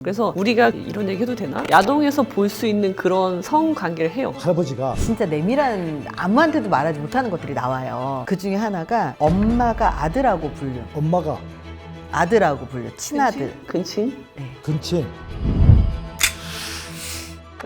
그래서 우리가 이런 얘기 해도 되나? 야동에서 볼 수 있는 그런 성관계를 해요. 할아버지가 진짜 내밀한 아무한테도 말하지 못하는 것들이 나와요. 그 중에 하나가 엄마가 아들하고 불려. 엄마가 아들하고 불려. 친아들. 근친? 근친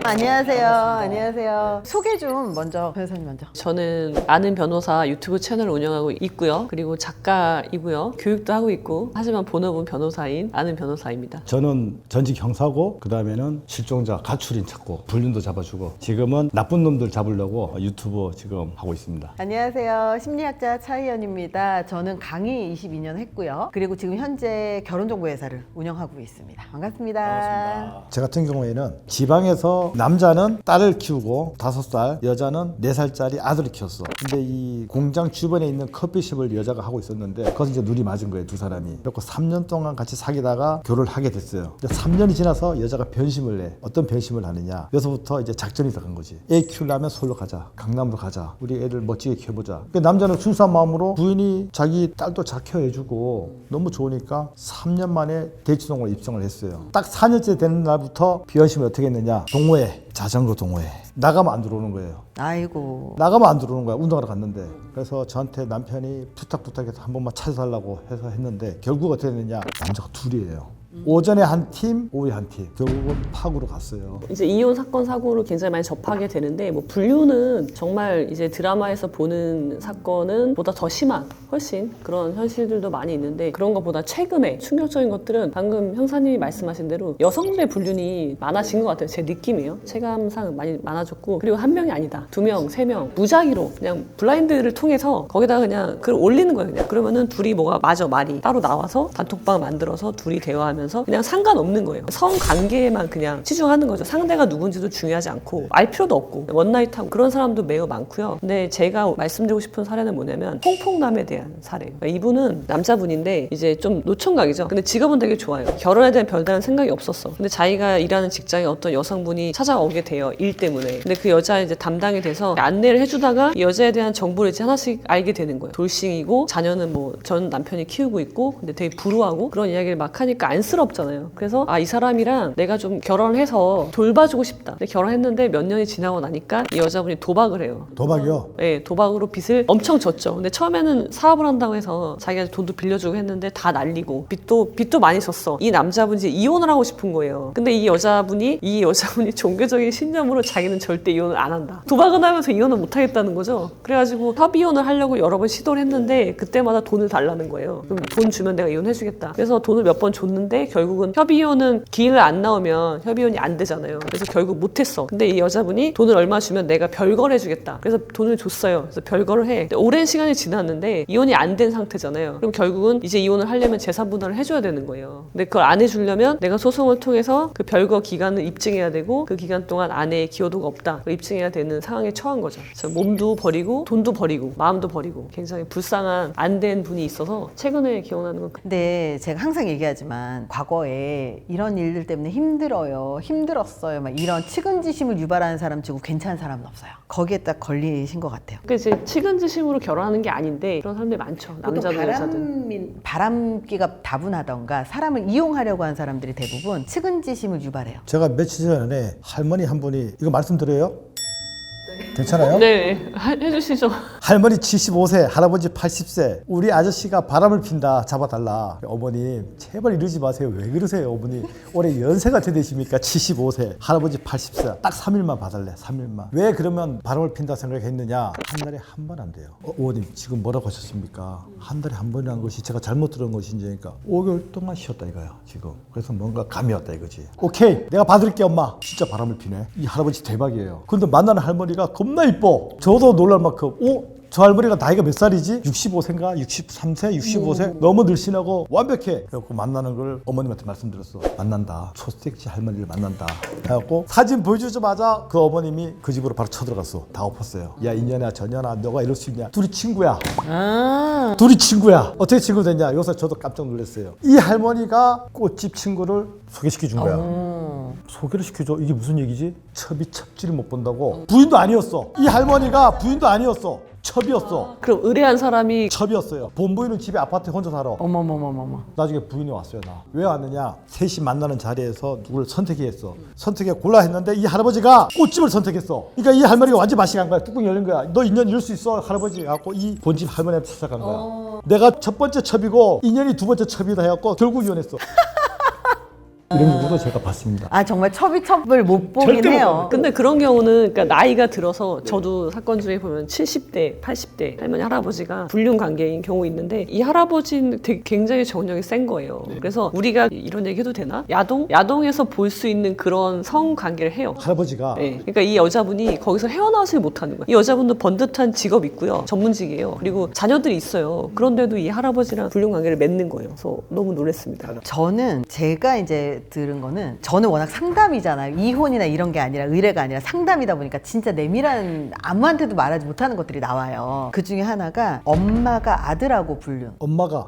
안녕하세요. 안녕하세요. 소개 좀 먼저 변호사님 먼저. 저는 아는 변호사 유튜브 채널을 운영하고 있고요. 그리고 작가이고요. 교육도 하고 있고 하지만 본업은 변호사인 아는 변호사입니다. 저는 전직 형사고 그 다음에는 실종자 가출인 찾고 불륜도 잡아주고 지금은 나쁜 놈들 잡으려고 유튜브 지금 하고 있습니다. 안녕하세요. 심리학자 차희연입니다. 저는 강의 22년 했고요. 그리고 지금 현재 결혼정보회사를 운영하고 있습니다. 반갑습니다. 제 같은 경우에는 지방에서 남자는 딸을 키우고 5살, 여자는 4살짜리 아들을 키웠어. 근데 이 공장 주변에 있는 커피숍을 여자가 하고 있었는데 거기서 이제 눈이 맞은 거예요, 두 사람이. 그래서 3년 동안 같이 사귀다가 결혼을 하게 됐어요. 3년이 지나서 여자가 변심을 해. 어떤 변심을 하느냐. 여기서부터 이제 작전이 들어간 거지. 애 키우려면 서울로 가자. 강남으로 가자. 우리 애를 멋지게 키워보자. 남자는 순수한 마음으로 부인이 자기 딸도 잘 키워해주고 너무 좋으니까 3년 만에 대치동으로 입성을 했어요. 딱 4년째 되는 날부터 변심을 어떻게 했느냐. 동호회, 자전거 동호회. 나가면 안 들어오는 거예요. 아이고. 나가면 안 들어오는 거야. 운동하러 갔는데. 그래서 저한테 남편이 부탁해서 한 번만 찾아달라고 해서 했는데 결국 어떻게 됐느냐. 남자가 둘이에요. 오전에 한 팀, 오후에 한 팀. 결국은 파구로 갔어요. 이제 이혼 사건 사고를 굉장히 많이 접하게 되는데 뭐 불륜은 정말 이제 드라마에서 보는 사건은 보다 더 심한 훨씬 그런 현실들도 많이 있는데 그런 것보다 최근에 충격적인 것들은 방금 형사님이 말씀하신 대로 여성들의 불륜이 많아진 것 같아요. 제 느낌이에요. 체감상 많이 많아졌고 그리고 한 명이 아니다. 2명, 3명 무작위로 그냥 블라인드를 통해서 거기다가 그냥 글을 올리는 거예요. 그냥 그러면은 둘이 뭐가 맞아 말이 따로 나와서 단톡방 만들어서 둘이 대화하면서 그냥 상관없는 거예요. 성관계에만 그냥 치중하는 거죠. 상대가 누군지도 중요하지 않고 알 필요도 없고 원나잇하고 그런 사람도 매우 많고요. 근데 제가 말씀드리고 싶은 사례는 뭐냐면 퐁퐁남에 대한 사례. 그러니까 이분은 남자분인데 이제 좀 노총각이죠. 근데 직업은 되게 좋아요. 결혼에 대한 별다른 생각이 없었어. 근데 자기가 일하는 직장에 어떤 여성분이 찾아오게 돼요. 일 때문에. 근데 그 여자 이제 담당이 돼서 안내를 해주다가 이 여자에 대한 정보를 이제 하나씩 알게 되는 거예요. 돌싱이고 자녀는 뭐 전 남편이 키우고 있고 근데 되게 불우하고 그런 이야기를 막 하니까 안쓰럽잖아요. 그래서 이 사람이랑 내가 좀 결혼해서 돌봐주고 싶다. 근데 결혼했는데 몇 년이 지나고 나니까 이 여자분이 도박을 해요. 도박이요? 네, 도박으로 빚을 엄청 졌죠. 근데 처음에는 사업을 한다고 해서 자기가 돈도 빌려주고 했는데 다 날리고 빚도 많이 졌어. 이 남자분이 이제 이혼을 하고 싶은 거예요. 근데 이 여자분이 종교적인 신념으로 자기는 절대 이혼을 안 한다. 도박은 하면서 이혼을 못 하겠다는 거죠. 그래가지고 협이혼을 하려고 여러 번 시도를 했는데 그때마다 돈을 달라는 거예요. 그럼 돈 주면 내가 이혼해주겠다. 그래서 돈을 몇 번 줬는데 결국은 협의혼은 기일을 안 나오면 협의혼이 안 되잖아요. 그래서 결국 못했어. 근데 이 여자분이 돈을 얼마 주면 내가 별거를 해주겠다. 그래서 돈을 줬어요. 그래서 별거를 해. 근데 오랜 시간이 지났는데 이혼이 안 된 상태잖아요. 그럼 결국은 이제 이혼을 하려면 재산 분할을 해줘야 되는 거예요. 근데 그걸 안 해주려면 내가 소송을 통해서 그 별거 기간을 입증해야 되고 그 기간 동안 아내의 기여도가 없다. 입증해야 되는 상황에 처한 거죠. 그래서 몸도 버리고 돈도 버리고 마음도 버리고 굉장히 불쌍한 안 된 분이 있어서 최근에 기억나는 건 근데 제가 항상 얘기하지만 과거에 이런 일들 때문에 힘들었어요. 막 이런 측은지심을 유발하는 사람 치고 괜찮은 사람은 없어요. 거기에 딱 걸리신 것 같아요. 그러니까 이제 측은지심으로 결혼하는 게 아닌데 그런 사람들이 많죠. 남자든 여자든. 바람기가 다분하던가 사람을 이용하려고 하는 사람들이 대부분 측은지심을 유발해요. 제가 며칠 전에 할머니 한 분이 이거 말씀드려요? 괜찮아요? 네, 해주시죠. 할머니 75세, 할아버지 80세. 우리 아저씨가 바람을 핀다. 잡아달라. 어머님 제발 이러지 마세요. 왜 그러세요 어머니. 올해 연세가 어떻게 되십니까? 75세, 할아버지 80세. 딱 3일만 봐달래. 3일만. 왜 그러면 바람을 핀다 생각했느냐. 한 달에 한 번 안 돼요. 어머님 지금 뭐라고 하셨습니까? 한 달에 한 번이라는 것이 제가 잘못 들은 것인지니까 5개월 동안 쉬었다 이거야 지금. 그래서 뭔가 감이 왔다 이거지. 오케이 내가 받을게 엄마. 진짜 바람을 피네. 이 할아버지 대박이에요. 근데 만나는 할머니가 겁나 이뻐. 저도 놀랄 만큼 저 할머니가 나이가 몇 살이지? 65세인가? 63세? 65세? 너무 늘씬하고 완벽해. 그래갖고 만나는 걸 어머님한테 말씀드렸어. 만난다. 초섹시 할머니를 만난다. 해갖고 사진 보여주자마자 그 어머님이 그 집으로 바로 쳐들어갔어. 다 엎었어요. 야 이년아 저년아 너가 이럴 수 있냐? 둘이 친구야. 둘이 친구야. 어떻게 친구 됐냐? 여기서 저도 깜짝 놀랐어요. 이 할머니가 꽃집 친구를 소개시켜 준 거야. 소개를 시켜줘. 이게 무슨 얘기지? 첩이 첩지를 못 본다고. 부인도 아니었어. 이 할머니가 부인도 아니었어. 첩이었어. 그럼 의뢰한 사람이 첩이었어요. 본부인은 집에 아파트에 혼자 살아. 어머머머머머. 나중에 부인이 왔어요. 나 왜 왔느냐, 셋이 만나는 자리에서 누구를 선택해 했어. 선택해 골라 했는데 이 할아버지가 꽃집을 선택했어. 그러니까 이 할머니가 완전 맛이 간 거야. 뚜껑 열린 거야. 너 인연 이룰 수 있어 할아버지 갖고 이 본집 할머니한테 찾아간 거야. 내가 첫 번째 첩이고 인연이 두 번째 첩이다 해갖고 결국 이혼했어. 이런 경우도 제가 봤습니다. 아 정말 첩이 첩을 못 보긴 절대 못 해요. 봐요. 근데 그런 경우는 그러니까 나이가 들어서 저도 사건 중에 보면 70대, 80대 할머니 할아버지가 불륜 관계인 경우 있는데 이 할아버지는 되게 굉장히 정력이 센 거예요. 그래서 우리가 이런 얘기 해도 되나? 야동에서 볼 수 있는 그런 성 관계를 해요. 할아버지가 네. 그러니까 이 여자분이 거기서 헤어나오지 못하는 거예요. 이 여자분도 번듯한 직업 있고요. 전문직이에요. 그리고 자녀들이 있어요. 그런데도 이 할아버지랑 불륜 관계를 맺는 거예요. 그래서 너무 놀랐습니다. 저는 제가 이제 들은 거는 저는 워낙 상담이잖아요. 이혼이나 이런 게 아니라 의뢰가 아니라 상담이다 보니까 진짜 내밀한 아무한테도 말하지 못하는 것들이 나와요. 그 중에 하나가 엄마가 아들하고 불륜. 엄마가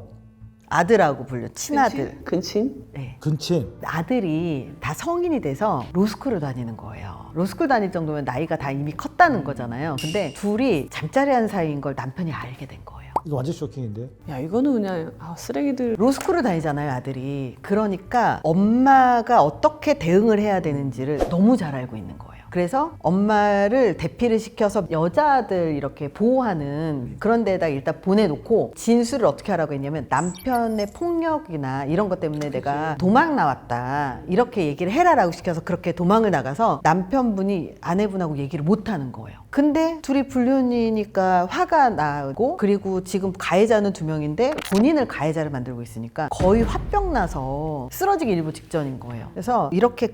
아들하고 불륜. 친아들. 근친? 네. 근친 아들이 다 성인이 돼서 로스쿨을 다니는 거예요. 로스쿨 다닐 정도면 나이가 다 이미 컸다는 거잖아요. 근데 둘이 잠자리 한 사이인 걸 남편이 알게 된 거예요. 이거 완전 쇼킹인데. 야 이거는 그냥 쓰레기들. 로스쿨을 다니잖아요, 아들이. 그러니까 엄마가 어떻게 대응을 해야 되는지를 너무 잘 알고 있는 거예요. 그래서 엄마를 대피를 시켜서 여자들 이렇게 보호하는 그런 데에다 일단 보내놓고 진술을 어떻게 하라고 했냐면 남편의 폭력이나 이런 것 때문에 내가 도망 나왔다 이렇게 얘기를 해라라고 시켜서 그렇게 도망을 나가서 남편분이 아내분하고 얘기를 못 하는 거예요. 근데 둘이 불륜이니까 화가 나고 그리고 지금 가해자는 2명인데 본인을 가해자를 만들고 있으니까 거의 화병 나서 쓰러지기 일보 직전인 거예요. 그래서 이렇게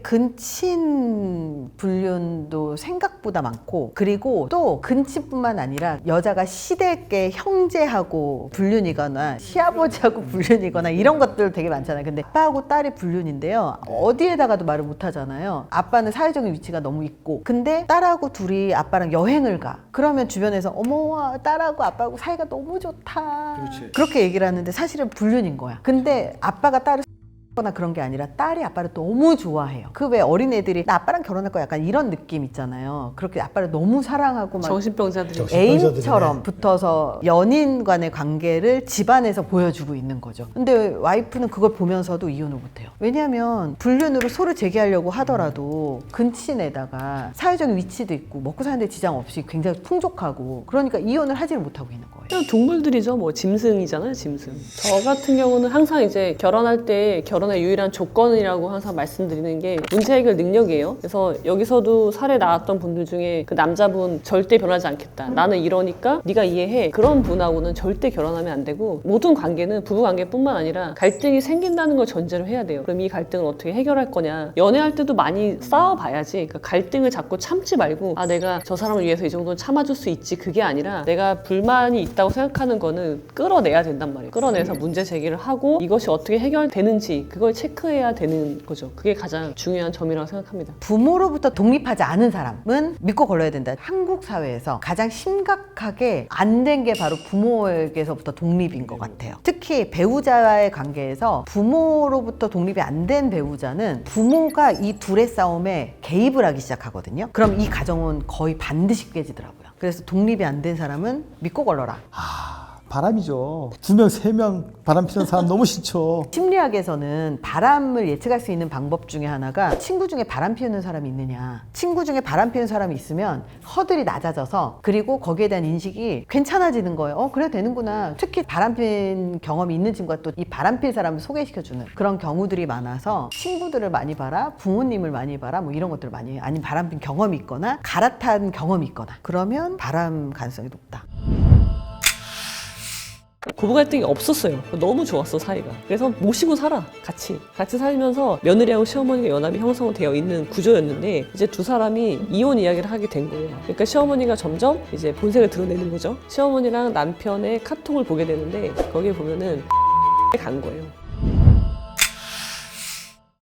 근친 불륜도 생각보다 많고 그리고 또 근친뿐만 아니라 여자가 시댁의 형제하고 불륜이거나 시아버지하고 불륜이거나 이런 것들 되게 많잖아요. 근데 아빠하고 딸이 불륜인데요. 어디에다가도 말을 못 하잖아요. 아빠는 사회적인 위치가 너무 있고 근데 딸하고 둘이 아빠랑 여행을 가. 그러면 주변에서 어머 딸하고 아빠하고 사이가 너무 좋다. 그렇지. 그렇게 얘기를 하는데 사실은 불륜인 거야. 근데 아빠가 딸을 거나 그런 게 아니라 딸이 아빠를 너무 좋아해요. 그 왜 어린애들이 나 아빠랑 결혼할 거야 약간 이런 느낌 있잖아요. 그렇게 아빠를 너무 사랑하고 막 정신병자들이. 애인처럼 붙어서 연인 간의 관계를 집안에서 보여주고 있는 거죠. 근데 와이프는 그걸 보면서도 이혼을 못해요. 왜냐하면 불륜으로 소를 제기하려고 하더라도 근친에다가 사회적인 위치도 있고 먹고 사는데 지장 없이 굉장히 풍족하고 그러니까 이혼을 하지를 못하고 있는 거예요. 그냥 동물들이죠. 뭐 짐승이잖아요, 짐승. 저 같은 경우는 항상 이제 결혼할 때 결혼의 유일한 조건이라고 항상 말씀드리는 게 문제 해결 능력이에요. 그래서 여기서도 사례 나왔던 분들 중에 그 남자분 절대 변하지 않겠다. 나는 이러니까 네가 이해해. 그런 분하고는 절대 결혼하면 안 되고 모든 관계는 부부 관계뿐만 아니라 갈등이 생긴다는 걸 전제로 해야 돼요. 그럼 이 갈등을 어떻게 해결할 거냐. 연애할 때도 많이 싸워봐야지. 그러니까 갈등을 자꾸 참지 말고 아 내가 저 사람을 위해서 이 정도는 참아줄 수 있지. 그게 아니라 내가 불만이 있다고 생각하는 거는 끌어내야 된단 말이에요. 끌어내서 문제 제기를 하고 이것이 어떻게 해결되는지 그걸 체크해야 되는 거죠. 그게 가장 중요한 점이라고 생각합니다. 부모로부터 독립하지 않은 사람은 믿고 걸러야 된다. 한국 사회에서 가장 심각하게 안 된 게 바로 부모에게서부터 독립인 것 같아요. 특히 배우자와의 관계에서 부모로부터 독립이 안 된 배우자는 부모가 이 둘의 싸움에 개입을 하기 시작하거든요. 그럼 이 가정은 거의 반드시 깨지더라고요. 그래서 독립이 안 된 사람은 믿고 걸러라. 바람이죠. 2명, 3명 바람 피는 사람 너무 싫죠. 심리학에서는 바람을 예측할 수 있는 방법 중에 하나가 친구 중에 바람 피우는 사람이 있느냐. 친구 중에 바람 피우는 사람이 있으면 허들이 낮아져서 그리고 거기에 대한 인식이 괜찮아지는 거예요. 그래 되는구나. 특히 바람 핀 경험이 있는 친구가 또 이 바람 필 사람을 소개시켜주는 그런 경우들이 많아서 친구들을 많이 봐라, 부모님을 많이 봐라 뭐 이런 것들을 많이 해요. 아니면 바람 핀 경험이 있거나 갈아탄 경험이 있거나 그러면 바람 가능성이 높다. 고부 갈등이 없었어요. 너무 좋았어 사이가. 그래서 모시고 살아 같이 살면서 며느리하고 시어머니가 연합이 형성되어 있는 구조였는데 이제 두 사람이 이혼 이야기를 하게 된 거예요. 그러니까 시어머니가 점점 이제 본색을 드러내는 거죠. 시어머니랑 남편의 카톡을 보게 되는데 거기에 보면은 간 거예요.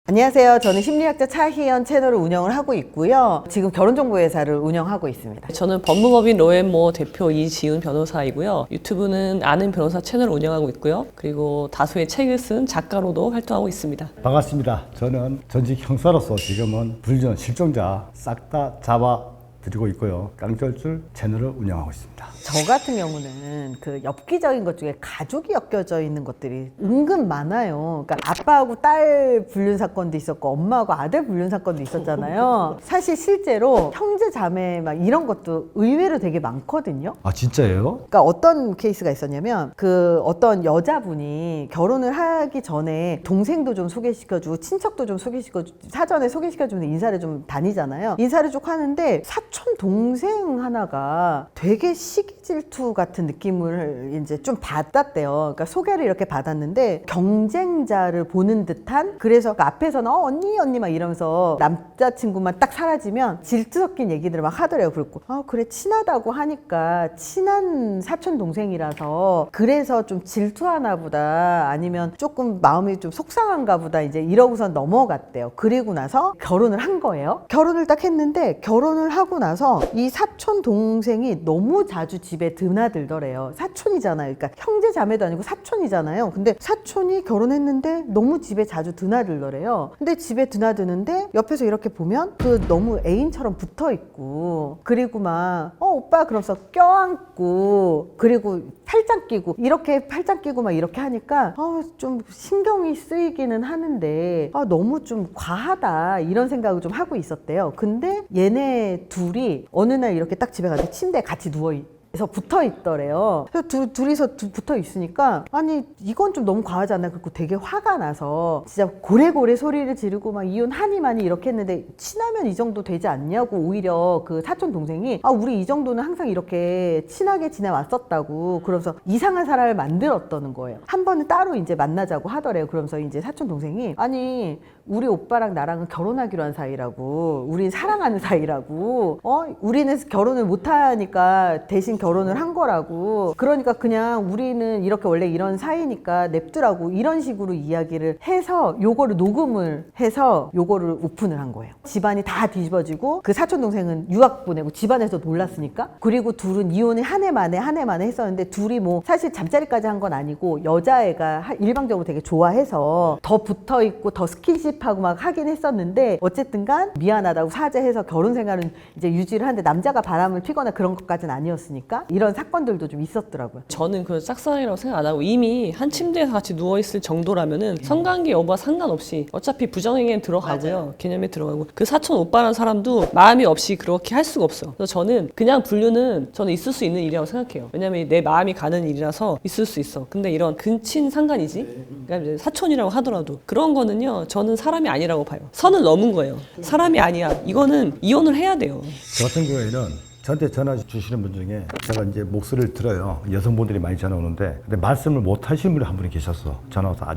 안녕하세요. 저는 심리학자 차희연 채널을 운영을 하고 있고요. 지금 결혼정보회사를 운영하고 있습니다. 저는 법무법인 로앤모 대표 이지은 변호사이고요. 유튜브는 아는 변호사 채널을 운영하고 있고요. 그리고 다수의 책을 쓴 작가로도 활동하고 있습니다. 반갑습니다. 저는 전직 형사로서 지금은 불륜 실종자 싹 다 잡아 드리고 있고요. 깡쩔줄 채널을 운영하고 있습니다. 저 같은 경우는 그 엽기적인 것 중에 가족이 엮여져 있는 것들이 은근 많아요. 그러니까 아빠하고 딸 불륜 사건도 있었고 엄마하고 아들 불륜 사건도 있었잖아요. 사실 실제로 형제 자매 막 이런 것도 의외로 되게 많거든요. 아 진짜예요? 그러니까 어떤 케이스가 있었냐면 그 어떤 여자분이 결혼을 하기 전에 동생도 좀 소개시켜주고 친척도 좀 소개시켜주고 사전에 소개시켜주는 인사를 좀 다니잖아요. 인사를 쭉 하는데 사촌 동생 하나가 되게 시기 질투 같은 느낌을 이제 좀 받았대요. 그러니까 소개를 이렇게 받았는데 경쟁자를 보는 듯한 그래서 그 앞에서는 언니 막 이러면서 남자친구만 딱 사라지면 질투 섞인 얘기들을 막 하더래요. 그리고 그래 친하다고 하니까 친한 사촌 동생이라서 그래서 좀 질투하나 보다 아니면 조금 마음이 좀 속상한가 보다 이제 이러고서 넘어갔대요. 그리고 나서 결혼을 한 거예요. 결혼을 딱 했는데 결혼을 하고 나서 이 사촌 동생이 너무 자주 집에 드나들더래요. 사촌이잖아요. 그러니까 형제 자매도 아니고 사촌이잖아요. 근데 사촌이 결혼했는데 너무 집에 자주 드나들더래요. 근데 집에 드나드는데 옆에서 이렇게 보면 그 너무 애인처럼 붙어 있고 그리고 막 오빠 그러면서 껴안고 그리고 팔짱 끼고 이렇게 팔짱 끼고 막 이렇게 하니까 좀 신경이 쓰이기는 하는데 너무 좀 과하다 이런 생각을 좀 하고 있었대요. 근데 얘네 둘이 어느 날 이렇게 딱 집에 갔는데 침대에 같이 누워서 붙어 있더래요. 그래서 둘이서 붙어 있으니까 아니 이건 좀 너무 과하지 않나 그리고 되게 화가 나서 진짜 고래고래 소리를 지르고 막 이혼하니 이렇게 했는데 친하면 이 정도 되지 않냐고 오히려 그 사촌 동생이 우리 이 정도는 항상 이렇게 친하게 지내왔었다고 그러면서 이상한 사람을 만들었다는 거예요. 한 번은 따로 이제 만나자고 하더래요. 그러면서 이제 사촌 동생이 아니 우리 오빠랑 나랑은 결혼하기로 한 사이라고 우린 사랑하는 사이라고 우리는 결혼을 못하니까 대신 결혼을 한 거라고 그러니까 그냥 우리는 이렇게 원래 이런 사이니까 냅두라고 이런 식으로 이야기를 해서 요거를 녹음을 해서 요거를 오픈을 한 거예요. 집안이 다 뒤집어지고 그 사촌 동생은 유학 보내고 집안에서 몰랐으니까 그리고 둘은 이혼을 한 해 만에 했었는데 둘이 뭐 사실 잠자리까지 한 건 아니고 여자애가 일방적으로 되게 좋아해서 더 붙어있고 더 스킨십하고 막 하긴 했었는데 어쨌든 간 미안하다고 사죄해서 결혼 생활은 이제 유지를 하는데 남자가 바람을 피거나 그런 것까지는 아니었으니까 이런 사건들도 좀 있었더라고요. 저는 그 짝사랑이라고 생각 안 하고 이미 한 침대에서 같이 누워있을 정도라면은 성관계 여부와 상관없이 어차피 부정행위에 들어가고요. 맞아요. 개념에 들어가고 그 사촌 오빠라는 사람도 마음이 없이 그렇게 할 수가 없어요. 그래서 저는 그냥 불륜은 저는 있을 수 있는 일이라고 생각해요. 왜냐면 내 마음이 가는 일이라서 있을 수 있어. 근데 이런 근친 상간이지 그러니까 이제 사촌이라고 하더라도 그런 거는요 저는 사람이 아니라고 봐요. 선을 넘은 거예요. 사람이 아니야. 이거는 이혼을 해야 돼요. 저 같은 경우에는 저한테 전화 주시는 분 중에 제가 이제 목소리를 들어요. 여성분들이 많이 전화 오는데 근데 말씀을 못 하시는 분이 한 분이 계셨어. 전화 와서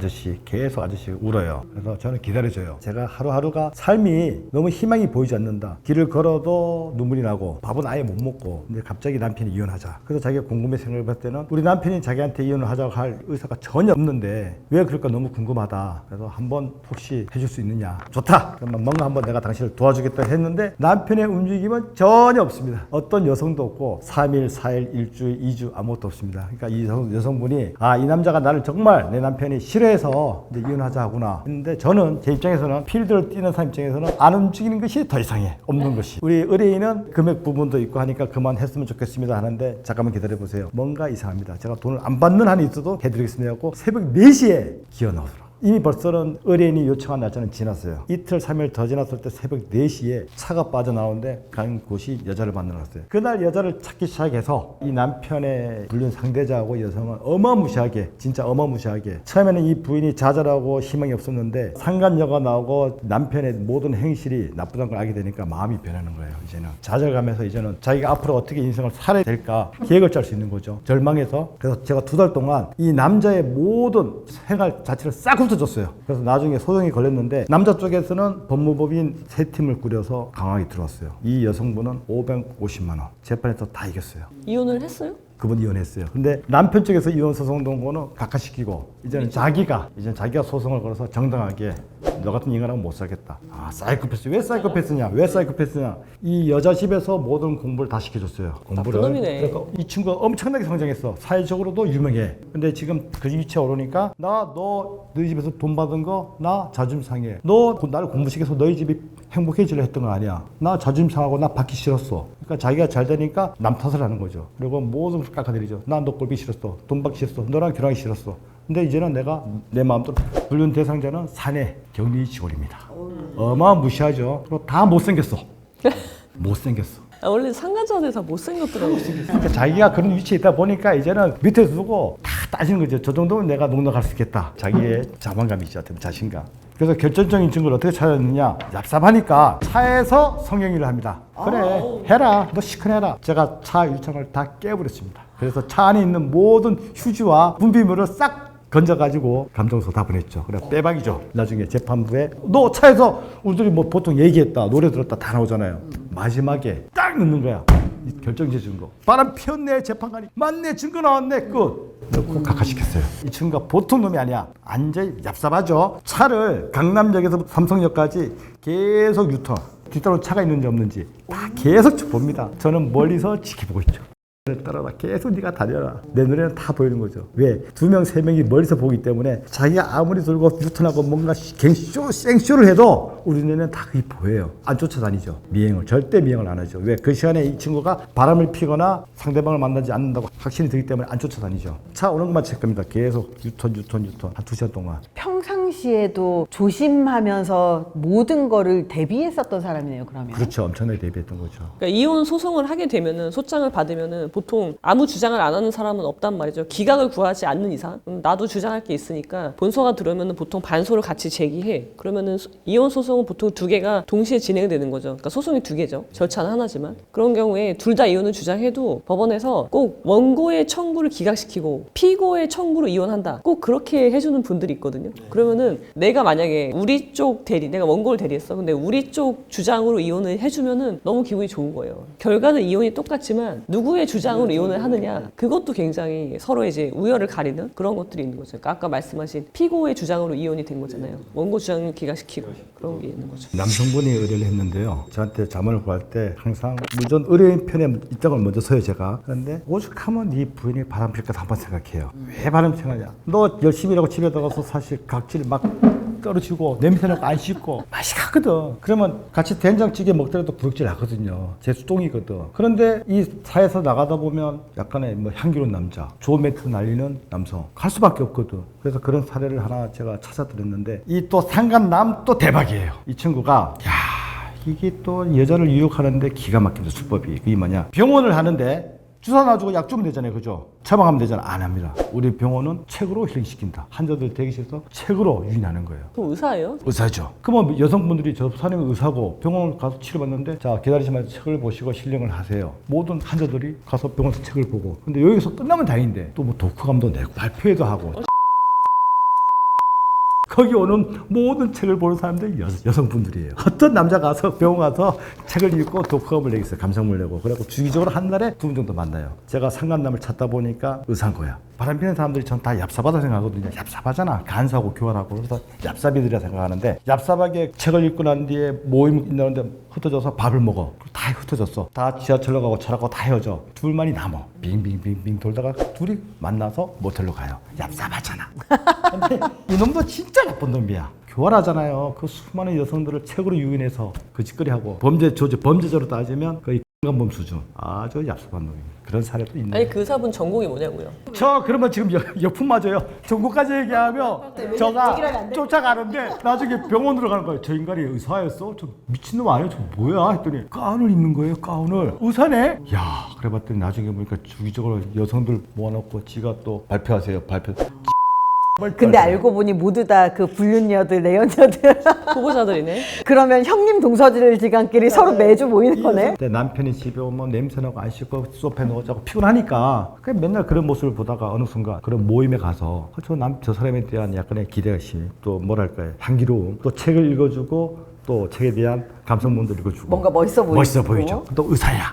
계속 아저씨 울어요. 그래서 저는 기다려줘요. 제가 하루하루가 삶이 너무 희망이 보이지 않는다. 길을 걸어도 눈물이 나고 밥은 아예 못 먹고 근데 갑자기 남편이 이혼하자. 그래서 자기가 궁금해 생각해 봤을 때는 우리 남편이 자기한테 이혼을 하자고 할 의사가 전혀 없는데 왜 그럴까 너무 궁금하다. 그래서 한번 혹시 해줄 수 있느냐. 좋다. 그러면 뭔가 한번 내가 당신을 도와주겠다 했는데 남편의 움직임은 전혀 없습니다. 어떤 여성도 없고 3일, 4일, 일주일, 2주 아무것도 없습니다. 그러니까 이 여성분이 이 남자가 나를 정말 내 남편이 싫어해서 이제 이혼하자 하구나 했는데 저는 제 입장에서는 필드를 뛰는 사람 입장에서는 안 움직이는 것이 더 이상해. 없는 것이. 우리 의뢰인은 금액 부분도 있고 하니까 그만했으면 좋겠습니다 하는데 잠깐만 기다려보세요. 뭔가 이상합니다. 제가 돈을 안 받는 한이 있어도 해드리겠습니다 하고 새벽 4시에 기어 나오더라고요. 이미 벌써는 의뢰인이 요청한 날짜는 지났어요. 이틀, 3일 더 지났을 때 새벽 4시에 차가 빠져나오는데 간 곳이 여자를 만나러 갔어요. 그날 여자를 찾기 시작해서 이 남편의 불륜 상대자하고 여성은 어마무시하게 진짜 어마무시하게 처음에는 이 부인이 좌절하고 희망이 없었는데 상간녀가 나오고 남편의 모든 행실이 나쁘다는 걸 알게 되니까 마음이 변하는 거예요. 이제는 좌절감에서 이제는 자기가 앞으로 어떻게 인생을 살아야 될까 계획을 짤 수 있는 거죠. 절망해서 그래서 제가 2달 동안 이 남자의 모든 생활 자체를 싹 줬어요. 그래서 나중에 소송이 걸렸는데 남자 쪽에서는 법무법인 3팀을 꾸려서 강하게 들어왔어요. 이 여성분은 550만 원 재판에서 다 이겼어요. 이혼을 했어요? 그분 이혼했어요. 근데 남편 쪽에서 이혼 소송 돈 거는 각하시키고 이제는 자기가 소송을 걸어서 정당하게 너 같은 인간하고 못 살겠다. 아, 사이코패스. 왜 사이코패스냐? 왜 사이코패스냐? 이 여자 집에서 모든 공부를 다 시켜줬어요. 공부를. 나쁜 놈이네. 그러니까 이 친구가 엄청나게 성장했어. 사회적으로도 유명해. 근데 지금 그 위치에 오르니까 너희 집에서 돈 받은 거 나 자존심 상해. 너 나를 공부시켜서 너희 집이 행복해지려 했던 거 아니야. 나 자존심 상하고 나 받기 싫었어. 그러니까 자기가 잘 되니까 남 탓을 하는 거죠. 그리고 모든 걸 깎아내리죠. 난 너 꼴보기 싫었어. 돈 받기 싫었어. 너랑 결혼하기 싫었어. 근데 이제는 내가 내 마음대로 불륜 대상자는 사내 격리 지골입니다. 어마무시하죠. 그리고 다 못생겼어. 못생겼어. 원래 상간자들 다 못생겼더라고요. 그러니까 자기가 그런 위치에 있다 보니까 이제는 밑에 두고 다 따지는 거죠. 저 정도면 내가 농락할 수 있겠다. 자기의 자만감이 있죠. 자신감. 그래서 결정적인 증거를 어떻게 찾았느냐. 얍삽하니까 차에서 성형일을 합니다. 그래 해라. 너 시큰해라. 제가 차 유창을 다 깨버렸습니다. 그래서 차 안에 있는 모든 휴지와 분비물을 싹 건져가지고 감정소 다 보냈죠. 그래 빼박이죠. 나중에 재판부에 너 차에서 우리들이 뭐 보통 얘기했다 노래 들었다 다 나오잖아요. 마지막에 딱 넣는 거야. 이 결정적 증거. 바람 피웠네 재판관이. 맞네 증거 나왔네 끝. 넣고 각하시켰어요. 이 친구가 보통 놈이 아니야. 완전히 얍삽하죠. 차를 강남역에서 삼성역까지 계속 유턴. 뒷따로 차가 있는지 없는지 다 계속 봅니다. 저는 멀리서 지켜보고 있죠. 따라라 계속 네가 다녀라. 내 눈에는 다 보이는 거죠. 왜? 2명, 3명이 멀리서 보기 때문에 자기가 아무리 들고 유턴하고 뭔가 생쇼를 해도 우리 눈에는 다 그게 보여요. 안 쫓아다니죠. 미행을. 절대 미행을 안 하죠. 왜? 그 시간에 이 친구가 바람을 피거나 상대방을 만나지 않는다고 확신이 들기 때문에 안 쫓아다니죠. 차 오는 것만 체크합니다. 계속 유턴 한 2시간 동안. 평상시에도 조심하면서 모든 거를 대비했었던 사람이네요. 그러면. 그렇죠. 엄청나게 대비했던 거죠. 그러니까 이혼 소송을 하게 되면은 소장을 받으면은 보통 아무 주장을 안 하는 사람은 없단 말이죠. 기각을 구하지 않는 이상 나도 주장할 게 있으니까 본소가 들어오면은 보통 반소를 같이 제기해. 그러면은 이혼 소송은 보통 2개가 동시에 진행되는 거죠. 그러니까 소송이 2개죠. 절차는 하나지만 그런 경우에 둘 다 이혼을 주장해도 법원에서 꼭 원고의 청구를 기각시키고 피고의 청구로 이혼한다. 꼭 그렇게 해주는 분들이 있거든요. 그러면은 내가 만약에 우리 쪽 대리, 내가 원고를 대리했어. 근데 우리 쪽 주장으로 이혼을 해주면은 너무 기분이 좋은 거예요. 결과는 이혼이 똑같지만 누구의 주장으로 이혼을 하느냐 그것도 굉장히 서로 이제 우열을 가리는 그런 것들이 있는 거죠. 그러니까 아까 말씀하신 피고의 주장으로 이혼이 된 거잖아요. 원고 주장을 기각시키고 그런 게 있는 거죠. 남성분이 의뢰를 했는데요. 저한테 자문을 구할 때 항상 물론 의뢰인 편에 입장을 먼저 서요 제가. 그런데 오죽하면 네 부인이 바람 필까 한번 생각해요. 왜 바람 피느냐. 너 열심히 일하고 집에 들어가서 사실 각질 막 떨어지고 냄새나고 안 씻고 맛이 갔거든. 그러면 같이 된장찌개 먹더라도 구역질 나거든요. 제 수동이거든. 그런데 이 사회에서 나가다 보면 약간의 뭐 향기로운 남자, 좋은 멘트 날리는 남성 갈 수밖에 없거든. 그래서 그런 사례를 하나 제가 찾아드렸는데 이 또 상간남 또 대박이에요. 이 친구가 이게 또 여자를 유혹하는데 기가 막힌다 수법이. 그게 뭐냐. 병원을 하는데 주사 놔주고 약 주면 되잖아요. 그죠? 처방하면 되잖아. 안 합니다. 우리 병원은 책으로 힐링시킨다. 환자들 대기실에서 책으로 유인하는 거예요. 그럼 의사예요? 의사죠. 그러면 여성분들이 저 사람이 의사고 병원 가서 치료받는데 자 기다리시면서 책을 보시고 힐링을 하세요. 모든 환자들이 가서 병원에서 책을 보고 근데 여기서 끝나면 다행인데 또 뭐 독후감도 내고 발표회도 하고 거기 오는 모든 책을 보는 사람들이 여성분들이에요. 어떤 남자가 가서 병원 가서 책을 읽고 독후감을 내겠어요. 감상문을 내고. 그래갖고 주기적으로 한 달에 2분 정도 만나요. 제가 상간남을 찾다 보니까 의사인 거야. 바람 피는 사람들이 전 다 얍삽하다 생각하거든요. 얍삽하잖아. 간사하고 교활하고. 그래서 얍삽이들이라 생각하는데 얍삽하게 책을 읽고 난 뒤에 모임 있는데 흩어져서 밥을 먹어. 다 흩어졌어. 다 지하철로 가고 차라고 다 헤어져. 둘만이 남어. 빙빙빙빙 돌다가 둘이 만나서 모텔로 가요. 얍삽하잖아. 근데 이놈도 진짜 나쁜 놈이야. 교활하잖아요. 그 수많은 여성들을 책으로 유인해서 그 짓거리하고 범죄자로 따지면 거의 강간범 수준. 아주 얍삽한 놈입니다. 그런 사례도 있네요. 아니 그 의사분 전공이 뭐냐고요? 저 그러면 지금 역품 맞아요. 전국까지 얘기하면 저가 쫓아가는데 나중에 병원으로 가는 거예요. 저 인간이 의사였어? 저 미친놈 아니야? 저 뭐야? 했더니 가운을 입는 거예요. 가운을. 의사네? 야 그래 봤더니 나중에 보니까 주기적으로 여성들 모아놓고 지가 또 발표. 근데 알고 보니 모두 다 그 불륜녀들, 내연녀들. 후보자들이네. 그러면 형님 동서지간끼리 서로 매주 모이는 거네. 그때 남편이 집에 오면 냄새나고 안 씻고 소파에 누워자고 피곤하니까 그냥 맨날 그런 모습을 보다가 어느 순간 그런 모임에 가서 저 사람에 대한 약간의 기대심 또 뭐랄까요 향기로움 또 책을 읽어주고 또 책에 대한 감성문도 읽어주고 뭔가 멋있어 보이고. 보이죠. 또 의사야.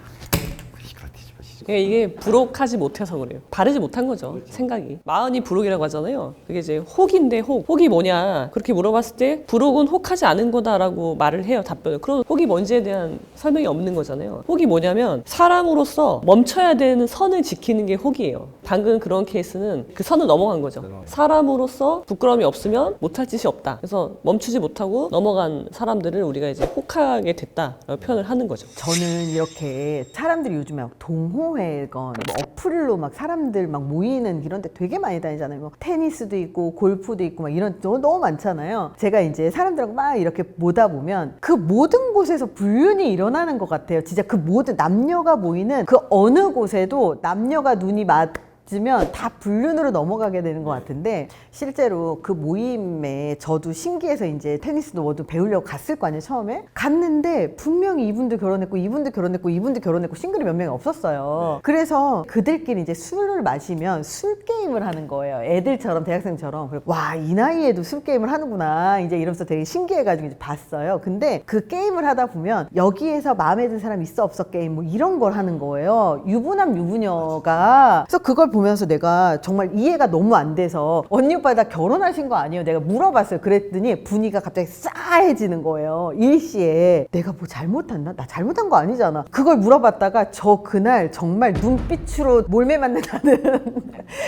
이게 부록하지 못해서 그래요. 바르지 못한 거죠. 생각이. 마흔이 부록이라고 하잖아요. 그게 이제 혹인데 혹이 뭐냐 그렇게 물어봤을 때 부록은 혹하지 않은 거다라고 말을 해요. 답변을. 그럼 혹이 뭔지에 대한 설명이 없는 거잖아요. 혹이 뭐냐면 사람으로서 멈춰야 되는 선을 지키는 게 혹이에요. 방금 그런 케이스는 그 선을 넘어간 거죠. 사람으로서 부끄러움이 없으면 못할 짓이 없다. 그래서 멈추지 못하고 넘어간 사람들을 우리가 이제 혹하게 됐다라고 표현을 하는 거죠. 저는 이렇게 사람들이 요즘에 막 동호회건 뭐 어플로 막 사람들 막 모이는 이런 데 되게 많이 다니잖아요. 뭐 테니스도 있고 골프도 있고 막 이런 너무 많잖아요. 제가 이제 사람들하고 막 이렇게 모다 보면 그 모든 곳에서 불륜이 일어나는 것 같아요. 진짜 그 모든 남녀가 모이는 그 어느 곳에도 남녀가 눈이 맞으면 다 불륜으로 넘어가게 되는 것 같은데 실제로 그 모임에 저도 신기해서 이제 테니스도 뭐도 배우려고 갔을 거 아니에요. 처음에 갔는데 분명히 이분도 결혼했고 이분도 결혼했고 이분도 결혼했고 싱글이 몇 명이 없었어요. 그래서 그들끼리 이제 술을 마시면 술 게임을 하는 거예요. 애들처럼 대학생처럼. 와, 이 나이에도 술 게임을 하는구나 이제 이러면서 되게 신기해가지고 이제 봤어요. 근데 그 게임을 하다 보면 여기에서 마음에 든 사람 있어 없어 게임 뭐 이런 걸 하는 거예요. 유부남 유부녀가. 그래서 그걸 보면서 내가 정말 이해가 너무 안 돼서 언니 오빠 다 결혼하신 거 아니에요? 내가 물어봤어요. 그랬더니 분위기가 갑자기 싸해지는 거예요. 일시에 내가 뭐 잘못했나? 나 잘못한 거 아니잖아. 그걸 물어봤다가 저 그날 정말 눈빛으로 몰매 맞는다는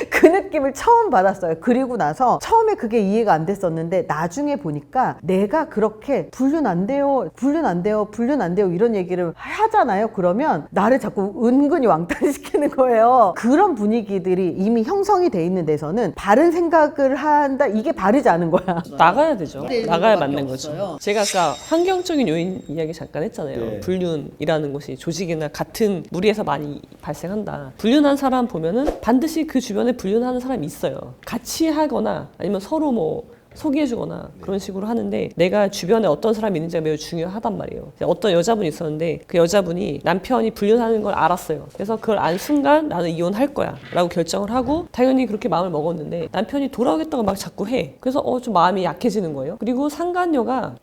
그 느낌을 처음 받았어요. 그리고 나서 처음에 그게 이해가 안 됐었는데 나중에 보니까 내가 그렇게 불륜 안 돼요, 불륜 안 돼요, 불륜 안 돼요 이런 얘기를 하잖아요. 그러면 나를 자꾸 은근히 왕따시키는 거예요. 그런 분위기들이 이미 형성이 돼 있는 데서는 바른 생각을 한다 이게 바르지 않은 거야. 나가야 되죠. 나가야 맞는 거죠. 제가 아까 환경적인 요인 이야기 잠깐 했잖아요. 네. 불륜이라는 것이 조직이나 같은 무리에서 많이 발생한다. 불륜한 사람 보면은 반드시 그 주변에 불륜하는 사람이 있어요. 같이 하거나 아니면 서로 뭐 소개해주거나 그런 식으로 하는데 내가 주변에 어떤 사람이 있는지가 매우 중요하단 말이에요. 어떤 여자분이 있었는데 그 여자분이 남편이 불륜하는 걸 알았어요. 그래서 그걸 안 순간 나는 이혼할 거야 라고 결정을 하고 당연히 그렇게 마음을 먹었는데 남편이 돌아오겠다고 막 자꾸 해. 그래서 좀 마음이 약해지는 거예요. 그리고 상간녀가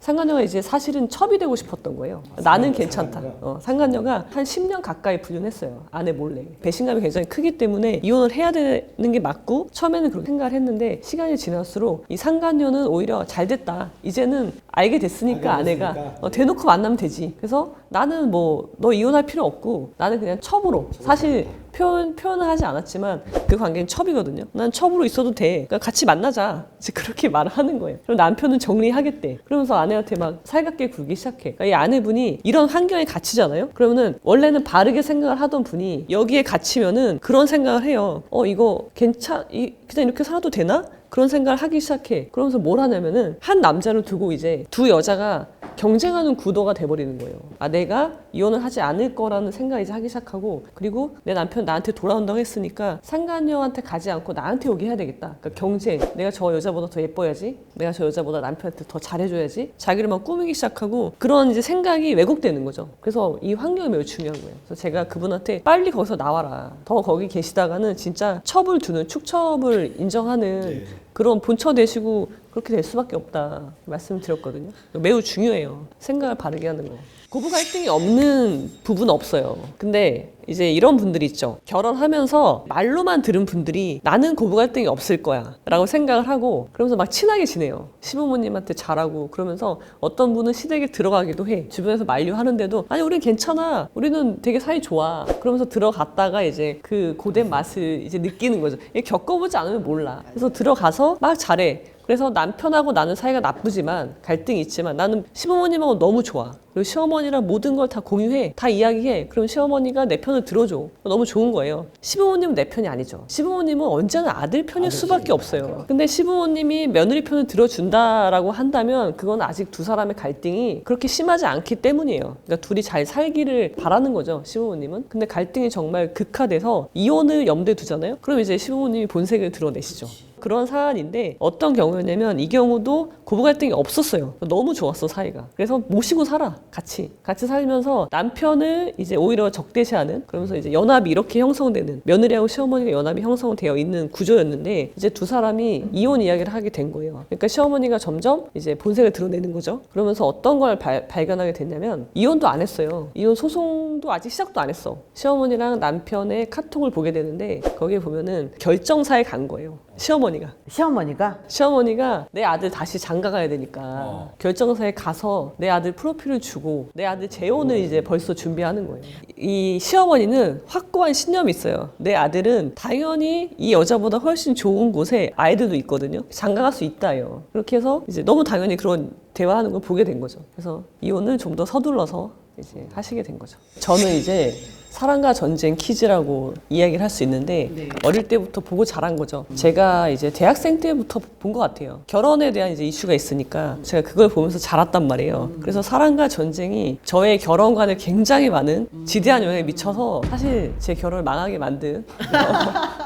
이제 사실은 첩이 되고 싶었던 거예요. 나는 괜찮다. 상간녀가 한 10년 가까이 불륜했어요. 아내 몰래. 배신감이 굉장히 크기 때문에 이혼을 해야 되는 게 맞고 처음에는 그렇게 생각을 했는데 시간이 지날수록 이 상간녀는 오히려 잘 됐다. 이제는 알게 됐으니까 아내가 대놓고 만나면 되지. 그래서 나는 뭐 너 이혼할 필요 없고 나는 그냥 첩으로 사실 표현을 하지 않았지만 그 관계는 첩이거든요. 난 첩으로 있어도 돼. 그러니까 같이 만나자. 이제 그렇게 말을 하는 거예요. 그럼 남편은 정리하겠대. 그러면서 아내한테 막 살갑게 굴기 시작해. 그러니까 이 아내분이 이런 환경에 갇히잖아요. 그러면은 원래는 바르게 생각을 하던 분이 여기에 갇히면은 그런 생각을 해요. 이거 그냥 이렇게 살아도 되나? 그런 생각을 하기 시작해. 그러면서 뭘 하냐면은 한 남자를 두고 이제 두 여자가 경쟁하는 구도가 돼버리는 거예요. 내가 이혼을 하지 않을 거라는 생각을 이제 하기 시작하고 그리고 내 남편 나한테 돌아온다고 했으니까 상간녀한테 가지 않고 나한테 오게 해야 되겠다. 그러니까 경쟁. 내가 저 여자보다 더 예뻐야지. 내가 저 여자보다 남편한테 더 잘해줘야지. 자기를 막 꾸미기 시작하고 그런 이제 생각이 왜곡되는 거죠. 그래서 이 환경이 매우 중요한 거예요. 그래서 제가 그분한테 빨리 거기서 나와라. 더 거기 계시다가는 진짜 첩을 두는 축첩을 인정하는 그런 본처 되시고 그렇게 될 수밖에 없다 말씀을 드렸거든요. 매우 중요해요. 생각을 바르게 하는 거. 고부 갈등이 없는 부분은 없어요. 근데 이제 이런 분들이 있죠. 결혼하면서 말로만 들은 분들이 나는 고부 갈등이 없을 거야 라고 생각을 하고 그러면서 막 친하게 지내요. 시부모님한테 잘하고 그러면서 어떤 분은 시댁에 들어가기도 해. 주변에서 만류하는데도 아니 우린 괜찮아. 우리는 되게 사이 좋아. 그러면서 들어갔다가 이제 그 고된 맛을 이제 느끼는 거죠. 겪어보지 않으면 몰라. 그래서 들어가서 막 잘해. 그래서 남편하고 나는 사이가 나쁘지만 갈등이 있지만 나는 시부모님하고 너무 좋아. 그리고 시어머니랑 모든 걸 다 공유해. 다 이야기해. 그럼 시어머니가 내 편을 들어줘. 너무 좋은 거예요. 시부모님은 내 편이 아니죠. 시부모님은 언제나 아들 편일 수밖에 없어요. 근데 시부모님이 며느리 편을 들어준다라고 한다면 그건 아직 두 사람의 갈등이 그렇게 심하지 않기 때문이에요. 그러니까 둘이 잘 살기를 바라는 거죠. 시부모님은. 근데 갈등이 정말 극화돼서 이혼을 염두에 두잖아요. 그럼 이제 시부모님이 본색을 드러내시죠. 그런 사안인데 어떤 경우였냐면 이 경우도 고부 갈등이 없었어요. 너무 좋았어 사이가. 그래서 모시고 살아 같이 살면서 남편을 이제 오히려 적대시하는 그러면서 이제 연합이 이렇게 형성되는 며느리하고 시어머니가 연합이 형성되어 있는 구조였는데 이제 두 사람이 이혼 이야기를 하게 된 거예요. 그러니까 시어머니가 점점 이제 본색을 드러내는 거죠. 그러면서 어떤 걸 발견하게 됐냐면 이혼도 안 했어요. 이혼 소송도 아직 시작도 안 했어. 시어머니랑 남편의 카톡을 보게 되는데 거기에 보면은 결정사에 간 거예요. 시어머니가 내 아들 다시 장가 가야 되니까 결정사에 가서 내 아들 프로필을 주고 내 아들 재혼을 이제 벌써 준비하는 거예요. 이 시어머니는 확고한 신념이 있어요. 내 아들은 당연히 이 여자보다 훨씬 좋은 곳에 아이들도 있거든요. 장가 갈 수 있다요. 그렇게 해서 이제 너무 당연히 그런 대화하는 걸 보게 된 거죠. 그래서 이혼을 좀 더 서둘러서 이제 하시게 된 거죠. 저는 이제 사랑과 전쟁 퀴즈라고 이야기를 할 수 있는데 어릴 때부터 보고 자란 거죠. 제가 이제 대학생 때부터 본 것 같아요. 결혼에 대한 이제 이슈가 있으니까 제가 그걸 보면서 자랐단 말이에요. 그래서 사랑과 전쟁이 저의 결혼관에 굉장히 많은 지대한 영향을 미쳐서 사실 제 결혼을 망하게 만든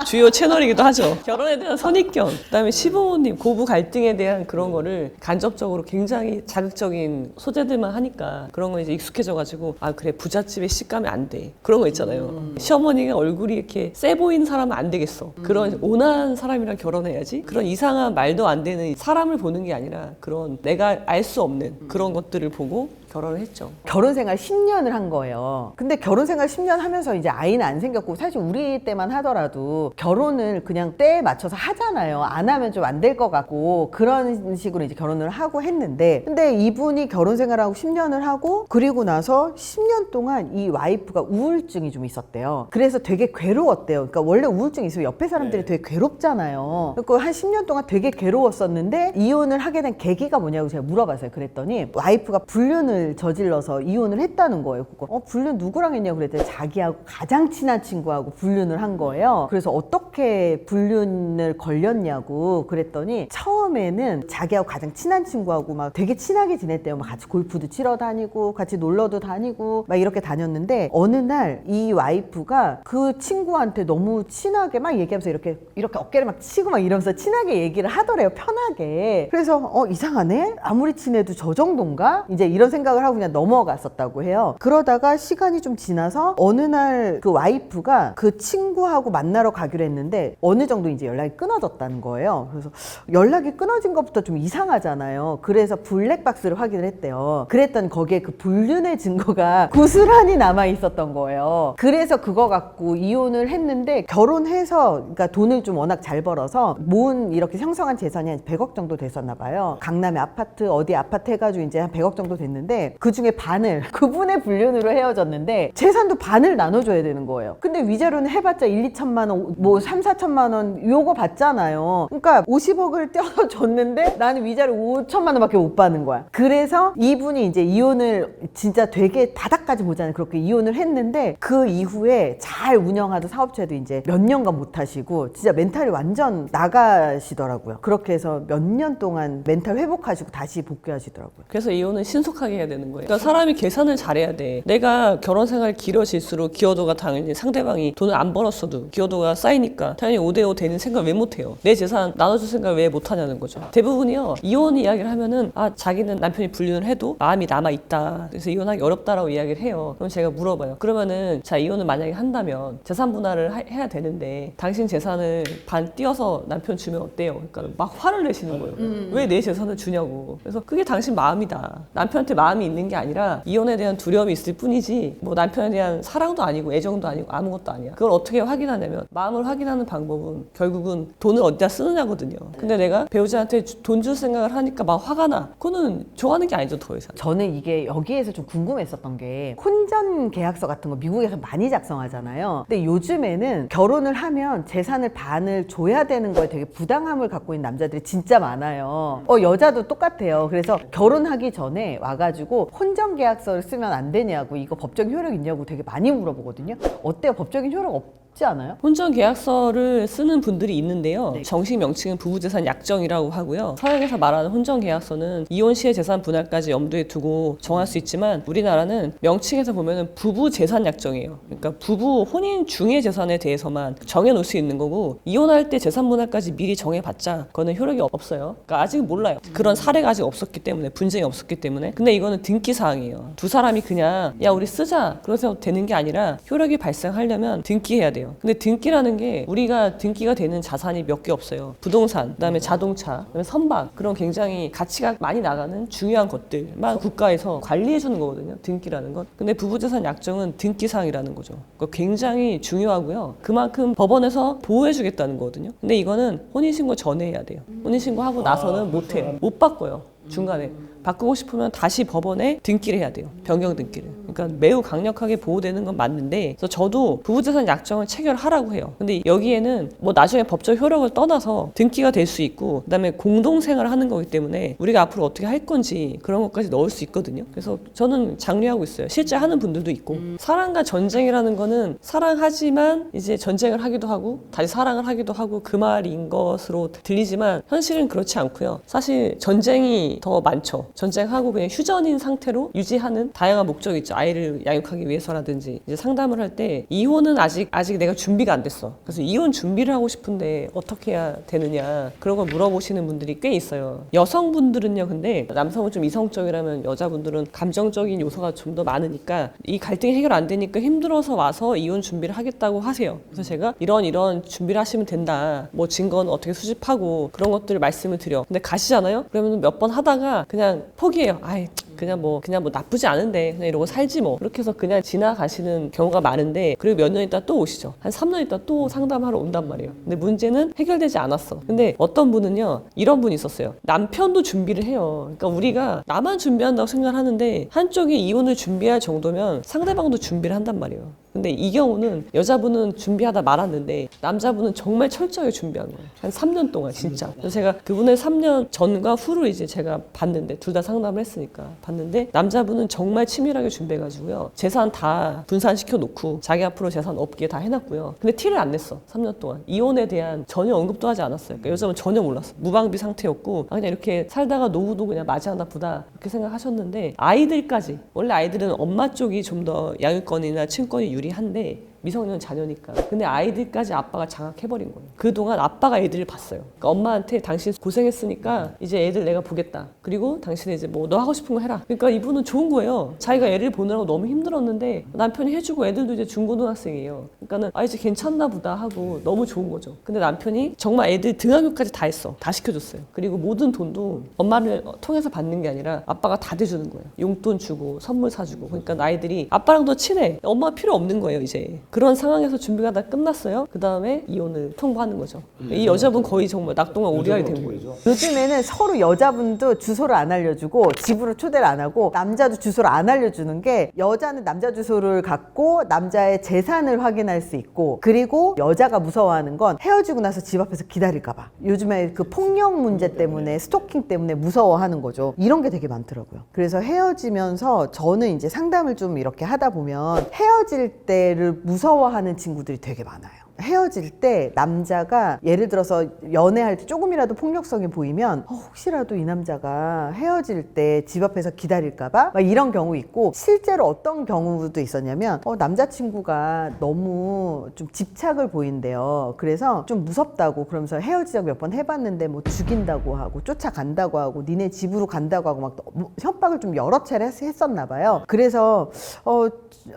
주요 채널이기도 하죠. 결혼에 대한 선입견, 그다음에 시부모님 고부 갈등에 대한 그런 거를 간접적으로 굉장히 자극적인 소재들만 하니까 그런 거 이제 익숙해져가지고 아 그래 부잣집에 시집가면 안 돼. 그런 거 있잖아요. 시어머니가 얼굴이 이렇게 세 보이는 사람은 안 되겠어. 그런 온화한 사람이랑 결혼해야지. 그런 이상한 말도 안 되는 사람을 보는 게 아니라 그런 내가 알 수 없는 그런 것들을 보고 결혼을 했죠. 결혼 생활 10년을 한 거예요. 근데 결혼 생활 10년 하면서 이제 아이는 안 생겼고 사실 우리 때만 하더라도 결혼을 그냥 때에 맞춰서 하잖아요. 안 하면 좀 안 될 것 같고 그런 식으로 이제 결혼을 하고 했는데 근데 이분이 결혼 생활하고 10년을 하고 그리고 나서 10년 동안 이 와이프가 우울증이 좀 있었대요. 그래서 되게 괴로웠대요. 그러니까 원래 우울증이 있으면 옆에 사람들이 되게 괴롭잖아요. 그리고 한 10년 동안 되게 괴로웠었는데 이혼을 하게 된 계기가 뭐냐고 제가 물어봤어요. 그랬더니 와이프가 불륜을 저질러서 이혼을 했다는 거예요. 불륜 누구랑 했냐고 그랬더니 자기하고 가장 친한 친구하고 불륜을 한 거예요. 그래서 어떻게 불륜을 걸렸냐고 그랬더니 처음에는 자기하고 가장 친한 친구하고 막 되게 친하게 지냈대요. 막 같이 골프도 치러 다니고 같이 놀러도 다니고 막 이렇게 다녔는데 어느 날 이 와이프가 그 친구한테 너무 친하게 막 얘기하면서 이렇게 어깨를 막 치고 막 이러면서 친하게 얘기를 하더래요. 편하게. 그래서 이상하네? 아무리 친해도 저 정도인가? 이제 이런 생각을 하고 그냥 넘어갔었다고 해요. 그러다가 시간이 좀 지나서 어느 날 그 와이프가 그 친구하고 만나러 가기로 했는데 어느 정도 이제 연락이 끊어졌다는 거예요. 그래서 연락이 끊어진 것부터 좀 이상하잖아요. 그래서 블랙박스를 확인을 했대요. 그랬더니 거기에 그 불륜의 증거가 고스란히 남아 있었던 거예요. 그래서 그거 갖고 이혼을 했는데 결혼해서 그러니까 돈을 좀 워낙 잘 벌어서 모은 이렇게 형성한 재산이 한 100억 정도 됐었나 봐요. 강남에 아파트 어디 아파트 해가지고 이제 한 100억 정도 됐는데 그 중에 반을 그분의 불륜으로 헤어졌는데 재산도 반을 나눠줘야 되는 거예요. 근데 위자료는 해봤자 1, 2천만 원, 뭐 3, 4천만 원 요거 받잖아요. 그러니까 50억을 떼어서 줬는데 나는 위자료 5천만 원밖에 못 받는 거야. 그래서 이분이 이제 이혼을 진짜 되게 다닥까지 보잖아요. 그렇게 이혼을 했는데 그 이후에 잘 운영하던 사업체도 이제 몇 년간 못 하시고 진짜 멘탈이 완전 나가시더라고요. 그렇게 해서 몇 년 동안 멘탈 회복하시고 다시 복귀하시더라고요. 그래서 이혼은 신속하게 해야 되는 거예요. 그러니까 사람이 계산을 잘해야 돼. 내가 결혼 생활이 길어질수록 기여도가 당연히 상대방이 돈을 안 벌었어도 기여도가 쌓이니까 당연히 5대5 되는 생각을 왜 못해요. 내 재산 나눠줄 생각을 왜 못하냐는 거죠. 대부분이요. 이혼 이야기를 하면은 자기는 남편이 불륜을 해도 마음이 남아있다. 그래서 이혼하기 어렵다라고 이야기를 해요. 그럼 제가 물어봐요. 그러면은 자 이혼을 만약에 한다면 재산 분할을 해야 되는데 당신 재산을 반 띄어서 남편 주면 어때요? 그러니까 막 화를 내시는 거예요. 왜 내 재산을 주냐고. 그래서 그게 당신 마음이다. 남편한테 마음이 있는 게 아니라 이혼에 대한 두려움이 있을 뿐이지 뭐 남편에 대한 사랑도 아니고 애정도 아니고 아무것도 아니야. 그걸 어떻게 확인하냐면 마음을 확인하는 방법은 결국은 돈을 어디다 쓰느냐거든요. 근데 내가 배우자한테 돈 줄 생각을 하니까 막 화가 나. 그거는 좋아하는 게 아니죠, 더 이상. 저는 이게 여기에서 좀 궁금했었던 게 혼전 계약서 같은 거 미국에서 많이 작성하잖아요. 근데 요즘에는 결혼을 하면 재산을 반을 줘야 되는 거에 되게 부당함을 갖고 있는 남자들이 진짜 많아요. 여자도 똑같아요. 그래서 결혼하기 전에 와가지고 혼전 계약서를 쓰면 안 되냐고 이거 법적인 효력 있냐고 되게 많이 물어보거든요. 어때요? 법적인 효력 쉽지 않아요? 혼전 계약서를 쓰는 분들이 있는데요. 네. 정식 명칭은 부부재산 약정이라고 하고요. 서양에서 말하는 혼전 계약서는 이혼 시의 재산 분할까지 염두에 두고 정할 수 있지만 우리나라는 명칭에서 보면은 부부재산 약정이에요. 그러니까 부부 혼인 중의 재산에 대해서만 정해놓을 수 있는 거고 이혼할 때 재산 분할까지 미리 정해봤자 그거는 효력이 없어요. 그러니까 아직 몰라요. 그런 사례가 아직 없었기 때문에 분쟁이 없었기 때문에. 근데 이거는 등기 사항이에요. 두 사람이 그냥 야 우리 쓰자 그래서 되는 게 아니라 효력이 발생하려면 등기해야 돼요. 근데 등기라는 게 우리가 등기가 되는 자산이 몇 개 없어요. 부동산, 그다음에 자동차, 그다음에 선박 그런 굉장히 가치가 많이 나가는 중요한 것들만 국가에서 관리해 주는 거거든요. 등기라는 건. 근데 부부재산 약정은 등기 사항이라는 거죠. 그러니까 굉장히 중요하고요. 그만큼 법원에서 보호해 주겠다는 거거든요. 근데 이거는 혼인신고 전에 해야 돼요. 혼인신고하고 나서는 못 해요. 못 바꿔요. 중간에. 바꾸고 싶으면 다시 법원에 등기를 해야 돼요. 변경 등기를. 그러니까 매우 강력하게 보호되는 건 맞는데 그래서 저도 부부재산 약정을 체결하라고 해요. 근데 여기에는 뭐 나중에 법적 효력을 떠나서 등기가 될 수 있고 그다음에 공동생활을 하는 거기 때문에 우리가 앞으로 어떻게 할 건지 그런 것까지 넣을 수 있거든요. 그래서 저는 장려하고 있어요. 실제 하는 분들도 있고 사랑과 전쟁이라는 거는 사랑하지만 이제 전쟁을 하기도 하고 다시 사랑을 하기도 하고 그 말인 것으로 들리지만 현실은 그렇지 않고요. 사실 전쟁이 더 많죠. 전쟁하고 그냥 휴전인 상태로 유지하는 다양한 목적이 있죠. 아이를 양육하기 위해서라든지 이제 상담을 할 때 이혼은 아직 내가 준비가 안 됐어. 그래서 이혼 준비를 하고 싶은데 어떻게 해야 되느냐 그런 걸 물어보시는 분들이 꽤 있어요. 여성분들은요. 근데 남성은 좀 이성적이라면 여자분들은 감정적인 요소가 좀 더 많으니까 이 갈등이 해결 안 되니까 힘들어서 와서 이혼 준비를 하겠다고 하세요. 그래서 제가 이런 준비를 하시면 된다. 뭐 증거는 어떻게 수집하고 그런 것들을 말씀을 드려. 근데 가시잖아요. 그러면 몇 번 하다가 그냥 포기해요. 아이 그냥 뭐 나쁘지 않은데 그냥 이러고 살지 뭐 그렇게 해서 그냥 지나가시는 경우가 많은데 그리고 몇 년 있다 또 오시죠. 한 3년 있다 또 상담하러 온단 말이에요. 근데 문제는 해결되지 않았어. 근데 어떤 분은요 이런 분이 있었어요. 남편도 준비를 해요. 그러니까 우리가 나만 준비한다고 생각을 하는데 한쪽이 이혼을 준비할 정도면 상대방도 준비를 한단 말이에요. 근데 이 경우는 여자분은 준비하다 말았는데 남자분은 정말 철저하게 준비한 거예요. 한 3년 동안 진짜. 그래서 제가 그분의 3년 전과 후를 이제 제가 봤는데 둘 다 상담을 했으니까 봤는데 남자분은 정말 치밀하게 준비해가지고요. 재산 다 분산시켜 놓고 자기 앞으로 재산 없게 다 해놨고요. 근데 티를 안 냈어. 3년 동안. 이혼에 대한 전혀 언급도 하지 않았어요. 그러니까 여자분 전혀 몰랐어. 무방비 상태였고 그냥 이렇게 살다가 노후도 그냥 맞이한다 보다 이렇게 생각하셨는데 아이들까지 원래 아이들은 엄마 쪽이 좀 더 양육권이나 친권이 유리한데 미성년 자녀니까. 근데 아이들까지 아빠가 장악해버린 거예요. 그동안 아빠가 애들을 봤어요. 그러니까 엄마한테 당신 고생했으니까 이제 애들 내가 보겠다. 그리고 당신은 이제 뭐 너 하고 싶은 거 해라. 그러니까 이분은 좋은 거예요. 자기가 애를 보느라고 너무 힘들었는데 남편이 해주고 애들도 이제 중고등학생이에요. 그러니까는 아 이제 괜찮나 보다 하고 너무 좋은 거죠. 근데 남편이 정말 애들 등하교까지 다 했어. 다 시켜줬어요. 그리고 모든 돈도 엄마를 통해서 받는 게 아니라 아빠가 다 대주는 거예요. 용돈 주고 선물 사주고. 그러니까 아이들이 아빠랑 더 친해. 엄마가 필요 없는 거예요 이제. 그런 상황에서 준비가 다 끝났어요. 그 다음에 이혼을 통보하는 거죠. 이 여자분 거의 정말 낙동강 오리알이 된 거예요. 요즘에는 서로 여자분도 주소를 안 알려주고 집으로 초대를 안 하고 남자도 주소를 안 알려주는 게 여자는 남자 주소를 갖고 남자의 재산을 확인할 수 있고 그리고 여자가 무서워하는 건 헤어지고 나서 집 앞에서 기다릴까 봐. 요즘에 그 폭력 문제 때문에 스토킹 때문에 무서워하는 거죠. 이런 게 되게 많더라고요. 그래서 헤어지면서 저는 이제 상담을 좀 이렇게 하다 보면 헤어질 때를 무서워하는 친구들이 되게 많아요. 헤어질 때 남자가 예를 들어서 연애할 때 조금이라도 폭력성이 보이면 혹시라도 이 남자가 헤어질 때 집 앞에서 기다릴까봐 막 이런 경우 있고 실제로 어떤 경우도 있었냐면 남자친구가 너무 좀 집착을 보인대요. 그래서 좀 무섭다고 그러면서 헤어지자고 몇 번 해봤는데 뭐 죽인다고 하고 쫓아간다고 하고 니네 집으로 간다고 하고 막 협박을 좀 여러 차례 했었나 봐요. 그래서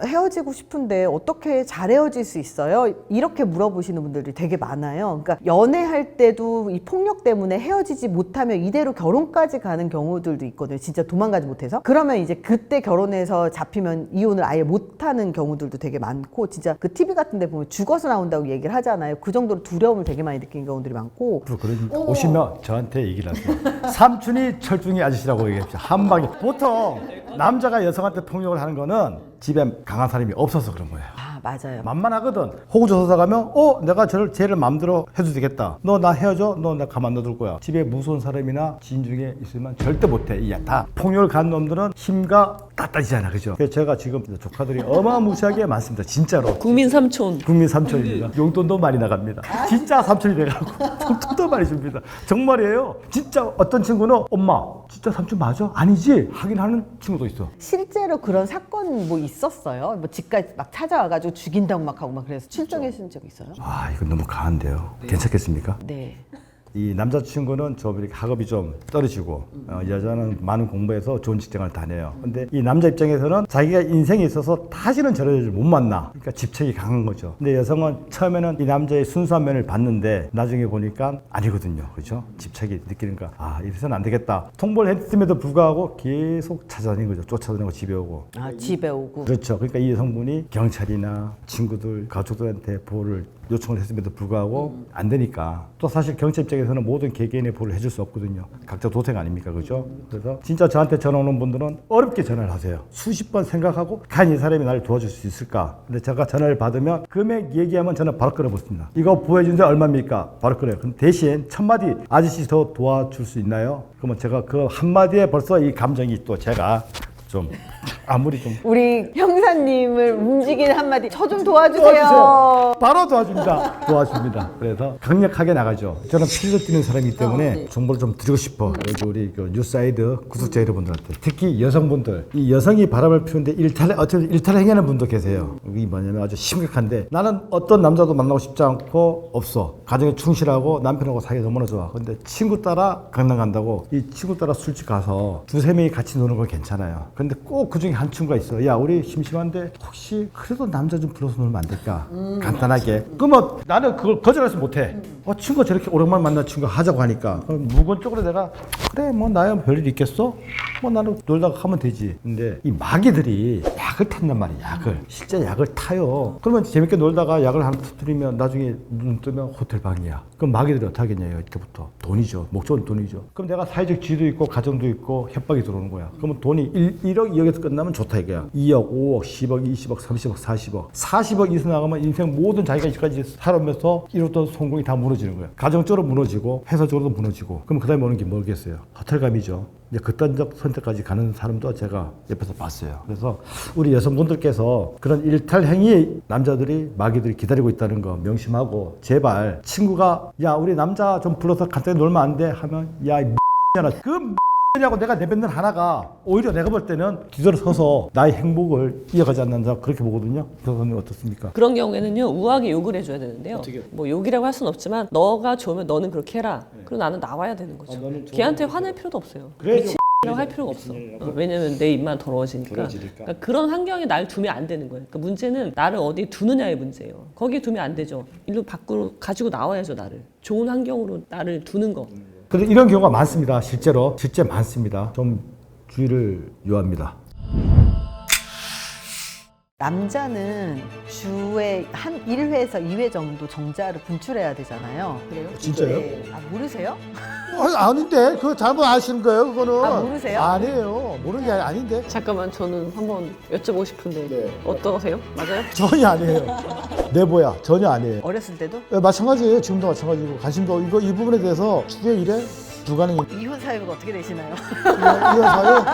헤어지고 싶은데 어떻게 잘 헤어질 수 있어요? 이렇게 물어보시는 분들이 되게 많아요. 그러니까 연애할 때도 이 폭력 때문에 헤어지지 못하면 이대로 결혼까지 가는 경우들도 있거든요. 진짜 도망가지 못해서. 그러면 이제 그때 결혼해서 잡히면 이혼을 아예 못하는 경우들도 되게 많고 진짜 그 TV 같은 데 보면 죽어서 나온다고 얘기를 하잖아요. 그 정도로 두려움을 되게 많이 느끼는 경우들이 많고. 그러니까 오시면 저한테 얘기를 하세요. 삼촌이 철중이 아저씨라고 얘기합시다. 한 방에. 보통 남자가 여성한테 폭력을 하는 거는 집에 강한 사람이 없어서 그런 거예요. 맞아요. 만만하거든. 호구조사 가면 내가 쟤를 마음대로 해도 되겠다. 너 나 헤어져? 너 나 가만 놔둘 거야. 집에 무서운 사람이나 지인 중에 있으면 절대 못해. 다 폭력을 간 놈들은 힘과 다 따지잖아. 그죠? 그래서 제가 지금 조카들이 어마무시하게 많습니다. 진짜로. 국민 삼촌. 국민 삼촌입니다. 용돈도 많이 나갑니다. 진짜 삼촌이 돼가지고 용돈도 많이 줍니다. 정말이에요. 진짜 어떤 친구는 엄마 진짜 삼촌 맞아? 아니지? 하긴 하는 친구도 있어. 실제로 그런 사건 뭐 있었어요? 뭐 집까지 막 찾아와가지고 죽인다고 막 하고 막 그래서 출정하신 적 있어요? 아 이건 너무 강한데요. 괜찮겠습니까? 네. 이 남자친구는 좀 이렇게 학업이 좀 떨어지고 여자는 많은 공부해서 좋은 직장을 다녀요. 근데 이 남자 입장에서는 자기가 인생에 있어서 다시는 저런 여자를 못 만나. 그러니까 집착이 강한 거죠. 근데 여성은 처음에는 이 남자의 순수한 면을 봤는데 나중에 보니까 아니거든요. 그렇죠? 집착이 느끼는가. 이래서는 안 되겠다. 통보를 했음에도 불구하고 계속 찾아다니는 거죠. 쫓아다니고 집에 오고. 집에 오고. 그렇죠. 그러니까 이 여성분이 경찰이나 친구들, 가족들한테 보호를 요청을 했음에도 불구하고 안 되니까 또 사실 경찰 입장에서는 모든 개개인의 보호를 해줄 수 없거든요. 각자 도생 아닙니까? 그죠? 그래서 진짜 저한테 전화 오는 분들은 어렵게 전화를 하세요. 수십 번 생각하고 과연 이 사람이 나를 도와줄 수 있을까? 근데 제가 전화를 받으면 금액 얘기하면 저는 바로 끊어붙습니다. 이거 보호해준데 얼마입니까? 바로 끊어요. 그럼 대신 첫 마디 아저씨 더 도와줄 수 있나요? 그러면 제가 그 한마디에 벌써 이 감정이 또 제가 좀 아무리 좀 우리 형사님을 움직이는 한마디 저 좀 도와주세요. 바로 도와줍니다. 도와줍니다. 그래서 강력하게 나가죠. 저는 필로 뛰는 사람이기 때문에 정보를 좀 드리고 싶어. 여기 우리 그 뉴사이드 구독자 여러분들한테 특히 여성분들 이 여성이 바람을 피우는데 일탈을 행하는 분도 계세요. 이게 뭐냐면 아주 심각한데 나는 어떤 남자도 만나고 싶지 않고 없어. 가정에 충실하고 남편하고 사이가 너무나 좋아. 근데 친구 따라 강남 간다고 이 친구 따라 술집 가서 두세 명이 같이 노는 건 괜찮아요. 근데 꼭 그중에 한 친구가 있어. 야 우리 심심한데 혹시 그래도 남자 좀 불러서 놀면 안 될까? 간단하게. 그러면 나는 그걸 거절해서 못해. 친구가 저렇게 오랜만에 만난 친구가 하자고 하니까 무건적으로 내가 그래 뭐 나야 별일 있겠어? 뭐 나는 놀다가 가면 되지. 근데 이 마귀들이 약을 탄단 말이야. 약을. 실제 약을 타요. 그러면 재밌게 놀다가 약을 하나 터뜨리면 나중에 눈 뜨면 호텔 방이야. 그럼 마귀들이 어떻게 하겠냐요. 이때부터. 돈이죠. 목적은 돈이죠. 그럼 내가 사회적 지위도 있고 가정도 있고 협박이 들어오는 거야. 그러면 돈이 1억 2억에서 끝나면 좋다 이거야. 2억, 5억, 10억, 20억, 30억, 40억. 40억 이상 나가면 인생 모든 자기가 이까지 살아오면서 이뤘던 성공이 다 무너지는 거야. 가정적으로 무너지고 회사적으로도 무너지고. 그럼 그 다음에 오는 게 뭐겠어요? 호텔감이죠. 이제 극단적 선택까지 가는 사람도 제가 옆에서 봤어요. 그래서 우리 여성분들께서 그런 일탈 행위 남자들이 마귀들이 기다리고 있다는 거 명심하고 제발 친구가 야 우리 남자 좀 불러서 간단히 놀면 안 돼 하면 야 이 X잖아 그 X냐고 내가 내뱉는 하나가 오히려 내가 볼 때는 뒤돌아 서서 나의 행복을 이어가지 않는다 그렇게 보거든요. 그거는 어떻습니까? 그런 경우에는요 우하게 욕을 해줘야 되는데요. 뭐 욕이라고 할 수는 없지만 너가 좋으면 너는 그렇게 해라. 그리고 나는 나와야 되는 거죠. 걔한테 화낼 필요도 없어요. 미친이라고 할 필요가 없어. 왜냐면 내 입만 더러워지니까. 그러니까 그런 환경에 날 두면 안 되는 거예요. 그러니까 문제는 나를 어디에 두느냐의 문제예요. 거기에 두면 안 되죠. 일로 밖으로 가지고 나와야죠 나를. 좋은 환경으로 나를 두는 거. 근데 이런 경우가 많습니다. 실제로 실제 많습니다. 좀 주의를 요합니다. 남자는 주에 한 1회에서 2회 정도 정자를 분출해야 되잖아요. 그래요? 진짜요? 네. 모르세요? 아닌데 그거 잘못 아시는 거예요 그거는. 모르세요? 아니에요. 모르는 게 아닌데. 잠깐만 저는 한번 여쭤보고 싶은데 어떠세요? 맞아요? 전혀 아니에요. 내보야 전혀 아니에요. 어렸을 때도? 네, 마찬가지예요. 지금도 마찬가지고 관심도 이 부분에 대해서 주에 일에 불가능해. 이혼 사유가 어떻게 되시나요? 이어서요.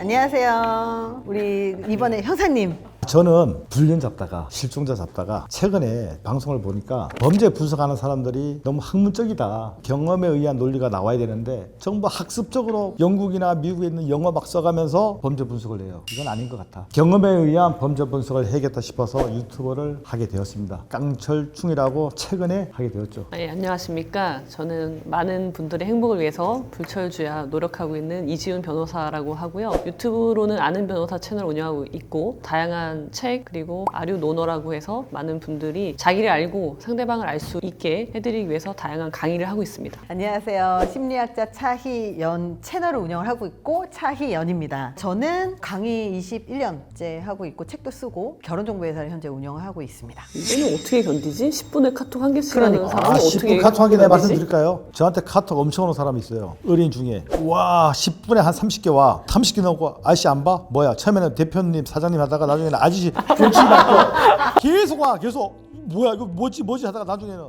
안녕하세요. 우리 이번에 형사님. 저는 불륜 잡다가 실종자 잡다가 최근에 방송을 보니까 범죄 분석하는 사람들이 너무 학문적이다. 경험에 의한 논리가 나와야 되는데 전부 학습적으로 영국이나 미국에 있는 영어 막 써가면서 범죄 분석을 해요. 이건 아닌 것 같아. 경험에 의한 범죄 분석을 해야겠다 싶어서 유튜버를 하게 되었습니다. 깡철충이라고 최근에 하게 되었죠. 네, 안녕하십니까. 저는 많은 분들의 행복을 위해서 불철주야 노력하고 있는 이지훈 변호사라고 하고요. 유튜브로는 아는 변호사 채널 운영하고 있고 다양한 다양한 책 그리고 아류 논어라고 해서 많은 분들이 자기를 알고 상대방을 알 수 있게 해드리기 위해서 다양한 강의를 하고 있습니다. 안녕하세요. 심리학자 차희연 채널을 운영을 하고 있고 차희연입니다. 저는 강의 21년째 하고 있고 책도 쓰고 결혼정보회사를 현재 운영을 하고 있습니다. 이거는 어떻게 견디지? 10분에 카톡 한 개씩 하는 그러니까. 사람은 어떻게 10분 카톡 한 개 내가 견디지? 말씀드릴까요? 저한테 카톡 엄청 오는 사람이 있어요. 의뢰인 중에. 와 10분에 한 30개 와. 30개 넣고 아저씨 안 봐? 뭐야? 처음에는 대표님 사장님 하다가 나중에는 아저씨 경치 받고 계속 와. 계속. 뭐야 이거 뭐지 하다가 나중에는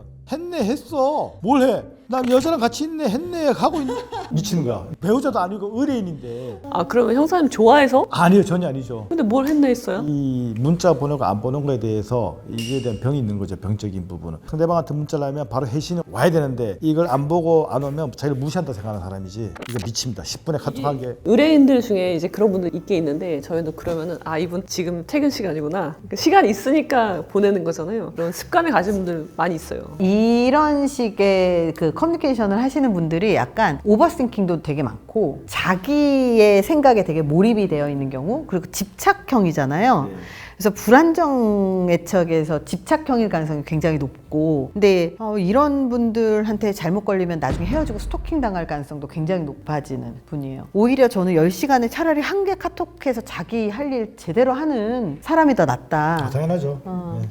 했어. 뭘 해? 난 여자랑 같이 있네 했네 하고 있네. 미치는 거야. 배우자도 아니고 의뢰인인데. 아 그러면 형사님 좋아해서? 아니요 전혀 아니죠. 근데 뭘 했나 했어요? 이 문자 보내고 안 보는 거에 대해서 이게 대한 병이 있는 거죠. 병적인 부분은. 상대방한테 문자를 하면 바로 회신이 와야 되는데 이걸 안 보고 안 오면 자기를 무시한다 생각하는 사람이지. 이거 미칩니다. 10분에 카톡 한 개. 의뢰인들 중에 이제 그런 분들 있게 있는데 저희도 그러면은 아 이분 지금 퇴근 시간이구나. 시간이 있으니까 보내는 거잖아요. 그런 습관을 가진 분들 많이 있어요. 이런 식의 그 커뮤니케이션을 하시는 분들이 약간 오버싱킹도 되게 많고 자기의 생각에 되게 몰입이 되어 있는 경우 그리고 집착형이잖아요. 그래서 불안정 애척에서 집착형일 가능성이 굉장히 높고 근데 이런 분들한테 잘못 걸리면 나중에 헤어지고 스토킹 당할 가능성도 굉장히 높아지는 분이에요. 오히려 저는 10시간에 차라리 한 개 카톡해서 자기 할 일 제대로 하는 사람이 더 낫다. 당연하죠.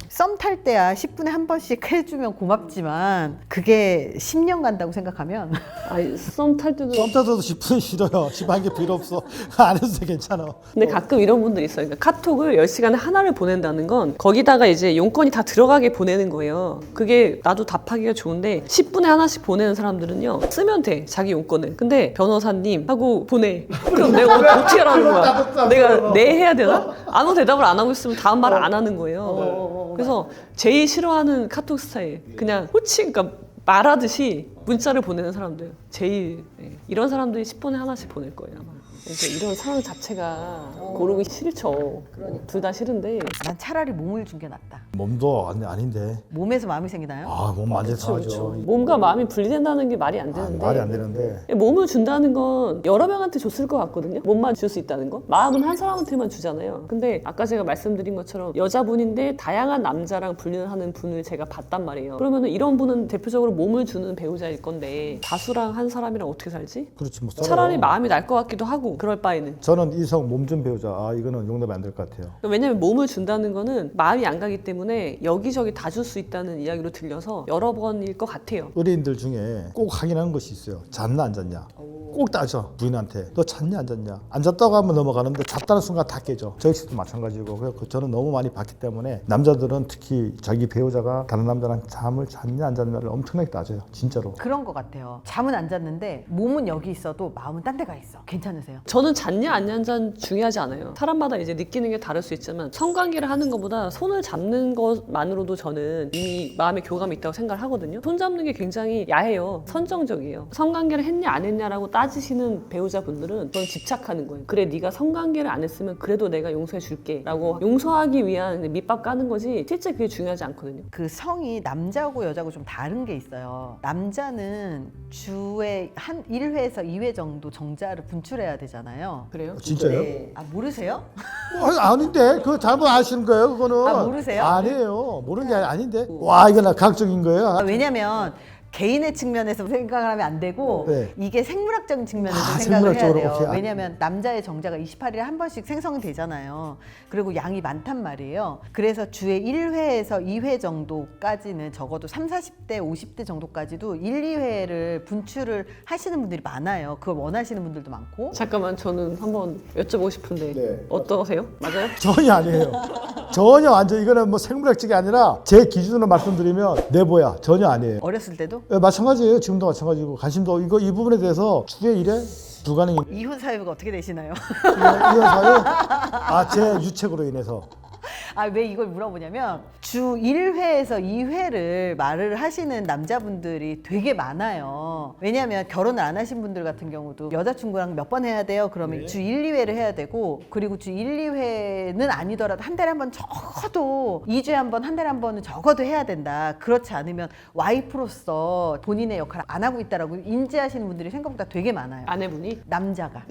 썸 탈 때야 10분에 한 번씩 해주면 고맙지만 그게 10년 간다고 생각하면 아니 썸 탈 때도 썸 타서도 10분 싫어요. 10한 개 필요 없어. 안 해도 돼 괜찮아. 근데 가끔 이런 분들이 있어요. 그러니까 카톡을 10시간에 하나를 보낸다는 건 거기다가 이제 용건이 다 들어가게 보내는 거예요. 그게 나도 답하기가 좋은데 10분에 하나씩 보내는 사람들은요. 쓰면 돼. 자기 용건을. 근데 변호사님 하고 보내. 그럼 내가 어떻게 하라는 거야? 내가 네 해야 되나? 아무 대답을 안 하고 있으면 다음 말을 안 하는 거예요. 그래서 제일 싫어하는 카톡 스타일. 그냥 호칭 그러니까 말하듯이 문자를 보내는 사람들. 제일 이런 사람들이 10분에 하나씩 보낼 거예요. 아마. 그러니까 이런 상황 자체가 고르기 싫죠. 둘 다 싫은데 난 차라리 몸을 준 게 낫다. 몸도 아닌데. 몸에서 마음이 생기나요? 몸 완전 상하죠. 그렇죠. 몸과 마음이 분리된다는 게 말이 안 되는데 말이 안 되는데. 몸을 준다는 건 여러 명한테 줬을 것 같거든요. 몸만 줄 수 있다는 거. 마음은 한 사람한테만 주잖아요. 근데 아까 제가 말씀드린 것처럼 여자분인데 다양한 남자랑 분류하는 분을 제가 봤단 말이에요. 그러면은 이런 분은 대표적으로 몸을 주는 배우자일 건데 다수랑 한 사람이랑 어떻게 살지? 그렇지 뭐. 차라리 마음이 날 것 같기도 하고 그럴 바에는. 저는 이성 몸 좀 배우자. 이거는 용납이 안 될 것 같아요. 왜냐면 몸을 준다는 거는 마음이 안 가기 때문에 여기저기 다 줄 수 있다는 이야기로 들려서 여러 번일 것 같아요. 의뢰인들 중에 꼭 확인하는 것이 있어요. 잤나 안 잤냐. 꼭 따져 부인한테. 너 잤냐 안 잤냐. 안 잤다고 하면 넘어가는데 잤다는 순간 다 깨져. 저 역시도 마찬가지고. 그래서 저는 너무 많이 봤기 때문에 남자들은 특히 자기 배우자가 다른 남자랑 잠을 잤냐 안 잤냐를 엄청나게 따져요. 진짜로. 그런 것 같아요. 잠은 안 잤는데 몸은 여기 있어도 마음은 딴 데가 있어. 괜찮으세요? 저는 잤냐 안 잤냐 중요하지 않아요. 사람마다 이제 느끼는 게 다를 수 있지만 성관계를 하는 것보다 손을 잡는 것만으로도 저는 이미 마음의 교감이 있다고 생각을 하거든요. 손 잡는 게 굉장히 야해요. 선정적이에요. 성관계를 했냐 안 했냐라고 따지시는 배우자분들은 저는 집착하는 거예요. 그래 네가 성관계를 안 했으면 그래도 내가 용서해 줄게 라고 용서하기 위한 밑밥 까는 거지 실제 그게 중요하지 않거든요. 그 성이 남자고 여자고 좀 다른 게 있어요. 남자는 주에 한 1회에서 2회 정도 정자를 분출해야 되잖아요. 그래요? 진짜요? 네. 모르세요? 아닌데 그거 잘못 아시는 거예요 그거는. 모르세요? 아니에요. 모르는 게 아닌데. 와 이거 나 과학적인 거예요. 왜냐면 개인의 측면에서 생각을 하면 안 되고 네. 이게 생물학적인 측면에서 생각을 생물학적으로, 해야 돼요. 오케이. 왜냐면 남자의 정자가 28일에 한 번씩 생성이 되잖아요. 그리고 양이 많단 말이에요. 그래서 주에 1회에서 2회 정도까지는 적어도 30, 40대, 50대 정도까지도 1, 2회를 분출을 하시는 분들이 많아요. 그걸 원하시는 분들도 많고. 잠깐만 저는 한번 여쭤보고 싶은데 네. 어떠세요? 맞아요? 전혀 아니에요. 전혀 완전 이거는 뭐 생물학적이 아니라 제 기준으로 말씀드리면 내보야 전혀 아니에요. 어렸을 때도 마찬가지예요. 지금도 마찬가지고 관심도 이 부분에 대해서 주에 1회 불가능이 이혼 사유가 어떻게 되시나요? 이혼 사유 제 유책으로 인해서 왜 이걸 물어보냐면 주 1회에서 2회를 말을 하시는 남자분들이 되게 많아요. 왜냐하면 결혼을 안 하신 분들 같은 경우도 여자친구랑 몇 번 해야 돼요? 그러면 주 1, 2회를 해야 되고, 그리고 주 1, 2회는 아니더라도 한 달에 한 번 적어도 2주에 한 번, 한 달에 한 번은 적어도 해야 된다. 그렇지 않으면 와이프로서 본인의 역할을 안 하고 있다라고 인지하시는 분들이 생각보다 되게 많아요. 아내분이? 남자가.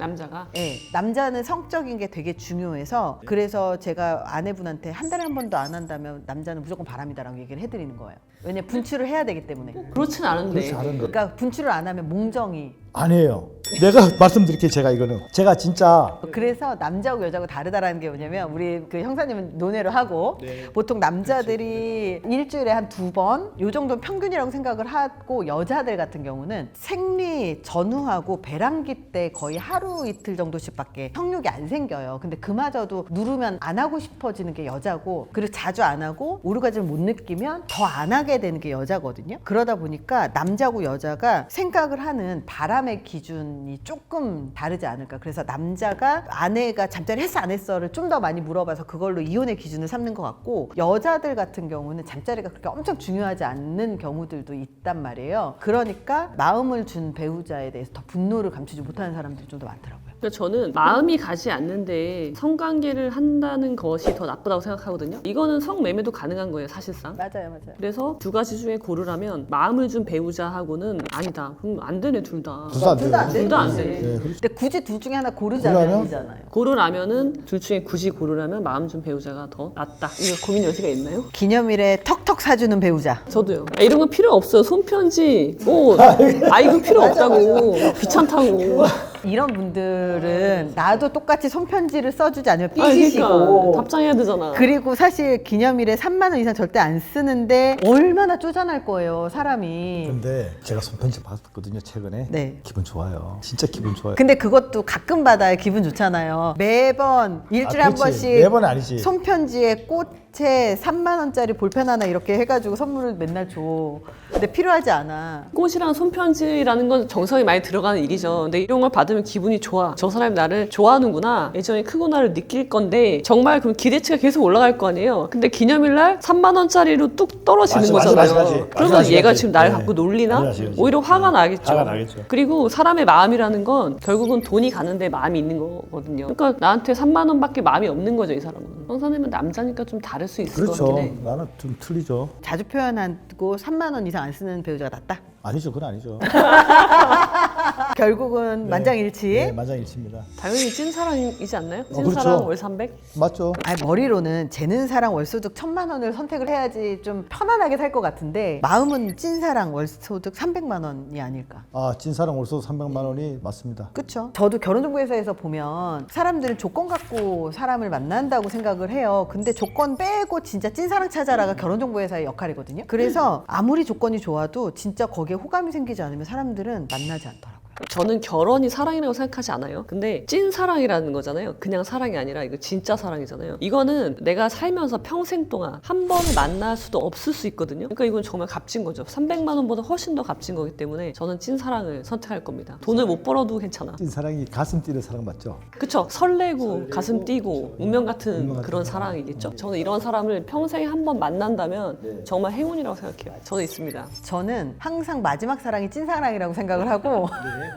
네. 남자는 성적인 게 되게 중요해서, 그래서 제가 아내분한테 한 달에 한 번도 안 한다면 남자는 무조건 바람이다라고 얘기를 해드리는 거예요. 왜냐면 분출을 해야 되기 때문에. 그렇진 않은데. 그렇지 않은 거 그러니까 분출을 안 하면 몽정이. 아니에요. 내가 말씀드릴게요. 제가 이거는 제가 진짜 그래서 남자하고 여자하고 다르다라는 게 뭐냐면, 우리 그 형사님은 논외를 하고 보통 남자들이 일주일에 한 2번 요 정도는 평균이라고 생각을 하고, 여자들 같은 경우는 생리 전후하고 배란기 때 거의 하루 이틀 정도씩밖에 성욕이 안 생겨요. 근데 그마저도 누르면 안 하고 싶어지는 게 여자고, 그리고 자주 안 하고 오르가즘을 못 느끼면 더 안 하게 되는 게 여자거든요. 그러다 보니까 남자고 여자가 생각을 하는 바람의 기준이 조금 다르지 않을까. 그래서 남자가 아내가 잠자리 했어 안 했어를 좀 더 많이 물어봐서 그걸로 이혼의 기준을 삼는 것 같고, 여자들 같은 경우는 잠자리가 그렇게 엄청 중요하지 않는 경우들도 있단 말이에요. 그러니까 마음을 준 배우자에 대해서 더 분노를 감추지 못하는 사람들이 좀 더 많더라고요. 그러니까 저는 마음이 가지 않는데 성관계를 한다는 것이 더 나쁘다고 생각하거든요. 이거는 성매매도 가능한 거예요, 사실상. 맞아요. 그래서 두 가지 중에 고르라면 마음을 준 배우자하고는 아니다. 그럼 안 되네, 둘 다. 둘 다 안 둘 다 안 돼요. 둘 다 안 돼. 네, 그렇죠. 근데 굳이 둘 중에 하나 고르자면 고르라면? 아니잖아요. 고르라면은 둘 중에 굳이 고르라면 마음 준 배우자가 더 낫다. 이거 고민 여지가 있나요? 기념일에 턱턱 사주는 배우자. 저도요. 이런 거 필요 없어요. 손편지, 옷. 이거 필요 없다고. 귀찮다고. 이런 분들은 나도 똑같이 손편지를 써주지 않으면 그러니까 삐지시고, 답장해야 되잖아. 그리고 사실 기념일에 3만 원 이상 절대 안 쓰는데 얼마나 쪼잔할 거예요, 사람이. 근데 제가 손편지 받았거든요, 최근에. 네. 기분 좋아요. 진짜 기분 좋아요. 근데 그것도 가끔 받아야 기분 좋잖아요. 매번 일주일에 한 그렇지. 번씩 매번은 아니지. 손편지에 꽃에 3만 원짜리 볼펜 하나 이렇게 해가지고 선물을 맨날 줘. 근데 필요하지 않아. 꽃이랑 손편지라는 건 정성이 많이 들어가는 일이죠. 근데 이런 걸 받으면 기분이 좋아. 저 사람이 나를 좋아하는구나. 애정이 크구나를 느낄 건데 정말 그럼 기대치가 계속 올라갈 거 아니에요. 근데 기념일날 3만 원짜리로 뚝 떨어지는 맞아, 거잖아요. 맞아. 그러면 얘가 지금 날 네. 갖고 놀리나? 맞아. 오히려 화가 나겠죠. 화가 나겠죠. 그리고 사람의 마음이라는 건 결국은 돈이 가는데 마음이 있는 거거든요. 그러니까 나한테 3만 원밖에 마음이 없는 거죠, 이 사람은. 형사님은 남자니까 좀 다를 수 있을 것 그렇죠. 같긴 해. 나는 좀 틀리죠. 자주 표현하고 3만 원 이상 안 쓰는 배우자가 낫다. 아니죠, 그건 아니죠. 결국은 만장일치. 네, 만장일치입니다. 당연히 찐사랑이지 않나요? 그렇죠. 찐사랑 월 300? 맞죠? 아니, 머리로는 재는 사랑 월소득 1,000만 원을 선택을 해야지 좀 편안하게 살 것 같은데, 마음은 찐사랑 월소득 300만 원이 아닐까. 아, 찐사랑 월소 300만 원이 맞습니다. 그쵸? 저도 결혼정보회사에서 보면 사람들은 조건 갖고 사람을 만난다고 생각을 해요. 근데 조건 빼고 진짜 찐사랑 찾아라가 결혼정보회사의 역할이거든요. 그래서 아무리 조건이 좋아도 진짜 거기에 호감이 생기지 않으면 사람들은 만나지 않더라고요. 저는 결혼이 사랑이라고 생각하지 않아요. 근데 찐 사랑이라는 거잖아요. 그냥 사랑이 아니라 이거 진짜 사랑이잖아요. 이거는 내가 살면서 평생 동안 한 번을 만날 수도 없을 수 있거든요. 그러니까 이건 정말 값진 거죠. 300만 원보다 훨씬 더 값진 거기 때문에 저는 찐 사랑을 선택할 겁니다. 돈을 못 벌어도 괜찮아. 찐사랑이 가슴 뛰는 사랑 맞죠? 그쵸? 설레고 가슴 뛰고 운명 같은 그런 사랑이겠죠. 저는 이런 사람을 평생에 한 번 만난다면 정말 행운이라고 생각해요. 저도 있습니다. 저는 항상 마지막 사랑이 찐사랑이라고 생각을 하고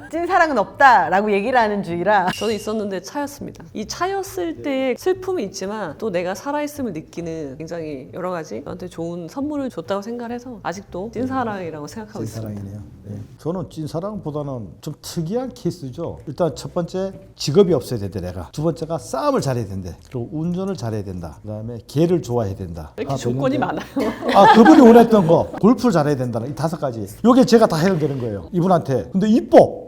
찐사랑은 없다라고 얘기를 하는 주의라. 저도 있었는데 차였습니다. 이 차였을 때의 슬픔이 있지만 또 내가 살아있음을 느끼는 굉장히 여러 가지 저한테 좋은 선물을 줬다고 생각해서 아직도 찐사랑이라고 생각하고 있습니다. 찐사랑이네요. 네. 저는 찐사랑보다는 좀 특이한 케이스죠. 일단 첫 번째 직업이 없어야 된다 내가. 두 번째가 싸움을 잘해야 된다. 그리고 운전을 잘해야 된다. 그다음에 개를 좋아해야 된다. 왜 이렇게 조건이 많아요? 아, 그분이 원했던 거 골프를 잘해야 된다는 이 5가지. 요게 제가 다 해결되는 거예요. 이분한테. 근데 이뻐.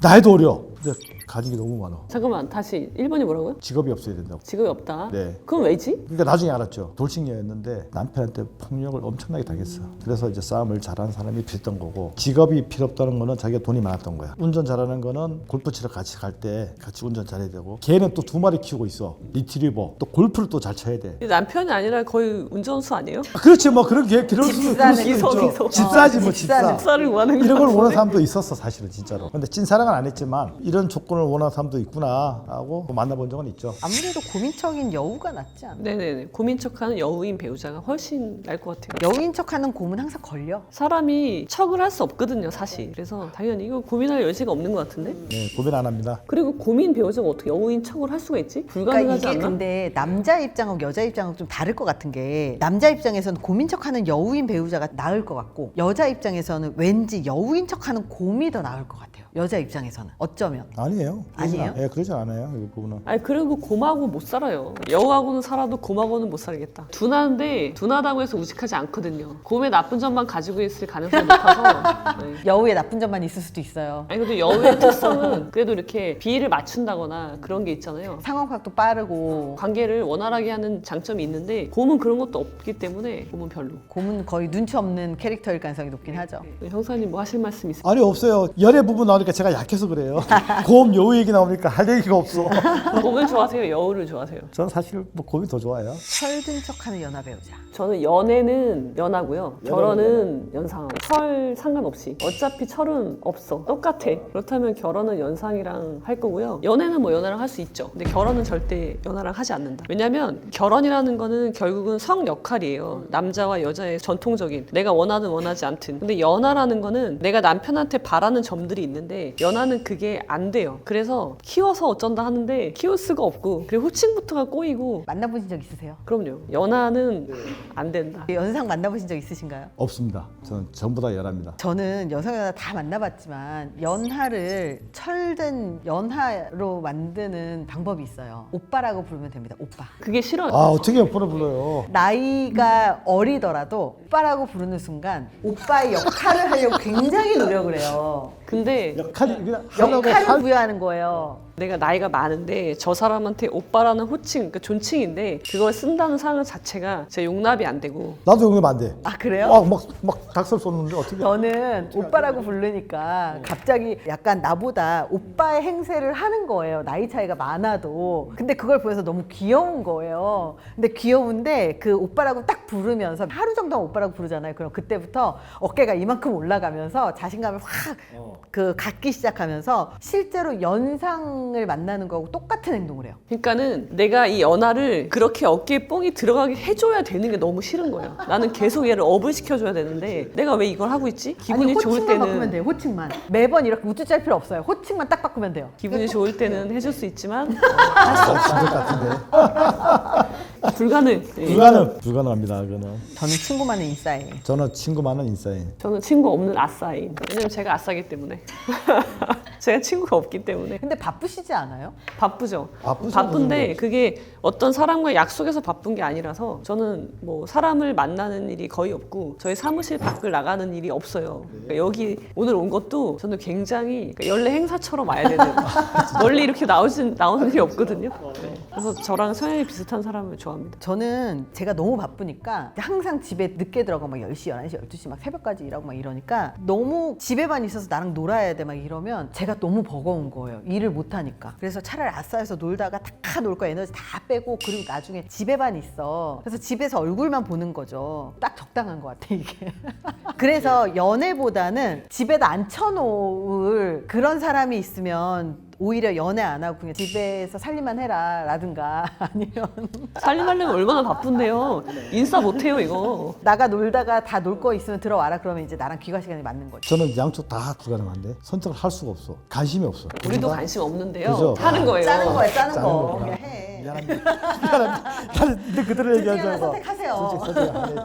나이도 어려. 근데 가지기 너무 많아. 잠깐만 다시 1번이 뭐라고요? 직업이 없어야 된다고. 직업이 없다? 네. 그럼 왜지? 그러니까 나중에 알았죠. 돌싱녀였는데 남편한테 폭력을 엄청나게 당했어. 그래서 이제 싸움을 잘하는 사람이 필요했던 거고, 직업이 필요 없다는 거는 자기가 돈이 많았던 거야. 운전 잘하는 거는 골프 치러 같이 갈 때 같이 운전 잘해야 되고, 걔는 또 2마리 키우고 있어. 리트리버. 또 골프를 또 잘 쳐야 돼. 남편이 아니라 거의 운전수 아니에요? 그렇지, 뭐 그런 게 그럴 수도 집사네, 있죠. 기소. 집사지 뭐 집사네. 집사. 집사를 구하는 이런 걸 거 원하는 사람도 있었어 사실은 진짜로. 근데 찐사랑은 안 했지만 이런 이런 조건을 원하는 사람도 있구나 하고 만나본 적은 있죠. 아무래도 고민척인 여우가 낫지 않나? 네네네. 고민 척하는 여우인 배우자가 훨씬 나을 것 같아요. 여우인 척하는 곰은 항상 걸려. 사람이 척을 할 수 없거든요, 사실. 그래서 당연히 이거 고민할 여지가 없는 것 같은데. 네, 고민 안 합니다. 그리고 고민 배우자가 어떻게 여우인 척을 할 수가 있지? 그러니까 불가능하지 이게 않나? 근데 남자 입장하고 여자 입장하고 좀 다를 것 같은 게 남자 입장에서는 고민 척하는 여우인 배우자가 나을 것 같고 여자 입장에서는 왠지 여우인 척하는 곰이 더 나을 것 같아요. 여자 입장에서는 어쩌면. 아니에요. 아니에요? 예, 그러지 않아요. 이 부분은. 아니 그리고 곰하고 못 살아요. 여우하고는 살아도 곰하고는 못 살겠다. 둔한데 둔하다고 해서 우직하지 않거든요. 곰의 나쁜 점만 가지고 있을 가능성이 높아서. 네. 여우의 나쁜 점만 있을 수도 있어요. 아니 근데 여우의 특성은 그래도 이렇게 비위를 맞춘다거나 그런 게 있잖아요. 상황 파악도 빠르고 관계를 원활하게 하는 장점이 있는데 곰은 그런 것도 없기 때문에 곰은 별로. 곰은 거의 눈치 없는 캐릭터일 가능성이 높긴 하죠. 형사님 뭐 하실 말씀 있으세요? 아니 없어요. 연애 부분 나오니까 제가 약해서 그래요. 곰 여우 얘기 나오니까 할 얘기가 없어. 곰을 좋아하세요? 여우를 좋아하세요? 저는 사실 뭐 곰이 더 좋아요. 철든 척하는 연하 배우자. 저는 연애는 연하고요. 결혼은 연상. 철 상관없이. 어차피 철은 없어. 똑같아. 그렇다면 결혼은 연상이랑 할 거고요. 연애는 뭐 연하랑 할 수 있죠. 근데 결혼은 절대 연하랑 하지 않는다. 왜냐면 결혼이라는 거는 결국은 성 역할이에요. 남자와 여자의 전통적인. 내가 원하든 원하지 않든. 근데 연하라는 거는 내가 남편한테 바라는 점들이 있는데 연하는 그게 안 돼요. 그래서 키워서 어쩐다 하는데 키울 수가 없고 그리고 호칭부터가 꼬이고 만나보신 적 있으세요? 그럼요. 연하는 안 된다. 연상 만나보신 적 있으신가요? 없습니다. 저는 전부 다 열합니다. 저는 여성 연하 다 만나봤지만 연하를 철든 연하로 만드는 방법이 있어요. 오빠라고 부르면 됩니다. 오빠. 그게 싫어요. 아 어떻게 옆으로 불러요? 나이가 어리더라도 오빠라고 부르는 순간 오빠의 역할을 하려고 굉장히 노력을 해요. 근데 역할이 그냥 하려고 역할을 부여하는 거예요. 내가 나이가 많은데 저 사람한테 오빠라는 호칭, 그러니까 존칭인데 그걸 쓴다는 상황 자체가 제 용납이 안 되고 나도 용납 안 돼. 아 그래요? 막 닭살 쏟는데 어떻게? 저는 오빠라고 부르니까 갑자기 약간 나보다 오빠의 행세를 하는 거예요. 나이 차이가 많아도. 근데 그걸 보면서 너무 귀여운 거예요. 근데 귀여운데 그 오빠라고 딱 부르면서 하루 정도 오빠라고 부르잖아요. 그럼 그때부터 어깨가 이만큼 올라가면서 자신감을 확 갖기 시작하면서 실제로 연상을 만나는 거하고 똑같은 행동을 해요. 그러니까는 내가 이 연하를 그렇게 어깨에 뽕이 들어가게 해줘야 되는 게 너무 싫은 거예요. 나는 계속 얘를 업을 시켜줘야 되는데 내가 왜 이걸 하고 있지? 기분이 아니, 좋을 호칭만 바꾸면 때는 돼요. 호칭만. 매번 이렇게 우쭈 짤 필요 없어요. 호칭만 딱 바꾸면 돼요. 기분이 좋을 때는 해줄 수 있지만 진짜 같은데. 불가능. 예. 불가능합니다. 그거는. 저는 친구 많은 인싸예요. 저는 친구 많은 인싸인. 저는 친구 없는 아싸인. 왜냐면 제가 아싸기 때문에. 제가 친구가 없기 때문에. 근데 바쁘시지 않아요? 바쁘죠. 바쁘죠, 바쁜데 무슨 그게 어떤 사람과 약속해서 바쁜 게 아니라서 저는 뭐 사람을 만나는 일이 거의 없고 저희 사무실 밖을 나가는 일이 없어요. 그러니까 여기 오늘 온 것도 저는 굉장히 그러니까 연례 행사처럼 와야 되는 멀리 이렇게 나오는 일이 없거든요. 네. 그래서 저랑 성향이 비슷한 사람을 좋아합니다. 저는 제가 너무 바쁘니까 항상 집에 늦게 들어가 막 10시, 11시, 12시 막 새벽까지 일하고 막 이러니까 너무 집에만 있어서 나랑 놀아야 돼 막 이러면 제가 너무 버거운 거예요. 일을 못 하니까. 그래서 차라리 아싸에서 놀다가 다 놀 거 에너지 다 빼고 그리고 나중에 집에만 있어. 그래서 집에서 얼굴만 보는 거죠. 딱 적당한 것 같아 이게. 그래서 연애보다는 집에다 앉혀놓을 그런 사람이 있으면 오히려 연애 안 하고 그냥 집에서 살림만 해라 라든가 아니면 살림하려면 얼마나 바쁜데요. 인싸 못해요 이거. 나가 놀다가 다 놀 거 있으면 들어와라 그러면 이제 나랑 귀가 시간이 맞는 거죠. 저는 양쪽 다 불가능한데 선택을 할 수가 없어. 관심이 없어. 우리도 관심 없는데요. 그죠? 하는 거예요. 짜는 거야 짜는 짜는 거 거구나. 그냥 해. 미안합니다. 근데 그대로 얘기하지 하나 말고. 선택하세요.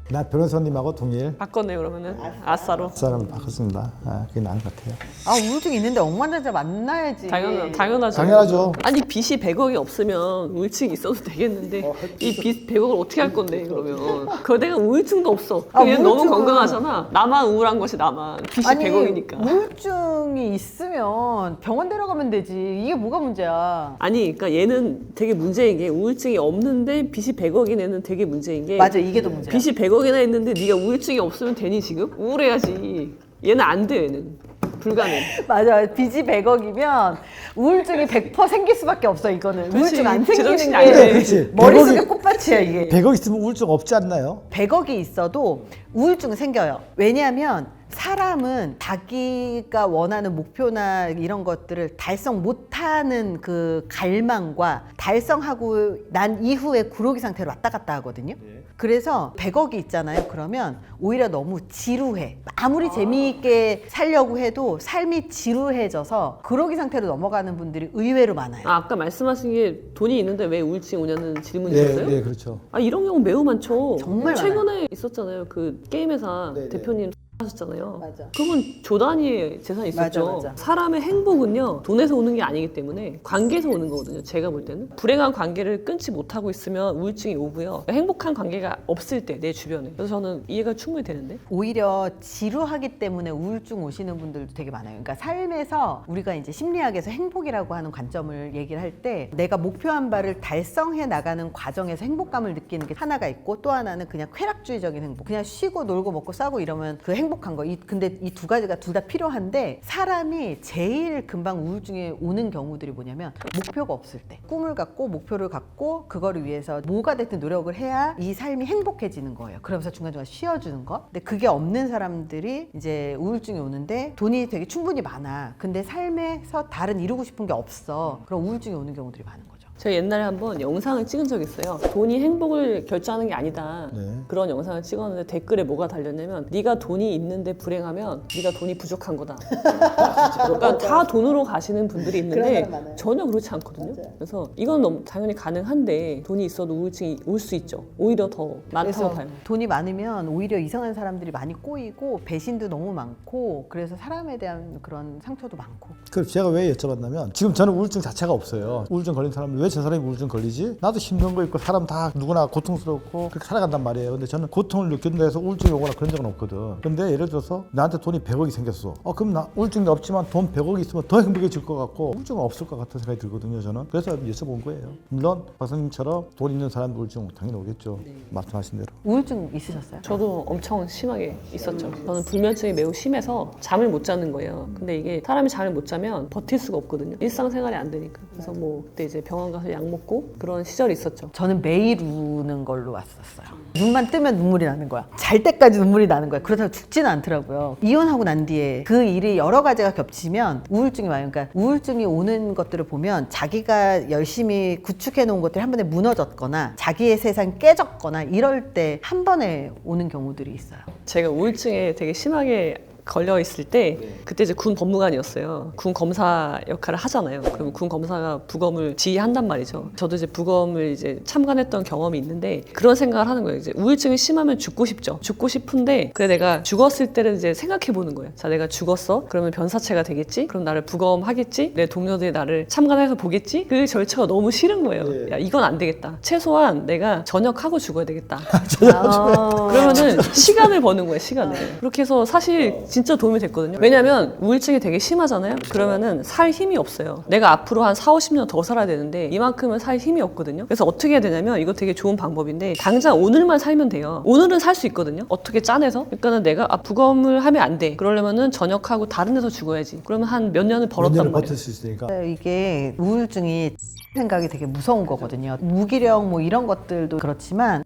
나 변호사님하고 동일 바꿨네요 그러면은. 아싸로. 사람 바꿨습니다. 그게 나은 것 같아요. 아 우울증 있는데 억만장자 만나야지. 당연하죠. 당연하죠. 아니 빚이 100억이 없으면 우울증이 있어도 되겠는데 이 빚 100억을 어떻게 할 건데 그러면 그 내가 우울증도 없어. 얘는 너무 우울증은- 건강하잖아. 나만 우울한 것이 나만. 빚이 100억이니까. 우울증이 있으면 병원 데려가면 되지. 이게 뭐가 문제야? 아니 그러니까 얘는 되게 문제인 게 우울증이 없는데 빚이 100억인 애는 되게 문제인 게 맞아 이게 더 문제야. 빚이 100억이나 있는데 네가 우울증이 없으면 되니 지금? 우울해야지. 얘는 안 돼 얘는. 불가능. 맞아 빚이 100억이면 우울증이 100% 생길 수밖에 없어 이거는. 그렇지. 우울증 안 제정신이 생기는 안 게 돼. 그렇지. 머릿속에 100억이 꽃밭이야 이게. 100억 있으면 우울증 없지 않나요? 100억이 있어도 우울증은 생겨요. 왜냐하면 사람은 자기가 원하는 목표나 이런 것들을 달성 못하는 그 갈망과 달성하고 난 이후에 구르기 상태로 왔다 갔다 하거든요. 그래서 100억이 있잖아요. 그러면 오히려 너무 지루해. 아무리 재미있게 살려고 해도 삶이 지루해져서 구르기 상태로 넘어가는 분들이 의외로 많아요. 아까 말씀하신 게 돈이 있는데 왜 우울증 오냐는 질문이셨어요? 네, 그렇죠. 이런 경우 매우 많죠. 정말 최근에 있었잖아요. 그 게임회사 네, 네. 대표님 하셨잖아요. 맞아. 그분 조 단위의 재산이 있었죠. 맞아. 사람의 행복은요 돈에서 오는 게 아니기 때문에 관계에서 오는 거거든요. 제가 볼 때는 불행한 관계를 끊지 못하고 있으면 우울증이 오고요. 행복한 관계가 없을 때 내 주변에. 그래서 저는 이해가 충분히 되는데. 오히려 지루하기 때문에 우울증 오시는 분들도 되게 많아요. 그러니까 삶에서 우리가 이제 심리학에서 행복이라고 하는 관점을 얘기를 할 때 내가 목표한 바를 달성해 나가는 과정에서 행복감을 느끼는 게 하나가 있고 또 하나는 그냥 쾌락주의적인 행복. 그냥 쉬고 놀고 먹고 싸고 이러면 그 행복한 거. 근데 이 두 가지가 둘 다 필요한데 사람이 제일 금방 우울증에 오는 경우들이 뭐냐면 목표가 없을 때 꿈을 갖고 목표를 갖고 그거를 위해서 뭐가 됐든 노력을 해야 이 삶이 행복해지는 거예요. 그러면서 중간중간 쉬어주는 거. 근데 그게 없는 사람들이 이제 우울증이 오는데 돈이 되게 충분히 많아. 근데 삶에서 다른 이루고 싶은 게 없어. 그럼 우울증이 오는 경우들이 많은 거죠. 제가 옛날에 한번 영상을 찍은 적이 있어요. 돈이 행복을 결정하는 게 아니다. 네. 그런 영상을 찍었는데 댓글에 뭐가 달렸냐면 네가 돈이 있는데 불행하면 네가 돈이 부족한 거다. 그러니까 다 돈으로 가시는 분들이 있는데 전혀 그렇지 않거든요. 그래서 이건 너무 당연히 가능한데 돈이 있어도 우울증이 올 수 있죠. 오히려 더 많다고 그래서 봐요. 돈이 많으면 오히려 이상한 사람들이 많이 꼬이고 배신도 너무 많고 그래서 사람에 대한 그런 상처도 많고. 그럼 제가 왜 여쭤봤냐면 지금 저는 우울증 자체가 없어요. 우울증 걸린 사람은 왜 저 사람이 우울증 걸리지? 나도 힘든 거 있고 사람 다 누구나 고통스럽고 그렇게 살아간단 말이에요. 근데 저는 고통을 느낀다 해서 우울증이 오거나 그런 적은 없거든. 근데 예를 들어서 나한테 돈이 100억이 생겼어. 그럼 나 우울증이 없지만 돈 100억이 있으면 더 행복해질 것 같고 우울증은 없을 것 같은 생각이 들거든요. 저는. 그래서 여쭤본 거예요. 물론 박사님처럼 돈 있는 사람도 우울증 당연히 오겠죠. 말씀하신 대로. 우울증 있으셨어요? 저도 엄청 심하게 있었죠. 저는 불면증이 매우 심해서 잠을 못 자는 거예요. 근데 이게 사람이 잠을 못 자면 버틸 수가 없거든요. 일상생활이 안 되니까. 그래서 뭐 그때 이제 병원 가서 약 먹고 그런 시절이 있었죠. 저는 매일 우는 걸로 왔었어요. 눈만 뜨면 눈물이 나는 거야. 잘 때까지 눈물이 나는 거야. 그렇다고 죽지는 않더라고요. 이혼하고 난 뒤에 그 일이 여러 가지가 겹치면 우울증이 와요. 그러니까 우울증이 오는 것들을 보면 자기가 열심히 구축해 놓은 것들이 한 번에 무너졌거나 자기의 세상이 깨졌거나 이럴 때 한 번에 오는 경우들이 있어요. 제가 우울증에 되게 심하게 걸려 있을 때 그때 이제 군 법무관이었어요. 군 검사 역할을 하잖아요. 그럼 군 검사가 부검을 지휘한단 말이죠. 저도 이제 부검을 이제 참관했던 경험이 있는데 그런 생각을 하는 거예요. 이제 우울증이 심하면 죽고 싶죠. 죽고 싶은데 그래 내가 죽었을 때를 이제 생각해 보는 거예요. 자, 내가 죽었어. 그러면 변사체가 되겠지. 그럼 나를 부검하겠지. 내 동료들이 나를 참관해서 보겠지. 그 절차가 너무 싫은 거예요. 야, 이건 안 되겠다. 최소한 내가 전역하고 죽어야 되겠다. 그러면은 시간을 버는 거예요. 시간을. 그렇게 해서 사실 진짜 도움이 됐거든요. 왜냐면 우울증이 되게 심하잖아요. 그러면은 살 힘이 없어요. 내가 앞으로 한 4, 50년 더 살아야 되는데 이만큼은 살 힘이 없거든요. 그래서 어떻게 해야 되냐면 이거 되게 좋은 방법인데 당장 오늘만 살면 돼요. 오늘은 살 수 있거든요. 어떻게 짜내서? 그러니까는 내가 부검을 하면 안 돼. 그러려면은 전역하고 다른 데서 죽어야지. 그러면 한 몇 년을 몇 벌었단 년을 말이에요. 버틸 수 있으니까. 이게 우울증이 생각이 되게 무서운 거거든요. 무기력 뭐 이런 것들도 그렇지만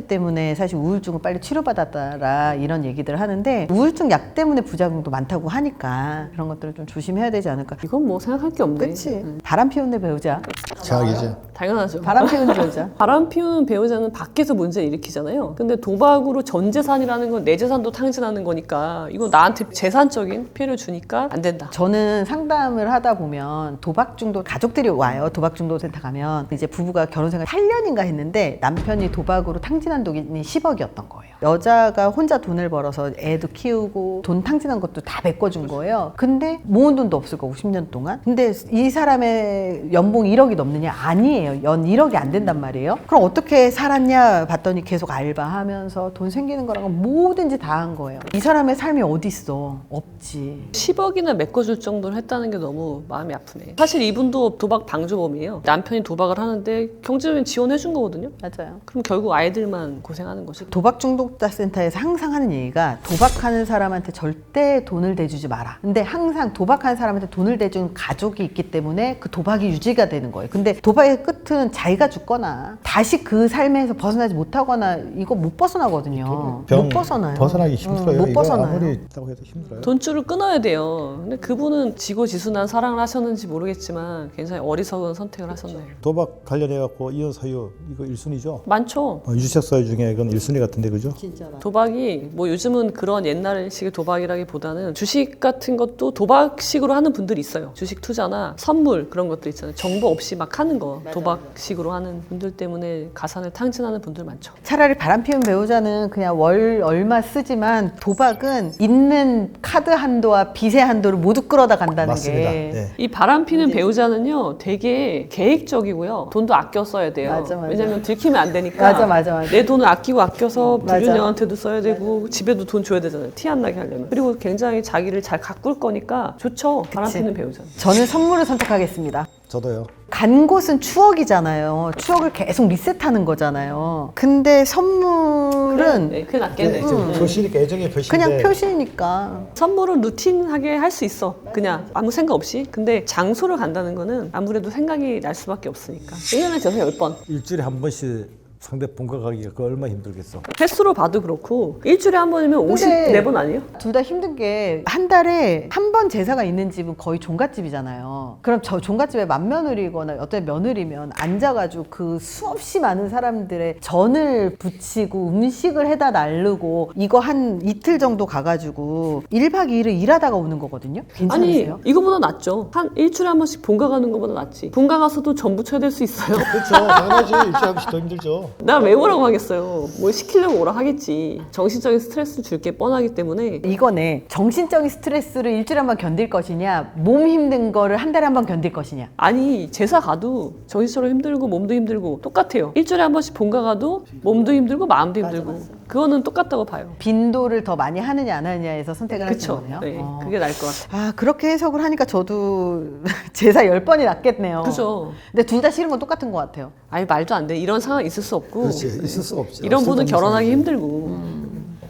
때문에 사실 우울증을 빨리 치료받았다라 이런 얘기들을 하는데 우울증 약 때문에 부작용도 많다고 하니까 그런 것들을 좀 조심해야 되지 않을까. 이건 뭐 생각할 게 없네. 그치? 바람 피우는 애 배우자. 최악이죠. 당연하죠. 바람 피우는 배우자. 바람 피우는 배우자는 밖에서 문제를 일으키잖아요. 근데 도박으로 전 재산이라는 건 내 재산도 탕진하는 거니까 이거 나한테 재산적인 피해를 주니까 안 된다. 저는 상담을 하다 보면 도박 중독 가족들이 와요. 도박 중독 센터 가면 이제 부부가 결혼 생활 8년인가 했는데 남편이 도박으로 탕진한 돈이 10억이었던 거예요. 여자가 혼자 돈을 벌어서 애도 키우고 돈 탕진한 것도 다 메꿔준 거예요. 근데 모은 돈도 없을 거고 10년 동안. 근데 이 사람의 연봉 1억이 넘느냐? 아니에요. 연 1억이 안 된단 말이에요. 그럼 어떻게 살았냐 봤더니 계속 알바하면서 돈 생기는 거랑 뭐든지 다 한 거예요. 이 사람의 삶이 어디 있어? 없지. 10억이나 메꿔줄 정도를 했다는 게 너무 마음이 아프네. 사실 이분도 도박 방조범이에요. 남편이 도박을 하는데 경제적인 지원해준 거거든요. 맞아요. 그럼 결국 아이들만 걔들만 고생하는 거지. 도박 중독자 센터에서 항상 하는 얘기가 도박하는 사람한테 절대 돈을 대주지 마라. 근데 항상 도박하는 사람한테 돈을 대준 가족이 있기 때문에 그 도박이 유지가 되는 거예요. 근데 도박의 끝은 자기가 죽거나 다시 그 삶에서 벗어나지 못하거나 이거 못 벗어나거든요. 못 벗어나요. 벗어나기 힘들어요. 못 이거 벗어나요. 아무리 있다고 해도 힘들어요. 돈줄을 끊어야 돼요. 근데 그분은 지고지순한 사랑을 하셨는지 모르겠지만 굉장히 어리석은 선택을 하셨네요. 도박 관련해갖고 이혼 사유 이거 1순위죠? 많죠. 유색 사유 중에 이건 1순위 같은데 그죠? 도박이 뭐 요즘은 그런 옛날식의 도박이라기보다는 주식 같은 것도 도박식으로 하는 분들이 있어요. 주식 투자나 선물 그런 것들 있잖아요. 정보 없이 막 하는 거 도박식으로 하는 분들 때문에 가산을 탕진하는 분들 많죠. 차라리 바람피운 배우자는 그냥 월 얼마 쓰지만 도박은 있는 카드 한도와 빚의 한도를 모두 끌어다 간다는 맞습니다. 게 네. 이 바람피는 배우자는요 되게 계획적이고요. 돈도 아껴 써야 돼요. 맞아, 맞아. 왜냐면 들키면 안 되니까 맞아. 내 돈을 아끼고 아껴서 맞아. 불륜녀한테도 써야 되고 집에도 돈 줘야 되잖아요. 티 안 나게 하려면. 그리고 굉장히 자기를 잘 가꿀 거니까 좋죠. 바람피는 배우자는. 저는 선물을 선택하겠습니다. 저도요. 간 곳은 추억이잖아요. 추억을 계속 리셋하는 거잖아요. 근데 선물은 네, 그게 낫겠네. 지금 표시니까 애정의 표시인데 그냥 표시니까. 선물은 루틴하게 할 수 있어. 그냥 아무 생각 없이. 근데 장소를 간다는 거는 아무래도 생각이 날 수밖에 없으니까. 1년에 저서 10번. 일주일에 한 번씩 상대 본가 가기가 그 얼마나 힘들겠어. 횟수로 봐도 그렇고 일주일에 한 번이면 근데 54번 아니에요? 둘 다 힘든 게 한 달에 한 번 제사가 있는 집은 거의 종갓집이잖아요. 그럼 저 종갓집에 맏며느리거나 어떤 며느리면 앉아가지고 그 수없이 많은 사람들의 전을 부치고 음식을 해다 나르고 이거 한 이틀 정도 가가지고 1박 2일을 일하다가 오는 거거든요. 아니 괜찮으세요? 이거보다 낫죠. 한 일주일에 한 번씩 본가 가는 것보다 낫지. 본가 가서도 전 부쳐야 될 수 있어요. 그렇죠. 당연하지. 일주일에 한 번씩 더 힘들죠. 나 왜 오라고 하겠어요. 뭘 시키려고 오라 하겠지. 정신적인 스트레스 줄 게 뻔하기 때문에 이거네. 정신적인 스트레스를 일주일에 한 번 견딜 것이냐, 몸 힘든 거를 한 달에 한 번 견딜 것이냐. 아니 제사 가도 정신적으로 힘들고 몸도 힘들고 똑같아요. 일주일에 한 번씩 본가 가도 몸도 힘들고 마음도 힘들고 그거는 똑같다고 봐요. 빈도를 더 많이 하느냐 안 하느냐에서 선택을 하는 그쵸? 거네요. 네, 그게 나을 것 같아요. 아, 그렇게 해석을 하니까 저도 제사 10번이 낫겠네요. 그죠? 근데 둘 다 싫은 건 똑같은 것 같아요. 아니 말도 안 돼. 이런 상황 있을 수 없고 그렇지. 있을 수가 없지. 이런 없을 분은 수 결혼하기 없지. 힘들고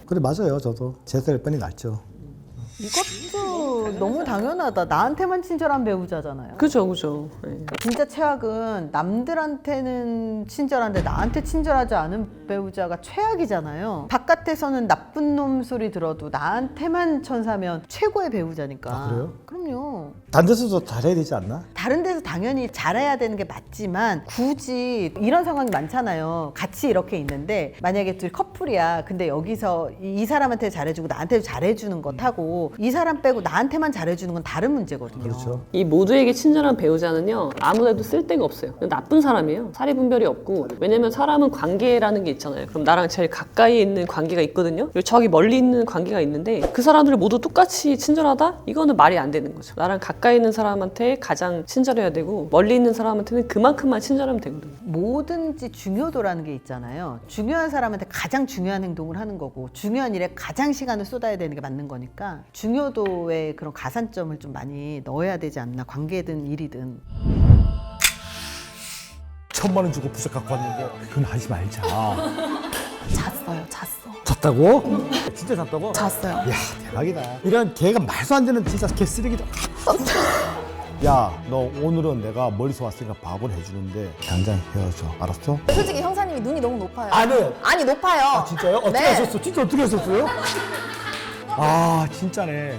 그래 맞아요. 저도 제사 10번이 낫죠. 이것도 너무 당연하다. 나한테만 친절한 배우자잖아요. 그죠. 네. 진짜 최악은 남들한테는 친절한데 나한테 친절하지 않은 배우자가 최악이잖아요. 바깥에서는 나쁜 놈 소리 들어도 나한테만 천사면 최고의 배우자니까. 아, 그래요? 그럼요. 단 데서도 잘해야 되지 않나? 다른 데서 당연히 잘해야 되는 게 맞지만 굳이 이런 상황이 많잖아요. 같이 이렇게 있는데 만약에 둘 커플이야. 근데 여기서 이 사람한테 잘해주고 나한테 잘해주는 것하고 이 사람 빼고 나한테만 잘해주는 건 다른 문제거든요. 그렇죠. 이 모두에게 친절한 배우자는요 아무래도 쓸데가 없어요. 나쁜 사람이에요. 사리 분별이 없고 왜냐면 사람은 관계라는 게 있잖아요. 그럼 나랑 제일 가까이 있는 관계가 있거든요. 그리고 저기 멀리 있는 관계가 있는데 그 사람들을 모두 똑같이 친절하다? 이거는 말이 안 되는 거죠. 나랑 가까이 있는 사람한테 가장 친절해야 되고 멀리 있는 사람한테는 그만큼만 친절하면 되거든요. 뭐든지 중요도라는 게 있잖아요. 중요한 사람한테 가장 중요한 행동을 하는 거고 중요한 일에 가장 시간을 쏟아야 되는 게 맞는 거니까 중요도에 그런 가산점을 좀 많이 넣어야 되지 않나. 관계든 일이든. 1,000만 원 주고 부적 갖고 왔는데 그건 하지 말자. 잤어. 잤다고? 진짜 잤다고? 잤어요. 야 대박이다. 이런 개가 말도 안 되는 진짜 개 쓰레기다. 야 너 오늘은 내가 멀리서 왔으니까 밥을 해주는데 당장 헤어져. 알았어? 솔직히 형사님이 눈이 너무 높아요. 안 해요. 아니 높아요. 아 진짜요? 어떻게 네. 하셨어? 진짜 어떻게 하셨어요? 아 진짜네.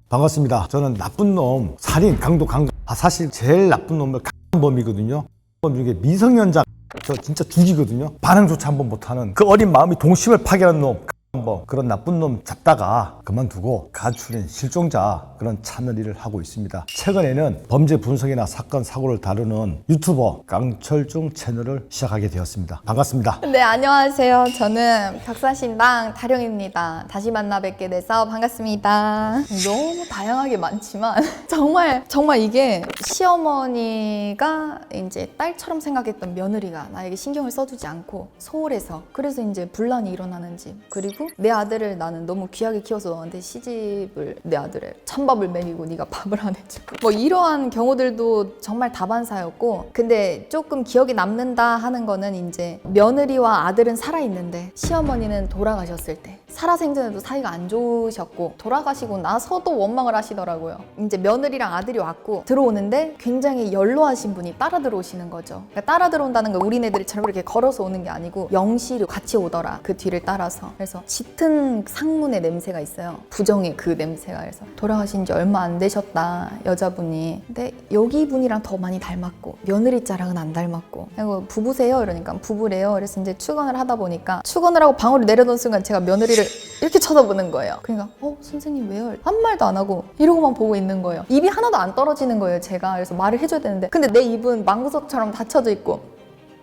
반갑습니다. 저는 나쁜 놈, 살인, 강도, 강도. 아, 사실 제일 나쁜 놈은 강범이거든요. 범 중에 미성년자 저 진짜 죽이거든요. 반항조차 한번 못하는 그 어린 마음이 동심을 파괴하는 놈. 강범. 그런 나쁜 놈 잡다가 그만두고 가출인 실종자 그런 찾는 일을 하고 있습니다. 최근에는 범죄 분석이나 사건 사고를 다루는 유튜버 강철중 채널을 시작하게 되었습니다. 반갑습니다. 네, 안녕하세요. 저는 벽사신당 다령입니다. 다시 만나 뵙게 돼서 반갑습니다. 너무 다양하게 많지만 정말 이게 시어머니가 이제 딸처럼 생각했던 며느리가 나에게 신경을 써주지 않고 소홀해서 그래서 이제 분란이 일어나는 집 그리고 와이프 내 아들을 나는 너무 귀하게 키워서 너한테 시집을 내 아들의 찬밥을 먹이고 네가 밥을 안 해주고 뭐 이러한 경우들도 정말 다반사였고 근데 조금 기억에 남는다 하는 거는 이제 며느리와 아들은 살아있는데 시어머니는 돌아가셨을 때 살아생전에도 사이가 안 좋으셨고 돌아가시고 나서도 원망을 하시더라고요. 이제 며느리랑 아들이 왔고 들어오는데 굉장히 연로하신 분이 따라 들어오시는 거죠. 그러니까 따라 들어온다는 건 우리네들처럼 이렇게 걸어서 오는 게 아니고 영시로 같이 오더라. 그 뒤를 따라서. 그래서 짙은 상문의 냄새가 있어요. 부정의 그 냄새가. 그래서 돌아가신 지 얼마 안 되셨다 여자분이. 근데 여기 분이랑 더 많이 닮았고 며느리 자랑은 안 닮았고 그리고 부부세요? 이러니까 부부래요. 그래서 이제 출근을 하다 보니까 출근을 하고 방으로 내려놓은 순간 제가 며느리를 이렇게 쳐다보는 거예요. 그러니까 선생님 왜요? 한 말도 안 하고 이러고만 보고 있는 거예요. 입이 하나도 안 떨어지는 거예요 제가. 그래서 말을 해줘야 되는데 근데 내 입은 망구석처럼 닫혀져 있고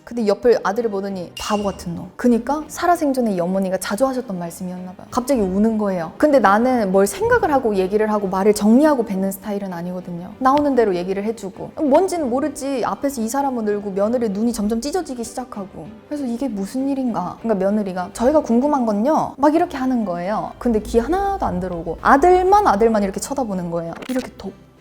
근데 옆을 아들을 보더니 바보 같은 놈. 그니까 살아생전에 이 어머니가 자주 하셨던 말씀이었나 봐요. 갑자기 우는 거예요. 근데 나는 뭘 생각을 하고 얘기를 하고 말을 정리하고 뱉는 스타일은 아니거든요. 나오는 대로 얘기를 해주고 뭔지는 모르지 앞에서 이 사람은 울고 며느리 눈이 점점 찢어지기 시작하고 그래서 이게 무슨 일인가. 그러니까 며느리가 저희가 궁금한 건요 막 이렇게 하는 거예요. 근데 귀 하나도 안 들어오고 아들만 이렇게 쳐다보는 거예요. 이렇게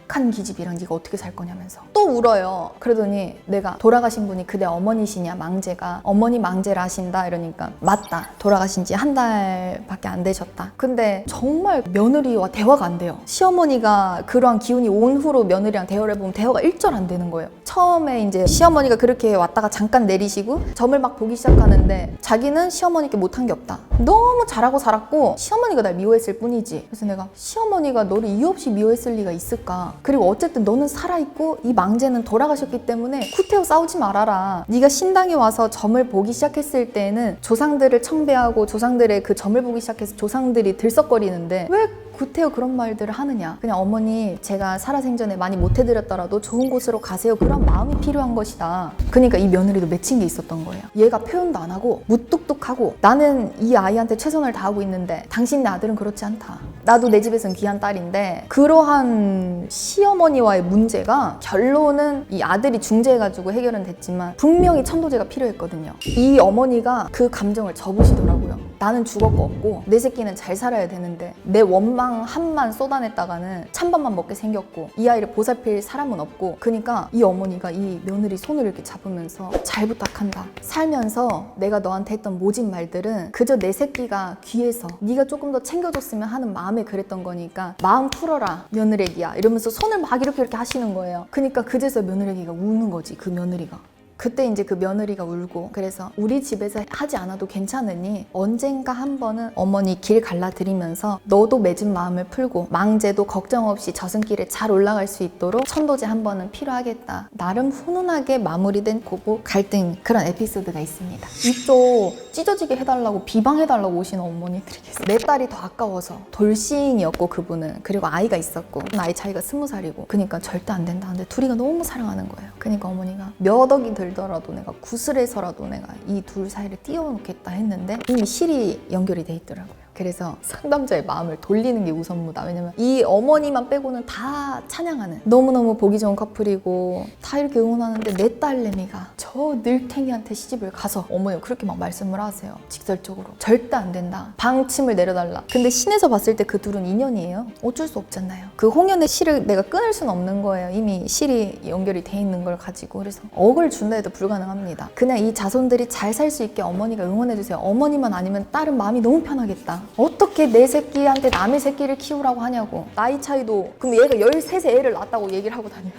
한 기집이랑 네가 어떻게 살 거냐면서 또 울어요. 그러더니 내가 돌아가신 분이 그대 어머니시냐 망제가 어머니 망제를 하신다 이러니까 맞다 돌아가신 지 한 달밖에 안 되셨다. 근데 정말 며느리와 대화가 안 돼요. 시어머니가 그러한 기운이 온 후로 며느리랑 대화를 해보면 대화가 일절 안 되는 거예요. 처음에 이제 시어머니가 그렇게 왔다가 잠깐 내리시고 점을 막 보기 시작하는데 자기는 시어머니께 못한 게 없다. 너무 잘하고 살았고 시어머니가 날 미워했을 뿐이지. 그래서 내가 시어머니가 너를 이유 없이 미워했을 리가 있을까. 그리고 어쨌든 너는 살아있고 이 망제는 돌아가셨기 때문에 구태여 싸우지 말아라. 네가 신당에 와서 점을 보기 시작했을 때는 조상들을 청배하고 조상들의 그 점을 보기 시작해서 조상들이 들썩거리는데 왜 구태여 그런 말들을 하느냐. 그냥 어머니 제가 살아생전에 많이 못해드렸더라도 좋은 곳으로 가세요. 그런 마음이 필요한 것이다. 그러니까 이 며느리도 맺힌 게 있었던 거예요. 얘가 표현도 안 하고 무뚝뚝하고 나는 이 아이한테 최선을 다하고 있는데 당신네 아들은 그렇지 않다. 나도 내 집에선 귀한 딸인데 그러한 시어머니와의 문제가 결론은 이 아들이 중재해가지고 해결은 됐지만 분명히 천도제가 필요했거든요. 이 어머니가 그 감정을 접으시더라고요. 나는 죽었고 없고 내 새끼는 잘 살아야 되는데 내 원망 한만 쏟아냈다가는 찬밥만 먹게 생겼고 이 아이를 보살필 사람은 없고 그러니까 이 어머니가 이 며느리 손을 이렇게 잡으면서 잘 부탁한다. 살면서 내가 너한테 했던 모진 말들은 그저 내 새끼가 귀해서 네가 조금 더 챙겨줬으면 하는 마음에 그랬던 거니까 마음 풀어라 며느리야 이러면서 손을 막 이렇게 하시는 거예요. 그러니까 그제서 며느리가 우는 거지. 그 며느리가 그때 이제 그 며느리가 울고 그래서 우리 집에서 하지 않아도 괜찮으니 언젠가 한 번은 어머니 길 갈라드리면서 너도 맺은 마음을 풀고 망제도 걱정 없이 저승길에 잘 올라갈 수 있도록 천도제 한 번은 필요하겠다. 나름 훈훈하게 마무리된 고부 갈등 그런 에피소드가 있습니다. 입도 찢어지게 해달라고 비방해달라고 오시는 어머니들이 계세요. 내 딸이 더 아까워서 돌싱이었고 그분은 그리고 아이가 있었고 나이 차이가 20살이고 그러니까 절대 안 된다. 근데 둘이가 너무 사랑하는 거예요. 그러니까 어머니가 몇 억이 들더라도 내가 구슬에서라도 내가 이 둘 사이를 띄워놓겠다 했는데 이미 실이 연결이 돼 있더라고요. 그래서 상담자의 마음을 돌리는 게 우선무다. 왜냐면 이 어머니만 빼고는 다 찬양하는 너무너무 보기 좋은 커플이고 다 이렇게 응원하는데 내 딸내미가 저 늙탱이한테 시집을 가서 어머니가 그렇게 막 말씀을 하세요. 직설적으로 절대 안 된다. 방침을 내려달라. 근데 신에서 봤을 때 그 둘은 인연이에요. 어쩔 수 없잖아요. 그 홍연의 실을 내가 끊을 수는 없는 거예요. 이미 실이 연결이 돼 있는 걸 가지고. 그래서 억을 준다 해도 불가능합니다. 그냥 이 자손들이 잘 살 수 있게 어머니가 응원해주세요. 어머니만 아니면 딸은 마음이 너무 편하겠다. 어떻게 내 새끼한테 남의 새끼를 키우라고 하냐고. 나이 차이도 그럼 얘가 13세 애를 낳았다고 얘기를 하고 다녀.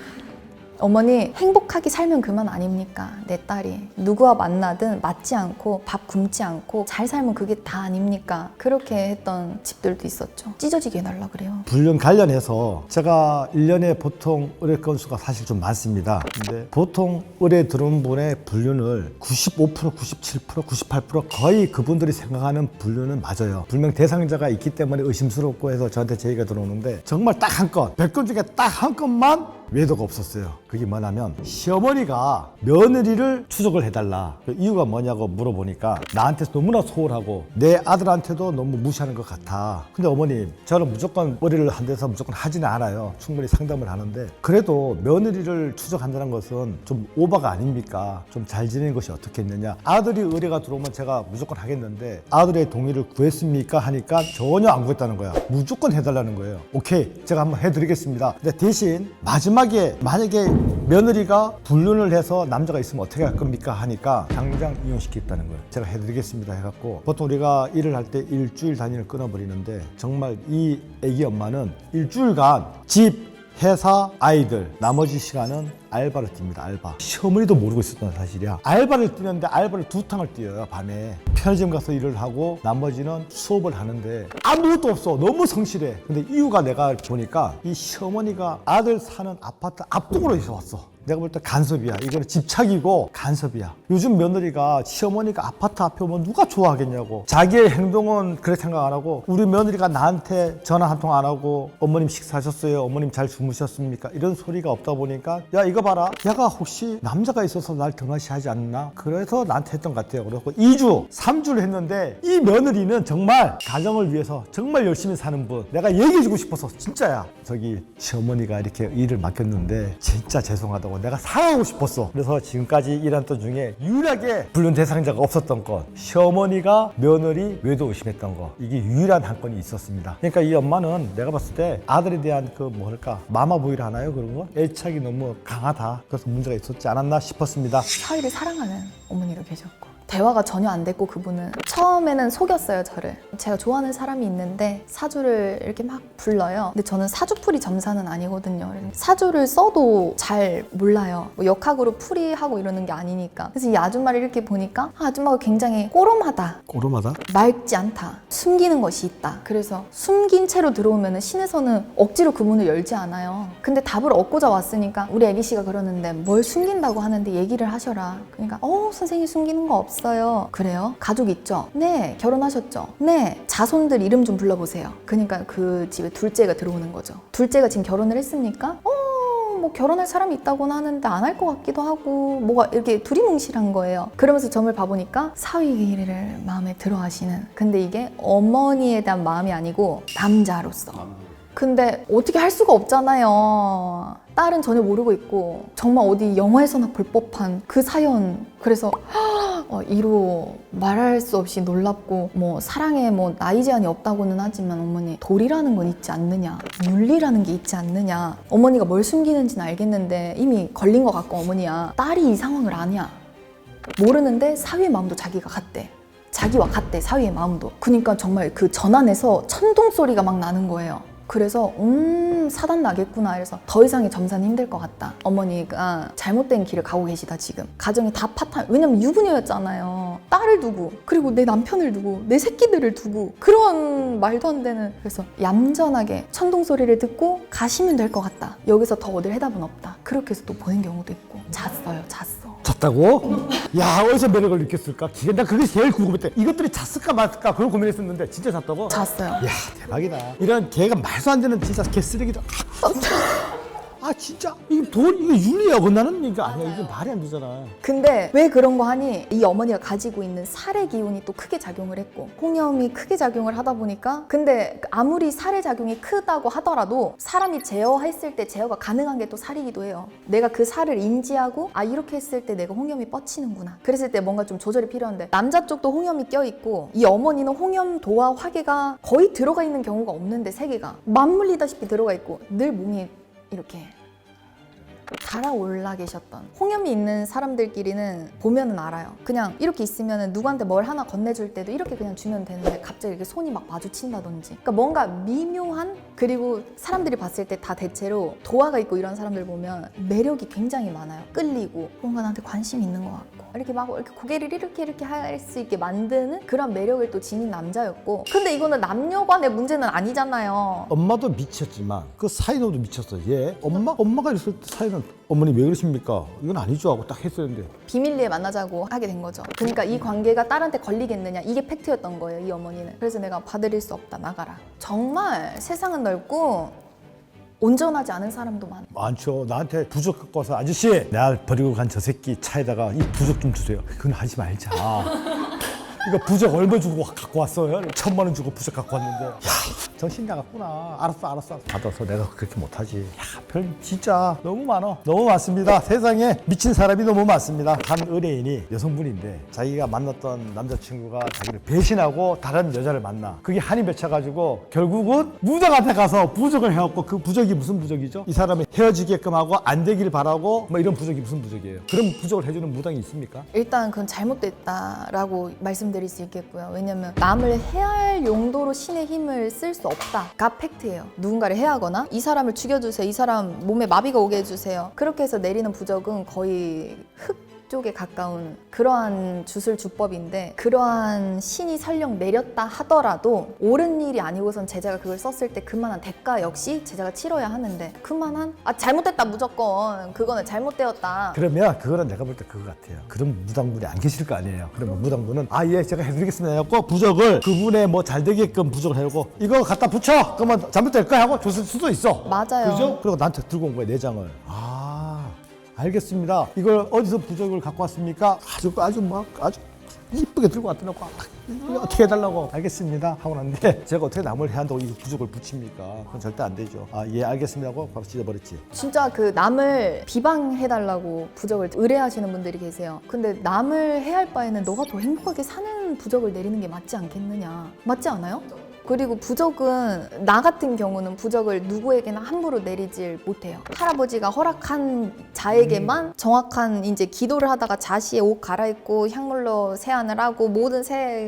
어머니 행복하게 살면 그만 아닙니까? 내 딸이 누구와 만나든 맞지 않고 밥 굶지 않고 잘 살면 그게 다 아닙니까? 그렇게 했던 집들도 있었죠. 찢어지게 해달라 그래요. 불륜 관련해서 제가 1년에 보통 의뢰 건수가 사실 좀 많습니다. 근데 보통 의뢰 들어온 분의 불륜을 95%, 97%, 98% 거의 그분들이 생각하는 불륜은 맞아요. 불명 대상자가 있기 때문에 의심스럽고 해서 저한테 제의가 들어오는데 정말 딱 한 건, 100건 중에 딱 한 건만 외도가 없었어요. 그게 뭐냐면 시어머니가 며느리를 추적을 해달라. 그 이유가 뭐냐고 물어보니까 나한테 너무나 소홀하고 내 아들한테도 너무 무시하는 것 같아. 근데 어머님, 저는 무조건 머리를 한 대서 무조건 하지는 않아요. 충분히 상담을 하는데 그래도 며느리를 추적한다는 것은 좀 오바가 아닙니까? 좀 잘 지내는 것이 어떻겠느냐. 아들이 의뢰가 들어오면 제가 무조건 하겠는데 아들의 동의를 구했습니까? 하니까 전혀 안 구했다는 거야. 무조건 해달라는 거예요. 오케이, 제가 한번 해드리겠습니다. 근데 대신 마지막에 만약에 며느리가 불륜을 해서 남자가 있으면 어떻게 할 겁니까? 하니까 당장 이혼시키겠다는 거예요. 제가 해드리겠습니다 해갖고 보통 우리가 일을 할 때 일주일 단위를 끊어버리는데 정말 이 애기 엄마는 일주일간 집, 회사, 아이들 나머지 시간은 알바를 뜁니다. 알바. 시어머니도 모르고 있었던 사실이야. 알바를 뛰는데 알바를 2탕을 뛰어요. 밤에 편의점 가서 일을 하고 나머지는 수업을 하는데 아무것도 없어. 너무 성실해. 근데 이유가 내가 보니까 이 시어머니가 아들 사는 아파트 앞동으로 이사 왔어. 내가 볼 때 간섭이야. 이거는 집착이고 간섭이야. 요즘 며느리가 시어머니가 아파트 앞에 오면 누가 좋아하겠냐고. 자기의 행동은 그렇게 생각 안 하고 우리 며느리가 나한테 전화 한 통 안 하고 어머님 식사하셨어요? 어머님 잘 주무셨습니까? 이런 소리가 없다 보니까 야 이거 봐라. 얘가 혹시 남자가 있어서 날 등하시하지 않나? 그래서 나한테 했던 것 같아요. 그래서 2주, 3주를 했는데 이 며느리는 정말 가정을 위해서 정말 열심히 사는 분. 내가 얘기해주고 싶어서 진짜야. 저기 시어머니가 이렇게 일을 맡겼는데 진짜 죄송하다고. 내가 사과하고 싶었어. 그래서 지금까지 일했던 중에 유일하게 불륜 대상자가 없었던 건 시어머니가 며느리 외도 의심했던 거. 이게 유일한 한 건이 있었습니다. 그러니까 이 엄마는 내가 봤을 때 아들에 대한 그 뭐랄까 마마보이를 하나요? 그런 거? 애착이 너무 강하다. 그래서 문제가 있었지 않았나 싶었습니다. 사위를 사랑하는 어머니로 계셨고 대화가 전혀 안 됐고 그분은 처음에는 속였어요 저를. 제가 좋아하는 사람이 있는데 사주를 이렇게 막 불러요. 근데 저는 사주풀이 점사는 아니거든요. 사주를 써도 잘 몰라요. 뭐 역학으로 풀이하고 이러는 게 아니니까. 그래서 이 아줌마를 이렇게 보니까 아줌마가 굉장히 꼬롬하다. 꼬름하다? 맑지 않다. 숨기는 것이 있다. 그래서 숨긴 채로 들어오면 신에서는 억지로 그 문을 열지 않아요. 근데 답을 얻고자 왔으니까 우리 애기 씨가 그러는데 뭘 숨긴다고 하는데 얘기를 하셔라. 그러니까 선생님 숨기는 거 없어요. 그래요? 가족 있죠? 네. 결혼하셨죠? 네. 자손들 이름 좀 불러보세요. 그러니까 그 집에 둘째가 들어오는 거죠. 둘째가 지금 결혼을 했습니까? 뭐 결혼할 사람이 있다고는 하는데 안 할 것 같기도 하고 뭐가 이렇게 두리뭉실한 거예요. 그러면서 점을 봐보니까 사위를 마음에 들어 하시는. 근데 이게 어머니에 대한 마음이 아니고 남자로서. 근데 어떻게 할 수가 없잖아요. 딸은 전혀 모르고 있고 정말 어디 영화에서나 볼 법한 그 사연. 그래서 이로 말할 수 없이 놀랍고 뭐 사랑에 뭐 나이 제한이 없다고는 하지만 어머니 도리라는 건 있지 않느냐, 윤리라는 게 있지 않느냐. 어머니가 뭘 숨기는지는 알겠는데 이미 걸린 것 같고 어머니야 딸이 이 상황을 아냐 모르는데 사위의 마음도 자기가 같대. 자기와 같대 사위의 마음도. 그러니까 정말 그 전환에서 천둥 소리가 막 나는 거예요. 그래서 사단 나겠구나. 그래서 더 이상의 점사는 힘들 것 같다. 어머니가 잘못된 길을 가고 계시다 지금. 가정이 다 파탄. 왜냐면 유부녀였잖아요. 딸을 두고 그리고 내 남편을 두고 내 새끼들을 두고 그런 말도 안 되는. 그래서 얌전하게 천둥 소리를 듣고 가시면 될 것 같다. 여기서 더 얻을 해답은 없다. 그렇게 해서 또 보낸 경우도 있고. 잤어요. 잤다고? 야, 어디서 매력을 느꼈을까? 나 그게 제일 궁금했대. 이것들이 잤을까 말까 그걸 고민했었는데 진짜 잤다고? 잤어요. 야, 대박이다. 이런 개가 말도 안 되는 진짜 개쓰레기다. 아 진짜 이거 윤리에 어긋나는 얘기 아니야. 이게 말이 안 되잖아. 근데 왜 그런 거 하니? 이 어머니가 가지고 있는 살의 기운이 또 크게 작용을 했고 홍염이 크게 작용을 하다 보니까. 근데 아무리 살의 작용이 크다고 하더라도 사람이 제어했을 때 제어가 가능한 게 또 살이기도 해요. 내가 그 살을 인지하고 이렇게 했을 때 내가 홍염이 뻗치는구나. 그랬을 때 뭔가 좀 조절이 필요한데 남자 쪽도 홍염이 껴있고 이 어머니는 홍염도와 화계가 거의 들어가 있는 경우가 없는데 세 개가 맞물리다시피 들어가 있고 늘 몸이 이렇게 달아올라 계셨던. 홍염이 있는 사람들끼리는 보면은 알아요. 그냥 이렇게 있으면 누구한테 뭘 하나 건네줄 때도 이렇게 그냥 주면 되는데 갑자기 이렇게 손이 막 마주친다든지. 그러니까 뭔가 미묘한. 그리고 사람들이 봤을 때 다 대체로 도화가 있고 이런 사람들 보면 매력이 굉장히 많아요. 끌리고 뭔가 나한테 관심이 있는 것 같고 이렇게 막 이렇게 고개를 이렇게 할 수 있게 만드는 그런 매력을 또 지닌 남자였고. 근데 이거는 남녀 간의 문제는 아니잖아요. 엄마도 미쳤지만 그 사이노도 미쳤어. 얘 엄마가 있을 때 사이는 어머니 왜 그러십니까? 이건 아니죠 하고 딱 했었는데 비밀리에 만나자고 하게 된 거죠. 그러니까 이 관계가 딸한테 걸리겠느냐 이게 팩트였던 거예요. 이 어머니는. 그래서 내가 봐드릴 수 없다. 나가라. 정말 세상은 넓고 온전하지 않은 사람도 많아요. 많죠. 나한테 부적 갖고 와서 아저씨 내가 버리고 간 저 새끼 차에다가 이 부적 좀 주세요. 그건 하지 말자. 이거 부적 얼마 주고 갖고 왔어요? 1,000만 원 주고 부적 갖고 왔는데 야 정신 나갔구나. 알았어 받아서 내가 그렇게 못하지. 야, 별 진짜 너무 많아. 너무 많습니다. 세상에 미친 사람이 너무 많습니다. 한 의뢰인이 여성분인데 자기가 만났던 남자친구가 자기를 배신하고 다른 여자를 만나. 그게 한이 맺혀가지고 결국은 무당한테 가서 부적을 해갖고 그 부적이 무슨 부적이죠? 이 사람이 헤어지게끔 하고 안 되길 바라고 뭐 이런 부적이 무슨 부적이에요? 그런 부적을 해주는 무당이 있습니까? 일단 그건 잘못됐다라고 말씀드릴 수 있겠고요. 왜냐면 남을 해할 용도로 신의 힘을 쓸 수 없다가 팩트예요. 누군가를 해하거나 이 사람을 죽여주세요. 이 사람 몸에 마비가 오게 해주세요. 그렇게 해서 내리는 부적은 거의 흑 쪽에 가까운 그러한 주술주법인데 그러한 신이 설령 내렸다 하더라도 옳은 일이 아니고선 제자가 그걸 썼을 때 그만한 대가 역시 제자가 치러야 하는데 그만한 잘못됐다 무조건 그거는 잘못되었다. 그러면 그거는 내가 볼 때 그거 같아요. 그런 무당분이 안 계실 거 아니에요. 그러면 무당분은 예 제가 해드리겠습니다 해갖고 부적을 그분의 뭐 잘 되게끔 부적을 해오고 이거 갖다 붙여 그러면 잘못될 거야 하고 줬을 수도 있어. 맞아요. 그죠? 그리고 나한테 들고 온 거야 내장을. 알겠습니다. 이걸 어디서 부적을 갖고 왔습니까? 아주 이쁘게 들고 왔더라고. 이거 어떻게 해달라고. 알겠습니다 하고 났는데 제가 어떻게 남을 해한다고 이 부적을 붙입니까? 그건 절대 안 되죠. 예 알겠습니다 하고 바로 찢어버렸지. 진짜 그 남을 비방해달라고 부적을 의뢰하시는 분들이 계세요. 근데 남을 해할 바에는 너가 더 행복하게 사는 부적을 내리는 게 맞지 않겠느냐. 맞지 않아요? 그리고 부적은 나 같은 경우는 부적을 누구에게나 함부로 내리질 못해요. 할아버지가 허락한 자에게만 정확한 이제 기도를 하다가 자시의 옷 갈아입고 향물로 세안을 하고 모든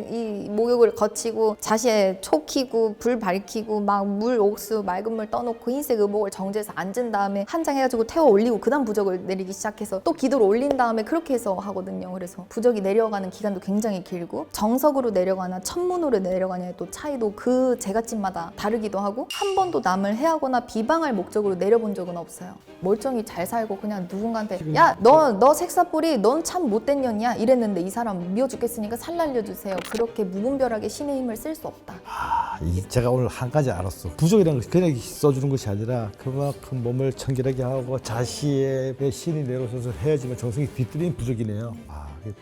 이 목욕을 거치고 자시의 초 키고 불 밝히고 막 물 옥수 맑은 물 떠놓고 흰색 의복을 정제해서 앉은 다음에 한 장 해가지고 태워 올리고 그다음 부적을 내리기 시작해서 또 기도를 올린 다음에 그렇게 해서 하거든요. 그래서 부적이 내려가는 기간도 굉장히 길고 정석으로 내려가나 천문으로 내려가냐의 또 차이도 그 제갓집마다 다르기도 하고 한 번도 남을 해하거나 비방할 목적으로 내려본 적은 없어요. 멀쩡히 잘 살고 그냥 누군가한테 야 너 색사뿌리 넌 참 못된 년이야 이랬는데 이 사람 미워 죽겠으니까 살 날려주세요. 그렇게 무분별하게 신의 힘을 쓸 수 없다. 제가 오늘 한 가지 알았어. 부적이라는 것이 그냥 써주는 것이 아니라 그만큼 몸을 청결하게 하고 자시의 신이 내려오셔서 헤어지면 정성이 뒤틀린 부적이네요.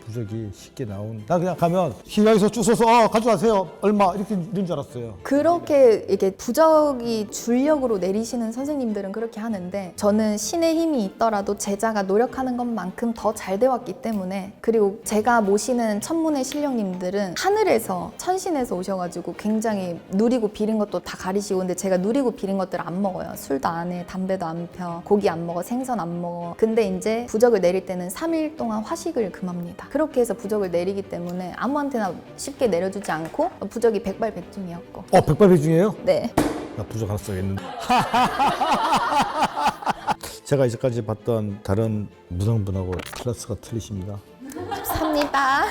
부적이 쉽게 나온. 나 그냥 가면 시장에서 쭉 서서 가져가세요. 얼마 이렇게 이런 줄 알았어요. 그렇게 이게 부적이 줄력으로 내리시는 선생님들은 그렇게 하는데 저는 신의 힘이 있더라도 제자가 노력하는 것만큼 더 잘 되어 왔기 때문에 그리고 제가 모시는 천문의 신령님들은 하늘에서 천신에서 오셔가지고 굉장히 누리고 비린 것도 다 가리시고 근데 제가 누리고 비린 것들 안 먹어요. 술도 안 해, 담배도 안 펴, 고기 안 먹어, 생선 안 먹어. 근데 이제 부적을 내릴 때는 3일 동안 화식을 금합니다. 그렇게 해서 부적을 내리기 때문에 아무한테나 쉽게 내려주지 않고 부적이 백발백중이었고. 백발백중이에요? 네. 나 부적 하나 써야겠는데. 제가 이제까지 봤던 다른 무당분하고 클래스가 틀리십니다. 삽니다.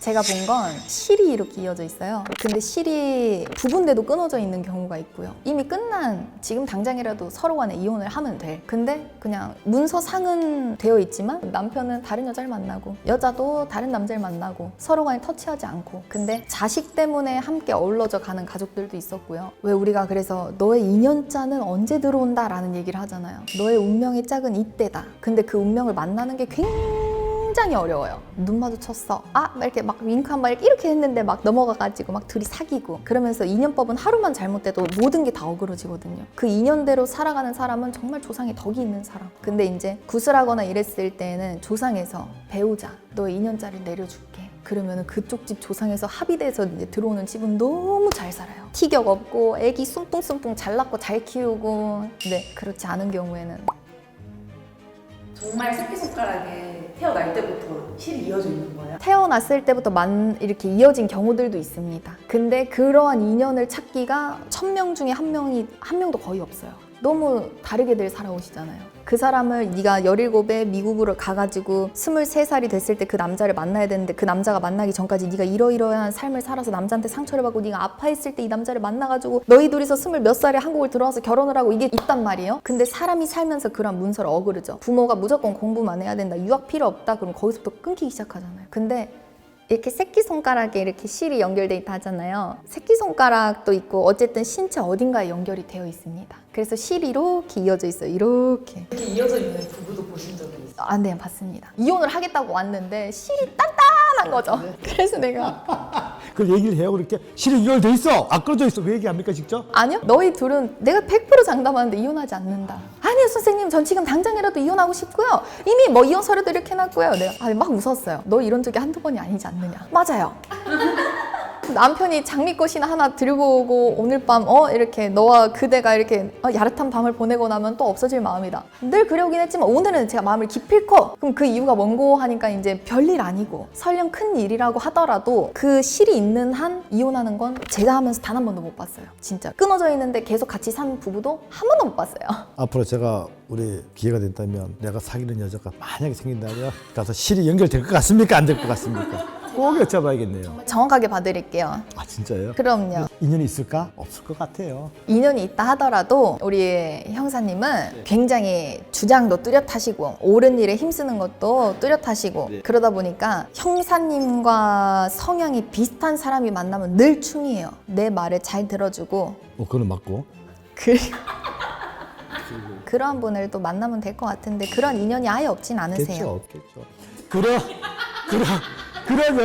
제가 본 건 실이 이렇게 이어져 있어요. 근데 실이 부분대도 끊어져 있는 경우가 있고요. 이미 끝난 지금 당장이라도 서로 간에 이혼을 하면 돼. 근데 그냥 문서상은 되어 있지만 남편은 다른 여자를 만나고 여자도 다른 남자를 만나고 서로 간에 터치하지 않고 근데 자식 때문에 함께 어우러져 가는 가족들도 있었고요. 왜 우리가 그래서 너의 인연자는 언제 들어온다 라는 얘기를 하잖아요. 너의 운명의 짝은 이때다. 근데 그 운명을 만나는 게 굉장히 어려워요. 눈 마주쳤어. 막 이렇게 막 윙크 한 번 이렇게 했는데 막 넘어가가지고 막 둘이 사귀고 그러면서 인연법은 하루만 잘못돼도 모든 게 다 어그러지거든요. 그 인연대로 살아가는 사람은 정말 조상에 덕이 있는 사람. 근데 이제 구슬하거나 이랬을 때는 조상에서 배우자 너의 인연자를 내려줄게. 그러면 그쪽 집 조상에서 합의돼서 이제 들어오는 집은 너무 잘 살아요. 티격 없고 애기 숭뚱숭뚱 잘 낳고 잘 키우고. 근데 그렇지 않은 경우에는 정말 새끼손가락에 태어날 때부터 실이 이어져 있는 거예요? 태어났을 때부터 이렇게 이어진 경우들도 있습니다. 근데 그러한 인연을 찾기가 1000명 중에 한 명도 거의 없어요. 너무 다르게들 살아오시잖아요. 그 사람을 네가 17에 미국으로 가가지고 23살이 됐을 때 그 남자를 만나야 되는데 그 남자가 만나기 전까지 네가 이러이러한 삶을 살아서 남자한테 상처를 받고 네가 아파했을 때 이 남자를 만나가지고 너희 둘이서 20몇 살에 한국을 들어와서 결혼을 하고 이게 있단 말이에요. 근데 사람이 살면서 그런 문서를 어그르죠. 부모가 무조건 공부만 해야 된다. 유학 필요 없다. 그럼 거기서부터 끊기기 시작하잖아요. 근데 이렇게 새끼손가락에 이렇게 실이 연결돼 있다 하잖아요. 새끼손가락도 있고 어쨌든 신체 어딘가에 연결이 되어 있습니다. 그래서 실이 이렇게 이어져 있어요. 이렇게. 이렇게 이어져 있는 부부도 보신 적이 있어요? 아, 네, 봤습니다. 이혼을 하겠다고 왔는데 실이 단단한 거죠. 그래서 내가 그걸 얘기를 해요. 그렇게 실이 연결돼 있어. 안 끊어져 있어. 왜 얘기합니까 직접? 아니요, 너희 둘은 내가 100% 장담하는데 이혼하지 않는다. 아니요, 선생님, 전 지금 당장이라도 이혼하고 싶고요. 이미 뭐 이혼 서류도 이렇게 해놨고요. 내가 막 웃었어요. 너 이런 적이 한두 번이 아니지 않느냐. 맞아요. 남편이 장미꽃이나 하나 들고 오고 오늘 밤 이렇게 너와 그대가 이렇게 야릇한 밤을 보내고 나면 또 없어질 마음이다. 늘 그려오긴 했지만 오늘은 제가 마음을 기필코. 그럼 그 이유가 뭔고 하니까 이제 별일 아니고 설령 큰 일이라고 하더라도 그 실이 있는 한 이혼하는 건 제가 하면서 단 한 번도 못 봤어요. 진짜 끊어져 있는데 계속 같이 산 부부도 한 번도 못 봤어요. 앞으로 제가 우리 기회가 된다면 내가 사귀는 여자가 만약에 생긴다면 가서 실이 연결될 것 같습니까? 안 될 것 같습니까? 꼭 여쭤봐야겠네요. 정확하게 봐드릴게요. 아 진짜요? 그럼요. 인연이 있을까? 없을 것 같아요. 인연이 있다 하더라도 우리 형사님은 굉장히 주장도 뚜렷하시고 옳은 일에 힘쓰는 것도 뚜렷하시고 그러다 보니까 형사님과 성향이 비슷한 사람이 만나면 늘 충이해요. 내 말을 잘 들어주고 그거는 맞고. 그러한 분을 또 만나면 될 것 같은데 그런 인연이 아예 없진 않으세요. 없겠죠. 그런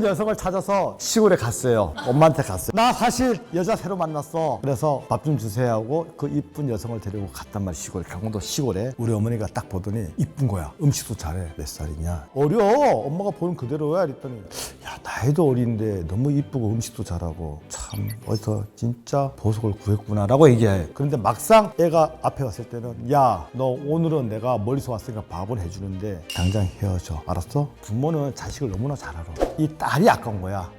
여성을 찾아서 시골에 갔어요. 엄마한테 갔어요. 나 사실 여자 새로 만났어. 그래서 밥 좀 주세요 하고 그 이쁜 여성을 데리고 갔단 말이야. 시골, 강원도 시골에. 우리 어머니가 딱 보더니 이쁜 거야. 음식도 잘해. 몇 살이냐? 어려. 엄마가 보는 그대로야. 그랬더니 야 나이도 어린데 너무 이쁘고 음식도 잘하고 참 어디서 진짜 보석을 구했구나 라고 얘기해. 그런데 막상 애가 앞에 왔을 때는 야 너 오늘은 내가 멀리서 왔으니까 밥은 해주는데 당장 헤어져. 알았어? 부모는 자식을 너무나 잘 알아. 이 딸이 아까운 거야.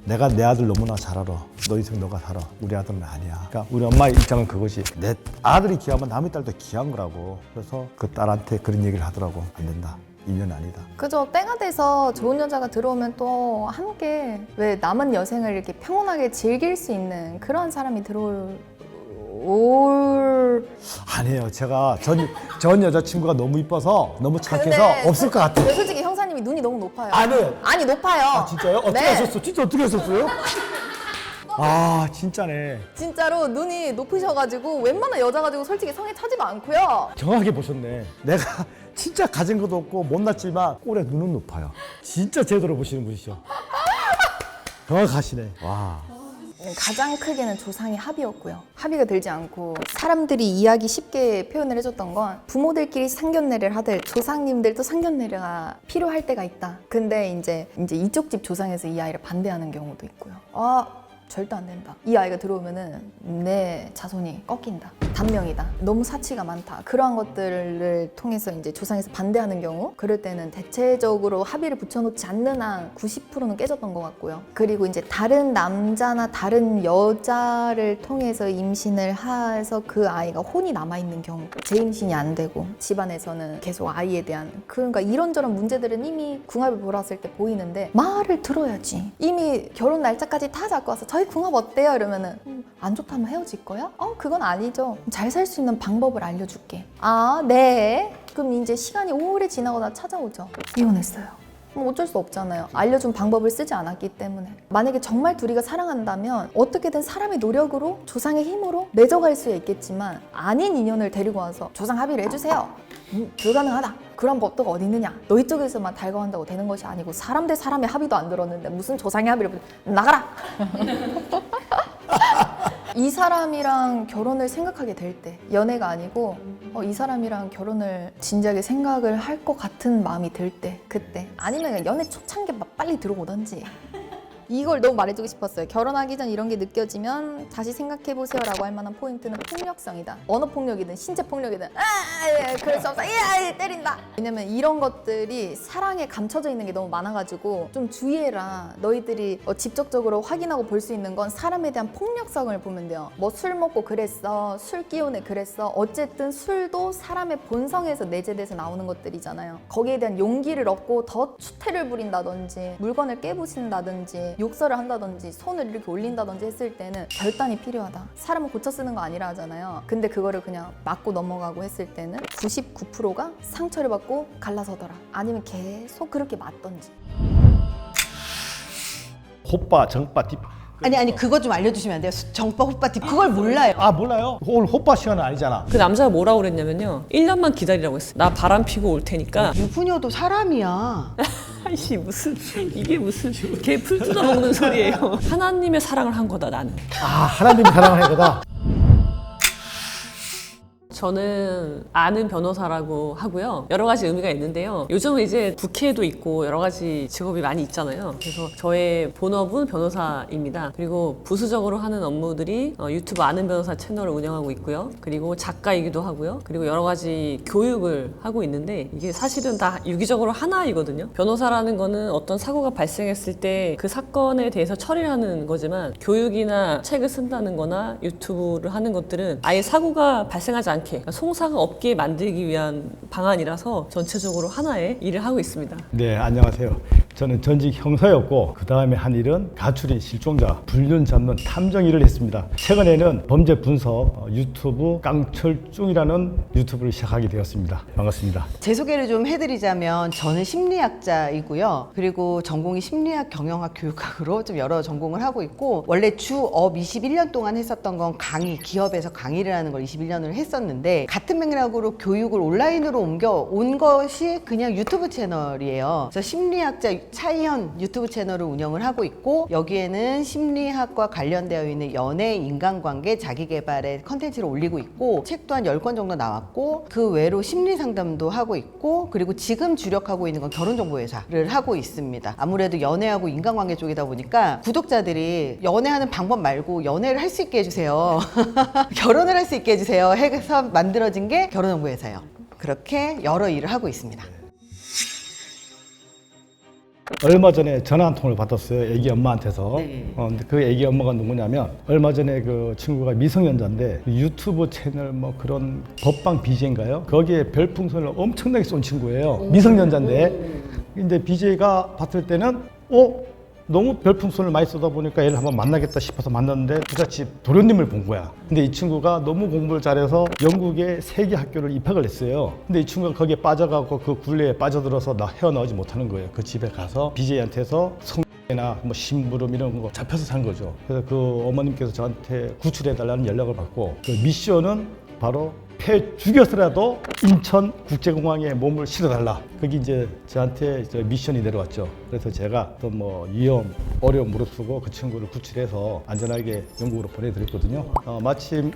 내가 내 아들 너무나 잘 알아. 너 인생 너가 살아. 우리 아들은 아니야. 그러니까 우리 엄마의 입장은 그거지. 내 아들이 귀하면 남의 딸도 귀한 거라고. 그래서 그 딸한테 그런 얘기를 하더라고. 안 된다. 인연 아니다. 그죠. 때가 돼서 좋은 여자가 들어오면 또 함께 왜 남은 여생을 이렇게 평온하게 즐길 수 있는 그런 사람이 아니에요. 제가 전 여자친구가 너무 이뻐서 너무 착해서 근데 없을 것 같아요. 근데 솔직히 형사님이 눈이 너무 높아요. 아니에요. 아니 높아요. 아 진짜요? 어떻게 네. 하셨어? 진짜 어떻게 하셨어요? 아 진짜네. 진짜로 눈이 높으셔가지고 웬만한 여자 가지고 솔직히 성에 차지가 않고요. 정확하게 보셨네. 내가 진짜 가진 것도 없고 못났지만 꼴에 눈은 높아요. 진짜 제대로 보시는 분이시죠. 정확하시네. 와. 가장 크게는 조상의 합의였고요. 합의가 들지 않고 사람들이 이해하기 쉽게 표현을 해줬던 건 부모들끼리 상견례를 하듯 조상님들도 상견례가 필요할 때가 있다. 근데 이제 이쪽 집 조상에서 이 아이를 반대하는 경우도 있고요. 절대 안 된다. 이 아이가 들어오면은 내 자손이 꺾인다. 단명이다. 너무 사치가 많다. 그러한 것들을 통해서 이제 조상에서 반대하는 경우, 그럴 때는 대체적으로 합의를 붙여놓지 않는 한 90%는 깨졌던 것 같고요. 그리고 이제 다른 남자나 다른 여자를 통해서 임신을 해서 그 아이가 혼이 남아있는 경우, 재임신이 안 되고 집안에서는 계속 아이에 대한 그러니까 이런저런 문제들은 이미 궁합을 보러 왔을 때 보이는데 말을 들어야지. 이미 결혼 날짜까지 다 잡고 와서 저희 궁합 어때요? 이러면은 안 좋다면 헤어질 거야? 그건 아니죠. 잘 살 수 있는 방법을 알려줄게. 네. 그럼 이제 시간이 오래 지나고 나 찾아오죠. 이혼했어요. 어쩔 수 없잖아요. 알려준 방법을 쓰지 않았기 때문에. 만약에 정말 둘이가 사랑한다면 어떻게든 사람의 노력으로 조상의 힘으로 맺어갈 수 있겠지만 아닌 인연을 데리고 와서 조상 합의를 해주세요. 불가능하다. 그런 법도가 어디 있느냐. 너희 쪽에서만 달가운다고 되는 것이 아니고 사람 대 사람의 합의도 안 들었는데 무슨 조상의 합의를 나가라. 이 사람이랑 결혼을 생각하게 될 때, 연애가 아니고 이 사람이랑 결혼을 진지하게 생각을 할 것 같은 마음이 들 때, 그때. 아니면 그냥 연애 초창기에 막 빨리 들어오던지. 이걸 너무 말해주고 싶었어요. 결혼하기 전 이런 게 느껴지면 다시 생각해보세요 라고 할 만한 포인트는 폭력성이다. 언어폭력이든 신체폭력이든 그럴 수 없어. 때린다. 왜냐면 이런 것들이 사랑에 감춰져 있는 게 너무 많아가지고 좀 주의해라. 너희들이 직접적으로 확인하고 볼 수 있는 건 사람에 대한 폭력성을 보면 돼요. 뭐 술 먹고 그랬어. 술 기운에 그랬어. 어쨌든 술도 사람의 본성에서 내재돼서 나오는 것들이잖아요. 거기에 대한 용기를 얻고 더 추태를 부린다든지 물건을 깨부신다든지 욕설을 한다든지 손을 이렇게 올린다든지 했을 때는 결단이 필요하다. 사람은 고쳐 쓰는 거 아니라 하잖아요. 근데 그거를 그냥 맞고 넘어가고 했을 때는 99%가 상처를 받고 갈라서더라. 아니면 계속 그렇게 맞던지. 호빠, 정빠, 뒷. 아니 그거 좀 알려주시면 안 돼요? 정빠 호빠 팁 그걸 몰라요. 아 몰라요? 오늘 호빠 시간은 아니잖아. 그 남자가 뭐라고 그랬냐면요. 1년만 기다리라고 했어. 나 바람 피고 올 테니까. 유부녀도 사람이야. 아이씨 무슨 이게 무슨 개 풀 뜯어 먹는 소리예요. 하나님의 사랑을 한 거다 나는. 아 하나님이 사랑을 한 거다. 저는 아는 변호사라고 하고요. 여러 가지 의미가 있는데요. 요즘은 이제 국회도 있고 여러 가지 직업이 많이 있잖아요. 그래서 저의 본업은 변호사입니다. 그리고 부수적으로 하는 업무들이 유튜브 아는 변호사 채널을 운영하고 있고요. 그리고 작가이기도 하고요. 그리고 여러 가지 교육을 하고 있는데 이게 사실은 다 유기적으로 하나이거든요. 변호사라는 거는 어떤 사고가 발생했을 때 그 사건에 대해서 처리하는 거지만 교육이나 책을 쓴다는 거나 유튜브를 하는 것들은 아예 사고가 발생하지 않게 그러니까 송사가 없게 만들기 위한 방안이라서 전체적으로 하나의 일을 하고 있습니다. 네, 안녕하세요. 저는 전직 형사였고 그 다음에 한 일은 가출인 실종자 불륜 잡는 탐정 일을 했습니다. 최근에는 범죄 분석 유튜브 깡철중이라는 유튜브를 시작하게 되었습니다. 반갑습니다. 제 소개를 좀 해드리자면 저는 심리학자이고요. 그리고 전공이 심리학 경영학 교육학으로 좀 여러 전공을 하고 있고 원래 주업 21년 동안 했었던 건 강의, 기업에서 강의를 하는 걸 21년을 했었는데 같은 맥락으로 교육을 온라인으로 옮겨온 것이 그냥 유튜브 채널이에요. 그래서 심리학자 차이현 유튜브 채널을 운영을 하고 있고 여기에는 심리학과 관련되어 있는 연애, 인간관계, 자기개발의 컨텐츠를 올리고 있고 책도 한 10권 정도 나왔고 그 외로 심리상담도 하고 있고 그리고 지금 주력하고 있는 건 결혼정보회사를 하고 있습니다. 아무래도 연애하고 인간관계 쪽이다 보니까 구독자들이 연애하는 방법 말고 연애를 할 수 있게 해주세요. 결혼을 할 수 있게 해주세요. 해서 만들어진 게 결혼정보회사예요. 그렇게 여러 일을 하고 있습니다. 얼마 전에 전화 한 통을 받았어요. 애기 엄마한테서. 네. 근데 그 애기 엄마가 누구냐면 얼마 전에 그 친구가 미성년자인데 유튜브 채널 뭐 그런 법방 BJ인가요? 거기에 별풍선을 엄청나게 쏜 친구예요. 미성년자인데. 근데 BJ가 봤을 때는 너무 별풍선을 많이 쏘다 보니까 얘를 한번 만나겠다 싶어서 만났는데 부잣집 도련님을 본 거야. 근데 이 친구가 너무 공부를 잘해서 영국의 세계 학교를 입학을 했어요. 근데 이 친구가 거기에 빠져가고 그 굴레에 빠져들어서 나 헤어나오지 못하는 거예요. 그 집에 가서 BJ한테서 성이나 뭐 심부름 이런 거 잡혀서 산 거죠. 그래서 그 어머님께서 저한테 구출해달라는 연락을 받고 그 미션은 바로 패 죽여서라도 인천국제공항에 몸을 실어달라. 그게 이제 저한테 미션이 내려왔죠. 그래서 제가 또 뭐 위험, 어려움 무릅쓰고 그 친구를 구출해서 안전하게 영국으로 보내드렸거든요. 마침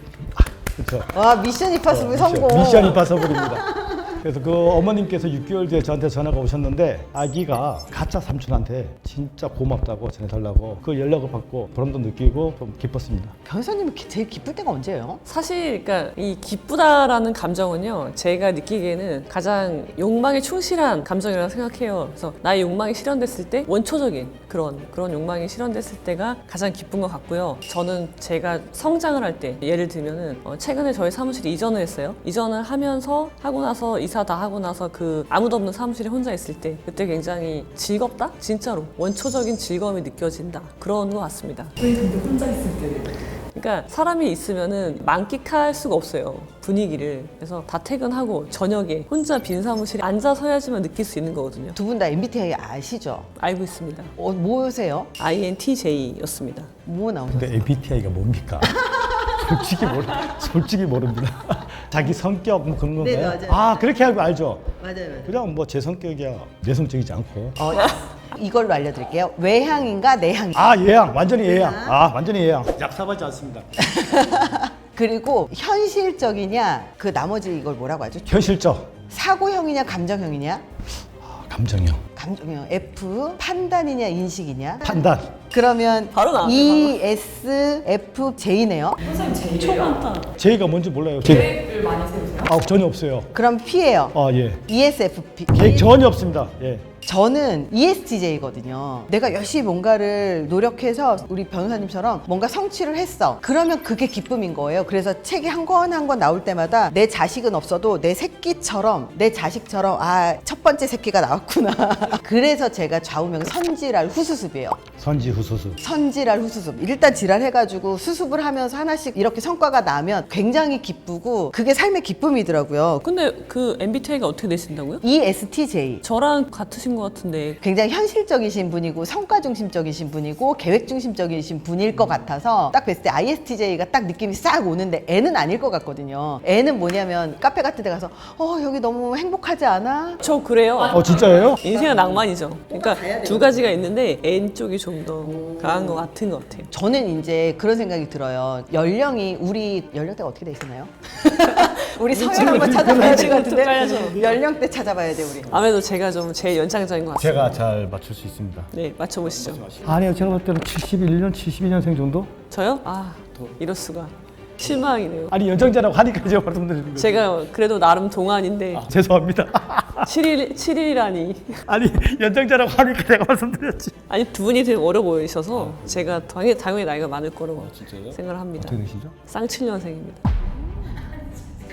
그렇죠. 와 미션 임파서블 성공. 미션 임파서블입니다. 그래서 그 어머님께서 6개월 뒤에 저한테 전화가 오셨는데 아기가 가짜 삼촌한테 진짜 고맙다고 전해달라고 그 연락을 받고 보람도 느끼고 좀 기뻤습니다. 변호사님은 제일 기쁠 때가 언제예요? 사실 그러니까 이 기쁘다라는 감정은요 제가 느끼기에는 가장 욕망에 충실한 감정이라고 생각해요. 그래서 나의 욕망이 실현됐을 때 원초적인 그런 욕망이 실현됐을 때가 가장 기쁜 것 같고요. 저는 제가 성장을 할 때 예를 들면은 최근에 저희 사무실에 이전을 했어요. 이전을 하고 나서 이사 다 하고 나서 그 아무도 없는 사무실에 혼자 있을 때 그때 굉장히 즐겁다? 진짜로 원초적인 즐거움이 느껴진다. 그런 것 같습니다. 왜 근데 혼자 있을 때? 그러니까 사람이 있으면은 만끽할 수가 없어요. 분위기를. 그래서 다 퇴근하고 저녁에 혼자 빈 사무실에 앉아서야지만 느낄 수 있는 거거든요. 두 분 다 MBTI 아시죠? 알고 있습니다. 뭐세요? INTJ였습니다. 뭐 나오셨어요? 근데 MBTI가 뭡니까? 솔직히 모릅니다. 자기 성격 뭐 그런 건가요? 네, 맞아요. 아 그렇게 하면 알죠. 맞아요. 그냥 뭐 제 성격이야 내성적이지 않고. 이걸로 알려드릴게요. 외향인가 내향. 예양 완전히 예양. 완전히 예양. 얍삽하지 않습니다. 그리고 현실적이냐 그 나머지 이걸 뭐라고 하죠? 현실적. 사고형이냐 감정형이냐? 감정형. 감정형. F 판단이냐 인식이냐? 판단. 그러면 바로 나왔네, ESFJ네요. 선생님 제일이에요. J가 뭔지 몰라요. 계획을 많이 세우세요? 전혀 없어요. 그럼 P예요. 예. ESFP. 계획 전혀 없습니다. 예. 저는 ESTJ거든요. 내가 열심히 뭔가를 노력해서 우리 변호사님처럼 뭔가 성취를 했어. 그러면 그게 기쁨인 거예요. 그래서 책이 한 권 한 권 나올 때마다 내 자식은 없어도 내 새끼처럼 내 자식처럼 첫 번째 새끼가 나왔구나. 그래서 제가 좌우명 선지랄 후수습이에요. 선지후수수. 선지랄 후수습. 일단 지랄해가지고 수습을 하면서 하나씩 이렇게 성과가 나면 굉장히 기쁘고 그게 삶의 기쁨이더라고요. 근데 그 MBTI가 어떻게 되신다고요? ESTJ. 저랑 같으신 것 같은데 굉장히 현실적이신 분이고 성과 중심적이신 분이고 계획 중심적이신 분일 것 같아서 딱 뵀을 때 ISTJ가 딱 느낌이 싹 오는데 N은 아닐 것 같거든요. N은 뭐냐면 카페 같은 데 가서 여기 너무 행복하지 않아? 저 그래요. 진짜예요? 인생은 낭만이죠. 그러니까 두 가지가 있는데 N 쪽이 좀 더 강한 것 같은 것 같아요. 저는 이제 그런 생각이 들어요. 연령이 우리 연령대가 어떻게 돼 있었나요? 우리 서열 한번 찾아봐야 될 것 같은데 헷갈려서. 연령대 찾아봐야 돼 우리. 아무래도 제가 좀 제일 연장자인 것 같습니다. 제가 잘 맞출 수 있습니다. 네, 맞춰보시죠. 아니요, 제가 볼 때는 71년, 72년생 정도? 저요? 이럴 수가. 실망이네요. 아니 연장자라고 하니까 제가 말씀드리는 거예요. 제가 그래도 나름 동안인데 죄송합니다. 7일이라니. 아니 연장자라고 하니까 제가 말씀드렸지. 아니 두 분이 되게 어려 보이셔서 제가 당연히 나이가 많을 거라고 생각을 합니다. 어떻게 되시죠? 쌍칠년생입니다.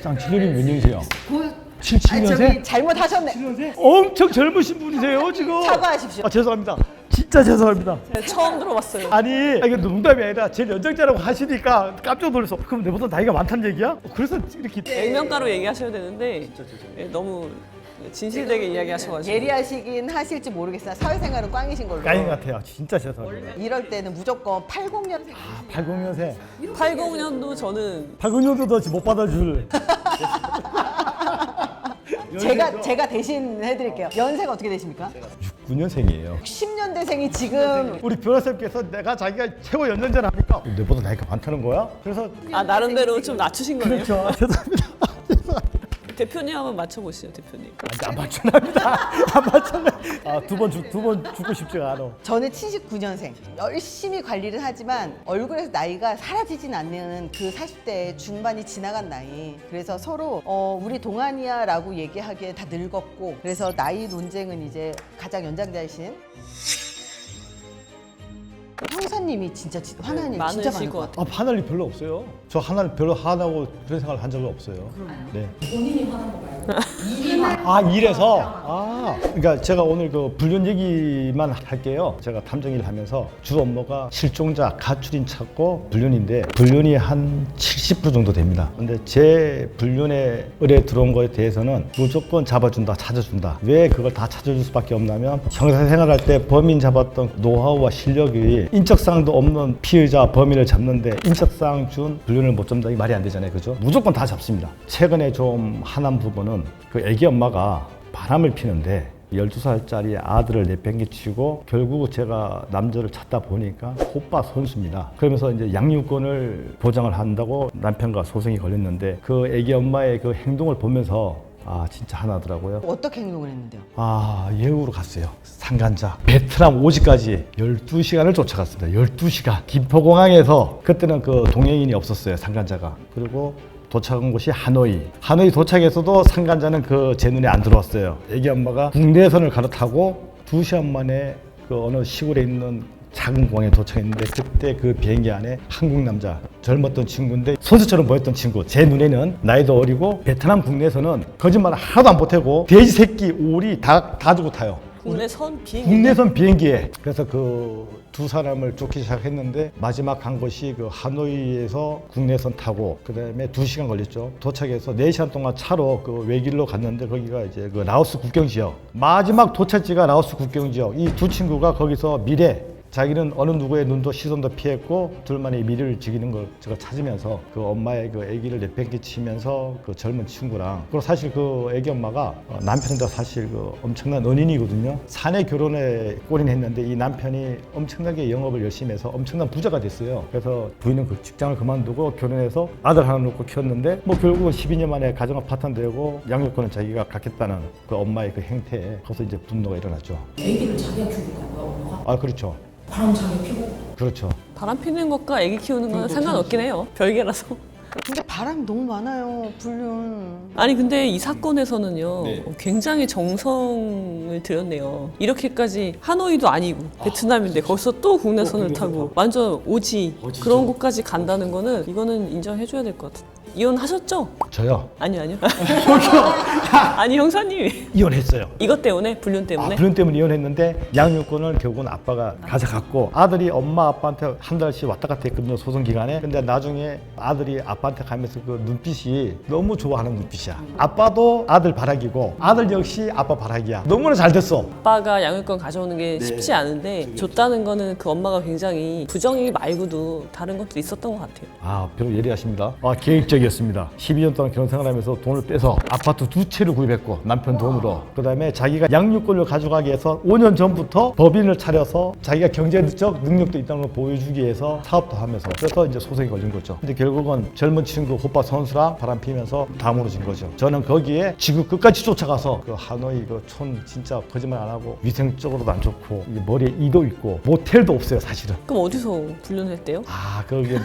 쌍칠년이 몇 년이세요? 저기 77년생? 잘못하셨네. 엄청 젊으신 분이세요 지금. 사과하십시오. 죄송합니다. 진짜 죄송합니다. 제가 처음 들어봤어요. 아니 이게 농담이 아니라 제 연장자라고 하시니까 깜짝 놀라서 그럼 내보다 나이가 많다는 얘기야? 그래서 이렇게 액면가로 얘기하셔야 되는데 너무 진실되게 이야기하셔가지고. 예리하시긴 하실지 모르겠으나 사회생활은 꽝이신 걸로. 까인 것 같아요. 진짜 죄송합니다. 이럴 때는 무조건 80년생. 80년생. 80년도 저는 80년도도 못 받아줄. 제가 대신 해드릴게요. 연세가 어떻게 되십니까? 9년생이에요. 10년대생이 지금 우리 변호사님께서 내가 자기가 최고 연장자를 하니까 내보다 나이가 많다는 거야? 그래서 나름대로 좀 낮추신 거네요. 그렇죠. 죄송합니다. 대표님 한번 맞춰보시죠, 대표님. 안 맞춰납니다. 안 맞춰나. 두 번 죽고 싶지가 않아. 저는 79년생. 열심히 관리를 하지만 얼굴에서 나이가 사라지진 않는 그 40대 중반이 지나간 나이. 그래서 서로 우리 동안이야 라고 얘기하기에 다 늙었고 그래서 나이 논쟁은 이제 가장 연장자이신 형사님이 진짜 화나는 일 진짜 많으실 많을 것 것 같아요. 화날 일 별로 없어요. 저 하나를 별로 화나고 그런 생각을 한 적은 없어요. 네. 본인이 화난 거 말고 일에서. 그러니까 제가 오늘 그 불륜 얘기만 할게요. 제가 탐정일 하면서 주 업무가 실종자, 가출인 찾고 불륜인데 불륜이 한 70% 정도 됩니다. 근데 제 불륜에 의뢰 들어온 거에 대해서는 무조건 잡아준다, 찾아준다. 왜 그걸 다 찾아줄 수밖에 없냐면 형사생활할 때 범인 잡았던 노하우와 실력이 인적사항도 없는 피의자 범인을 잡는데 인적사항 준 불륜을 못 잡는다 이 말이 안 되잖아요. 그죠? 무조건 다 잡습니다. 최근에 좀 화난 부분은 그 애기 엄마가 바람을 피는데 12살짜리 아들을 내팽개치고 결국 제가 남자를 찾다 보니까 호빠 선수입니다. 그러면서 이제 양육권을 보장을 한다고 남편과 소송이 걸렸는데 그 애기 엄마의 그 행동을 보면서 진짜 하나더라고요. 어떻게 행동을 했는데요? 예우로 갔어요. 상간자. 베트남 오지까지 12시간을 쫓아갔습니다. 12시간. 김포공항에서 그때는 그 동행인이 없었어요. 상간자가. 그리고 도착한 곳이 하노이. 하노이 도착해서도 상간자는 제 눈에 안 들어왔어요. 애기 엄마가 국내선을 갈아타고 2시간 만에 그 어느 시골에 있는 작은 공항에 도착했는데 그때 그 비행기 안에 한국 남자 젊었던 친구인데 선수처럼 보였던 친구. 제 눈에는 나이도 어리고 베트남 국내에서는 거짓말 하나도 안 보태고 돼지 새끼 오리 다 주고 타요. 국내선 비행기. 국내선 비행기에. 그래서 그 두 사람을 쫓기 시작했는데 마지막 간 곳이 그 하노이에서 국내선 타고 그다음에 2시간 걸렸죠. 도착해서 4시간 동안 차로 그 외길로 갔는데 거기가 이제 그 라오스 국경 지역. 마지막 도착지가 라오스 국경 지역. 이 두 친구가 거기서 미래 자기는 어느 누구의 눈도 시선도 피했고 둘만의 미래를 즐기는 걸 제가 찾으면서 그 엄마의 그 아기를 내팽개치면서 그 젊은 친구랑 그리고 사실 그 아기 엄마가 남편도 사실 그 엄청난 은인이거든요. 사내 결혼에 골인했는데 이 남편이 엄청나게 영업을 열심히 해서 엄청난 부자가 됐어요. 그래서 부인은 그 직장을 그만두고 결혼해서 아들 하나 놓고 키웠는데 뭐 결국은 12년 만에 가정을 파탄되고 양육권은 자기가 갖겠다는 그 엄마의 그 행태에 거기서 이제 분노가 일어났죠. 애기를 자기가 키우는 거야 엄마가 그렇죠. 바람 자기가 피고 그렇죠. 바람 피는 것과 애기 키우는 건 상관없긴 해요. 별개라서. 근데 바람이 너무 많아요. 불륜. 아니 근데 이 사건에서는요 굉장히 정성을 들였네요. 이렇게까지 하노이도 아니고 베트남인데 거기서 또 국내선을 타고 완전 오지 그런 곳까지 간다는 거는 이거는 인정해줘야 될 것 같아요. 이혼하셨죠? 저요. 아니요. 아니 형사님. 이혼했어요. 이것 때문에? 불륜 때문에? 불륜 때문에 이혼했는데 양육권을 결국은 아빠가 가져갔고 아들이 엄마 아빠한테 한 달씩 왔다 갔다 했거든요, 소송 기간에. 근데 나중에 아들이 아빠한테 가면서 그 눈빛이 너무 좋아하는 눈빛이야. 아빠도 아들 바라기고 아들 역시 아빠 바라기야. 너무나 잘 됐어. 아빠가 양육권 가져오는 게 쉽지 않은데 줬다는 거는 그 엄마가 굉장히 부정이 말고도 다른 것도 있었던 것 같아요. 아, 별로 예리하십니다. 계획적이었습니다. 12년 동안 결혼 생활하면서 돈을 빼서 아파트 2채를 구입했고 남편 돈으로, 그다음에 자기가 양육권을 가져가기 위해서 5년 전부터 법인을 차려서 자기가 경제적 능력도 있다는 걸 보여주기 위해서 사업도 하면서, 그래서 이제 소송이 걸린 거죠. 근데 결국은 젊은 친구 오빠 선수랑 바람 피면서 다 무너진 거죠. 저는 거기에 지구 끝까지 쫓아가서 그 하노이 그 촌 진짜 거짓말 안 하고 위생적으로도 안 좋고 이게 머리에 이도 있고 모텔도 없어요, 사실은. 그럼 어디서 불륜했대요? 거기에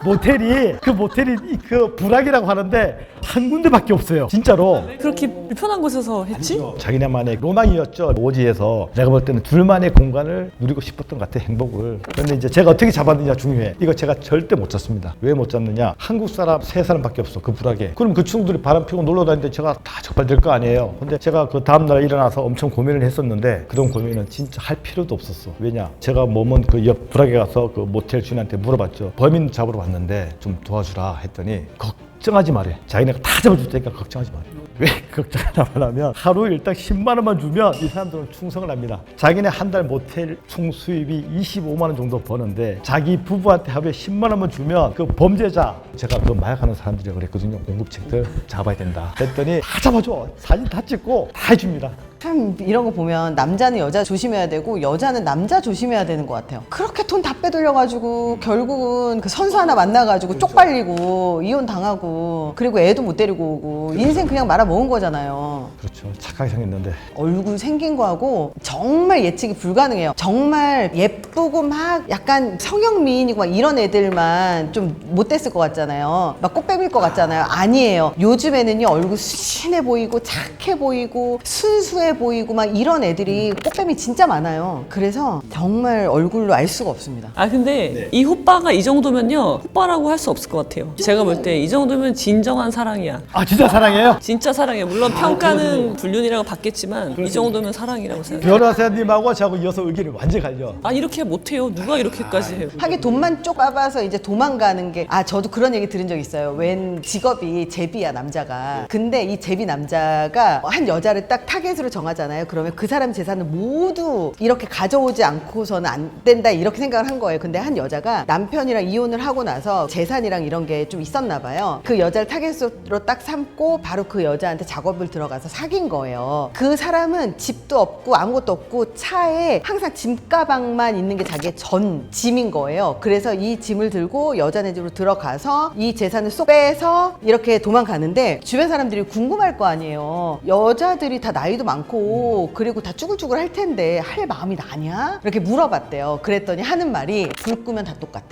모텔이 그 불악이라고 하는데 한 군데밖에 없어요, 진짜로. 그렇게 불편한 곳에서 했지? 자기네만의 로망이었죠. 오지에서 내가 볼 때는 둘만의 공간을 누리고 싶었던 것 같아, 행복을. 그런데 이제 제가 어떻게 잡았느냐 중요해. 이거 제가 절대 못 잡습니다. 왜 못 잡느냐? 한국 사람 3사람밖에 없어, 그 불악에. 그럼 그 친구들이 바람 피고 놀러 다니는데 제가 다 적발될 거 아니에요. 근데 제가 그 다음날 일어나서 엄청 고민을 했었는데 그런 고민은 진짜 할 필요도 없었어. 왜냐? 제가 몸은 그 옆 불악에 가서 그 모텔 주인한테 물어봤죠. 범인 잡으러 왔는데 좀 도와주라 했더니 걱정하지 말해. 자기네가 다 잡아줄 테니까 걱정하지 말해. 왜 걱정하냐면 하루 일당 10만 원만 주면 이 사람들은 충성을 합니다. 자기네 한 달 모텔 총 수입이 25만 원 정도 버는데 자기 부부한테 하루에 10만 원만 주면 그 범죄자, 제가 그 마약하는 사람들이라고 그랬거든요. 공급책들 잡아야 된다 했더니 다 잡아줘. 사진 다 찍고 다 해줍니다. 참 이런 거 보면 남자는 여자 조심해야 되고 여자는 남자 조심해야 되는 것 같아요. 그렇게 돈 다 빼돌려가지고 결국은 그 선수 하나 만나가지고 쪽팔리고 이혼 당하고 그리고 애도 못 데리고 오고 인생 그냥 말아먹은 거잖아요. 그렇죠. 착하게 생겼는데. 얼굴 생긴 거하고 정말 예측이 불가능해요. 정말 예쁘고 막 약간 성형 미인이고 막 이런 애들만 좀 못됐을 것 같잖아요. 막 꽃뱀일 것 같잖아요. 아니에요. 요즘에는요 얼굴 순해 보이고 착해 보이고 순수해 보이고 막 이런 애들이 꽃뱀이 진짜 많아요. 그래서 정말 얼굴로 알 수가 없습니다. 근데 이 호빠가 이 정도면요 호빠라고 할 수 없을 것 같아요. 제가 볼 때 이 정도면 진정한 사랑이야. 진짜 사랑해요? 진짜 사랑이에요. 물론 평가는 불륜이라고 받겠지만 이 정도면 사랑이라고 생각해요. 변호사님하고 저하고 이어서 의견이 완전히 갈려. 이렇게 못해요. 누가 이렇게까지 해요? 하긴 돈만 쪽 빠봐서 이제 도망가는 게 저도 그런 얘기 들은 적 있어요. 웬 직업이 제비야, 남자가. 근데 이 제비 남자가 한 여자를 딱 타겟으로 정하잖아요. 그러면 그 사람 재산을 모두 이렇게 가져오지 않고서는 안 된다 이렇게 생각을 한 거예요. 근데 한 여자가 남편이랑 이혼을 하고 나서 재산이랑 이런 게 좀 있었나 봐요. 그 여자를 타겟으로 딱 삼고 바로 그 여자한테 작업을 들어가서 사귄 거예요. 그 사람은 집도 없고 아무것도 없고 차에 항상 짐가방만 있는 게 자기의 전 짐인 거예요. 그래서 이 짐을 들고 여자네 집으로 들어가서 이 재산을 쏙 빼서 이렇게 도망가는데 주변 사람들이 궁금할 거 아니에요. 여자들이 다 나이도 많고 그리고 다 쭈글쭈글 할 텐데 할 마음이 나냐? 이렇게 물어봤대요. 그랬더니 하는 말이 불 끄면 다 똑같아.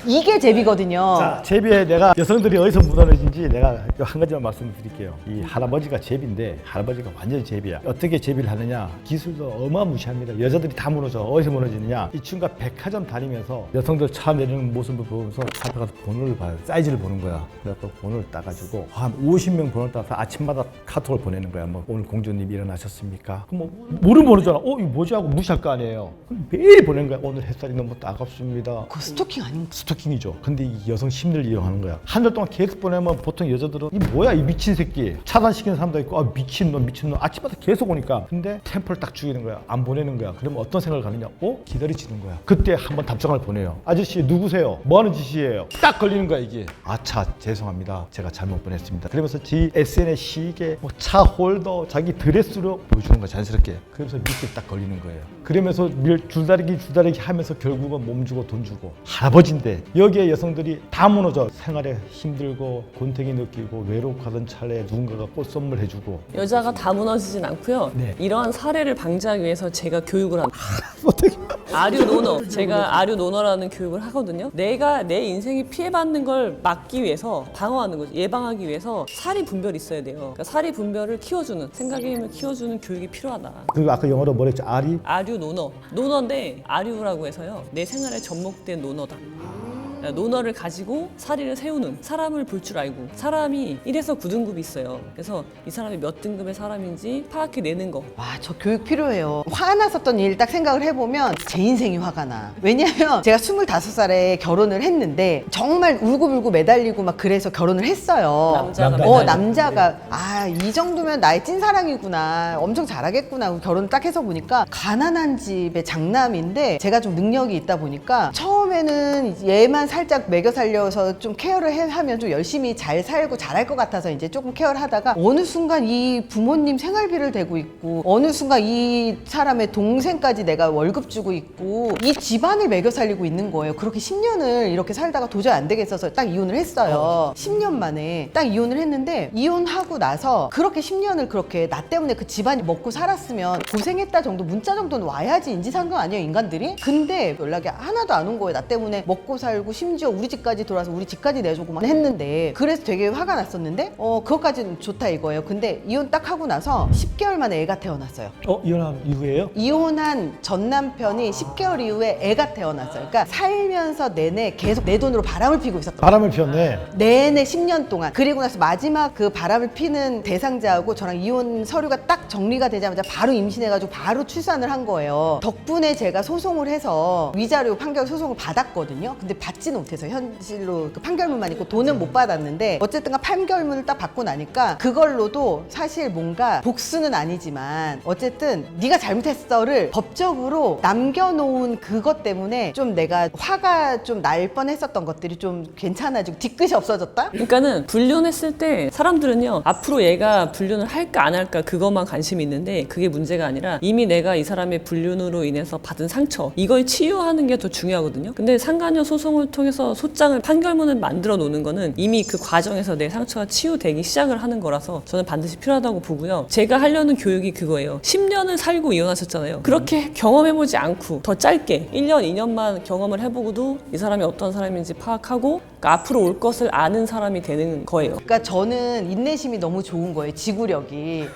이게 제비거든요. 자, 제비에 내가 여성들이 어디서 무너진지 내가 한 가지만 말씀드릴게요. 이 할아버지가 제비인데 할아버지가 완전히 제비야. 어떻게 제비를 하느냐? 기술도 어마무시합니다. 여자들이 다 무너져. 어디서 무너지느냐? 이 친구가 백화점 다니면서 여성들 차 내리는 모습을 보면서 차 앞에 가서 번호를 봐요. 사이즈를 보는 거야. 그래서 또 번호를 따가지고 한 50명 번호를 따서 아침마다 카톡을 보내는 거야. 뭐 오늘 공주님 일어나셨습니까? 그럼 뭐 모르는 번호잖아. 이거 뭐지 하고 무시할 거 아니에요. 그럼 매일 보내는 거야. 오늘 햇살이 너무 따갑습니다. 그거 스토킹 아닌가? 스토킹이죠. 근데 이 여성 심리를 이용하는 거야. 한 달 동안 계속 보내면 보통 여자들은 이 뭐야 이 미친 새끼, 차단시키는 사람도 있고 미친놈 아침마다 계속 오니까. 근데 템포를 딱 죽이는 거야. 안 보내는 거야. 그러면 어떤 생각을 가느냐? 기다리지는 거야. 그때 한번 답장을 보내요. 아저씨 누구세요? 뭐 하는 짓이에요? 딱 걸리는 거야 이게. 아차 죄송합니다. 제가 잘못 보냈습니다. 그러면서 지 SNS 시계, 뭐 차 홀더, 자기 드레스로 보여주는 거야 자연스럽게. 그러면서 밑에 딱 걸리는 거예요. 그러면서 줄다리기 하면서 결국은 몸 주고 돈 주고. 할아버지인데 여기에 여성들이 다 무너져. 생활에 힘들고 곤탱이 느끼고 외롭하던 차례 누군가가 꽃 선물해주고. 여자가 다 무너지진 않고요. 네. 이러한 사례를 방지하기 위해서 제가 교육을 합니다. 어떻게? 아류 노너. 제가 아류 노너라는 교육을 하거든요. 내가 내 인생이 피해받는 걸 막기 위해서 방어하는 거죠. 예방하기 위해서 사리 분별이 있어야 돼요. 그러니까 사리 분별을 키워주는, 생각의 힘을 키워주는 교육이 필요하다. 그리고 아까 영어로 뭐랬죠? 아리? 아류 노너. 노너인데 아류라고 해서요. 내 생활에 접목된 노너다. 논어를 가지고 사리를 세우는 사람을 볼 줄 알고 사람이 1에서 9등급이 있어요. 그래서 이 사람이 몇 등급의 사람인지 파악해내는 거. 와, 저 교육 필요해요. 화났었던 일 딱 생각을 해보면 제 인생이 화가 나. 왜냐면 제가 25살에 결혼을 했는데 정말 울고불고 매달리고 막 그래서 결혼을 했어요. 남자가 남자가 이 정도면 나의 찐사랑이구나. 엄청 잘하겠구나. 하고 결혼 딱 해서 보니까 가난한 집의 장남인데 제가 좀 능력이 있다 보니까 처음에는 얘만 살짝 먹여 살려서 좀 케어를 하면 좀 열심히 잘 살고 잘할 것 같아서 이제 조금 케어를 하다가 어느 순간 이 부모님 생활비를 대고 있고 어느 순간 이 사람의 동생까지 내가 월급 주고 있고 이 집안을 먹여 살리고 있는 거예요. 그렇게 10년을 이렇게 살다가 도저히 안 되겠어서 딱 이혼을 했어요. 10년 만에 딱 이혼을 했는데 이혼하고 나서 그렇게 10년을 그렇게 나 때문에 그 집안이 먹고 살았으면 고생했다 정도 문자 정도는 와야지 인지상정 아니에요, 인간들이? 근데 연락이 하나도 안 온 거예요. 나 때문에 먹고 살고 심지어 우리 집까지 돌아와서 우리 집까지 내주고만 했는데 그래서 되게 화가 났었는데 그것까지는 좋다 이거예요. 근데 이혼 딱 하고 나서 10개월 만에 애가 태어났어요. 이혼한 이후에요? 이혼한 전 남편이 10개월 이후에 애가 태어났어요. 그러니까 살면서 내내 계속 내 돈으로 바람을 피고 있었던 거예요. 바람을 피웠네. 내내 10년 동안. 그리고 나서 마지막 그 바람을 피는 대상자하고 저랑 이혼 서류가 딱 정리가 되자마자 바로 임신해가지고 바로 출산을 한 거예요. 덕분에 제가 소송을 해서 위자료 판결 소송을 받았거든요. 근데 받지는 못해서 현실로 그 판결문만 있고 돈은 못 받았는데 어쨌든 판결문을 딱 받고 나니까 그걸로도 사실 뭔가 복수는 아니지만 어쨌든 네가 잘못했어를 법적으로 남겨놓은 그것 때문에 좀 내가 화가 좀 날 뻔했었던 것들이 좀 괜찮아지고 뒤끝이 없어졌다? 그러니까는 불륜했을 때 사람들은요 앞으로 얘가 불륜을 할까 안 할까 그것만 관심이 있는데 그게 문제가 아니라 이미 내가 이 사람의 불륜으로 인해서 받은 상처 이걸 치유하는 게 더 중요하거든요. 근데 상간녀 소송을 통해서 소장을 판결문을 만들어 놓는 거는 이미 그 과정에서 내 상처가 치유되기 시작을 하는 거라서 저는 반드시 필요하다고 보고요. 제가 하려는 교육이 그거예요. 10년을 살고 이혼하셨잖아요. 그렇게 경험해보지 않고 더 짧게 1년, 2년만 경험을 해보고도 이 사람이 어떤 사람인지 파악하고 그러니까 앞으로 올 것을 아는 사람이 되는 거예요. 그러니까 저는 인내심이 너무 좋은 거예요. 지구력이.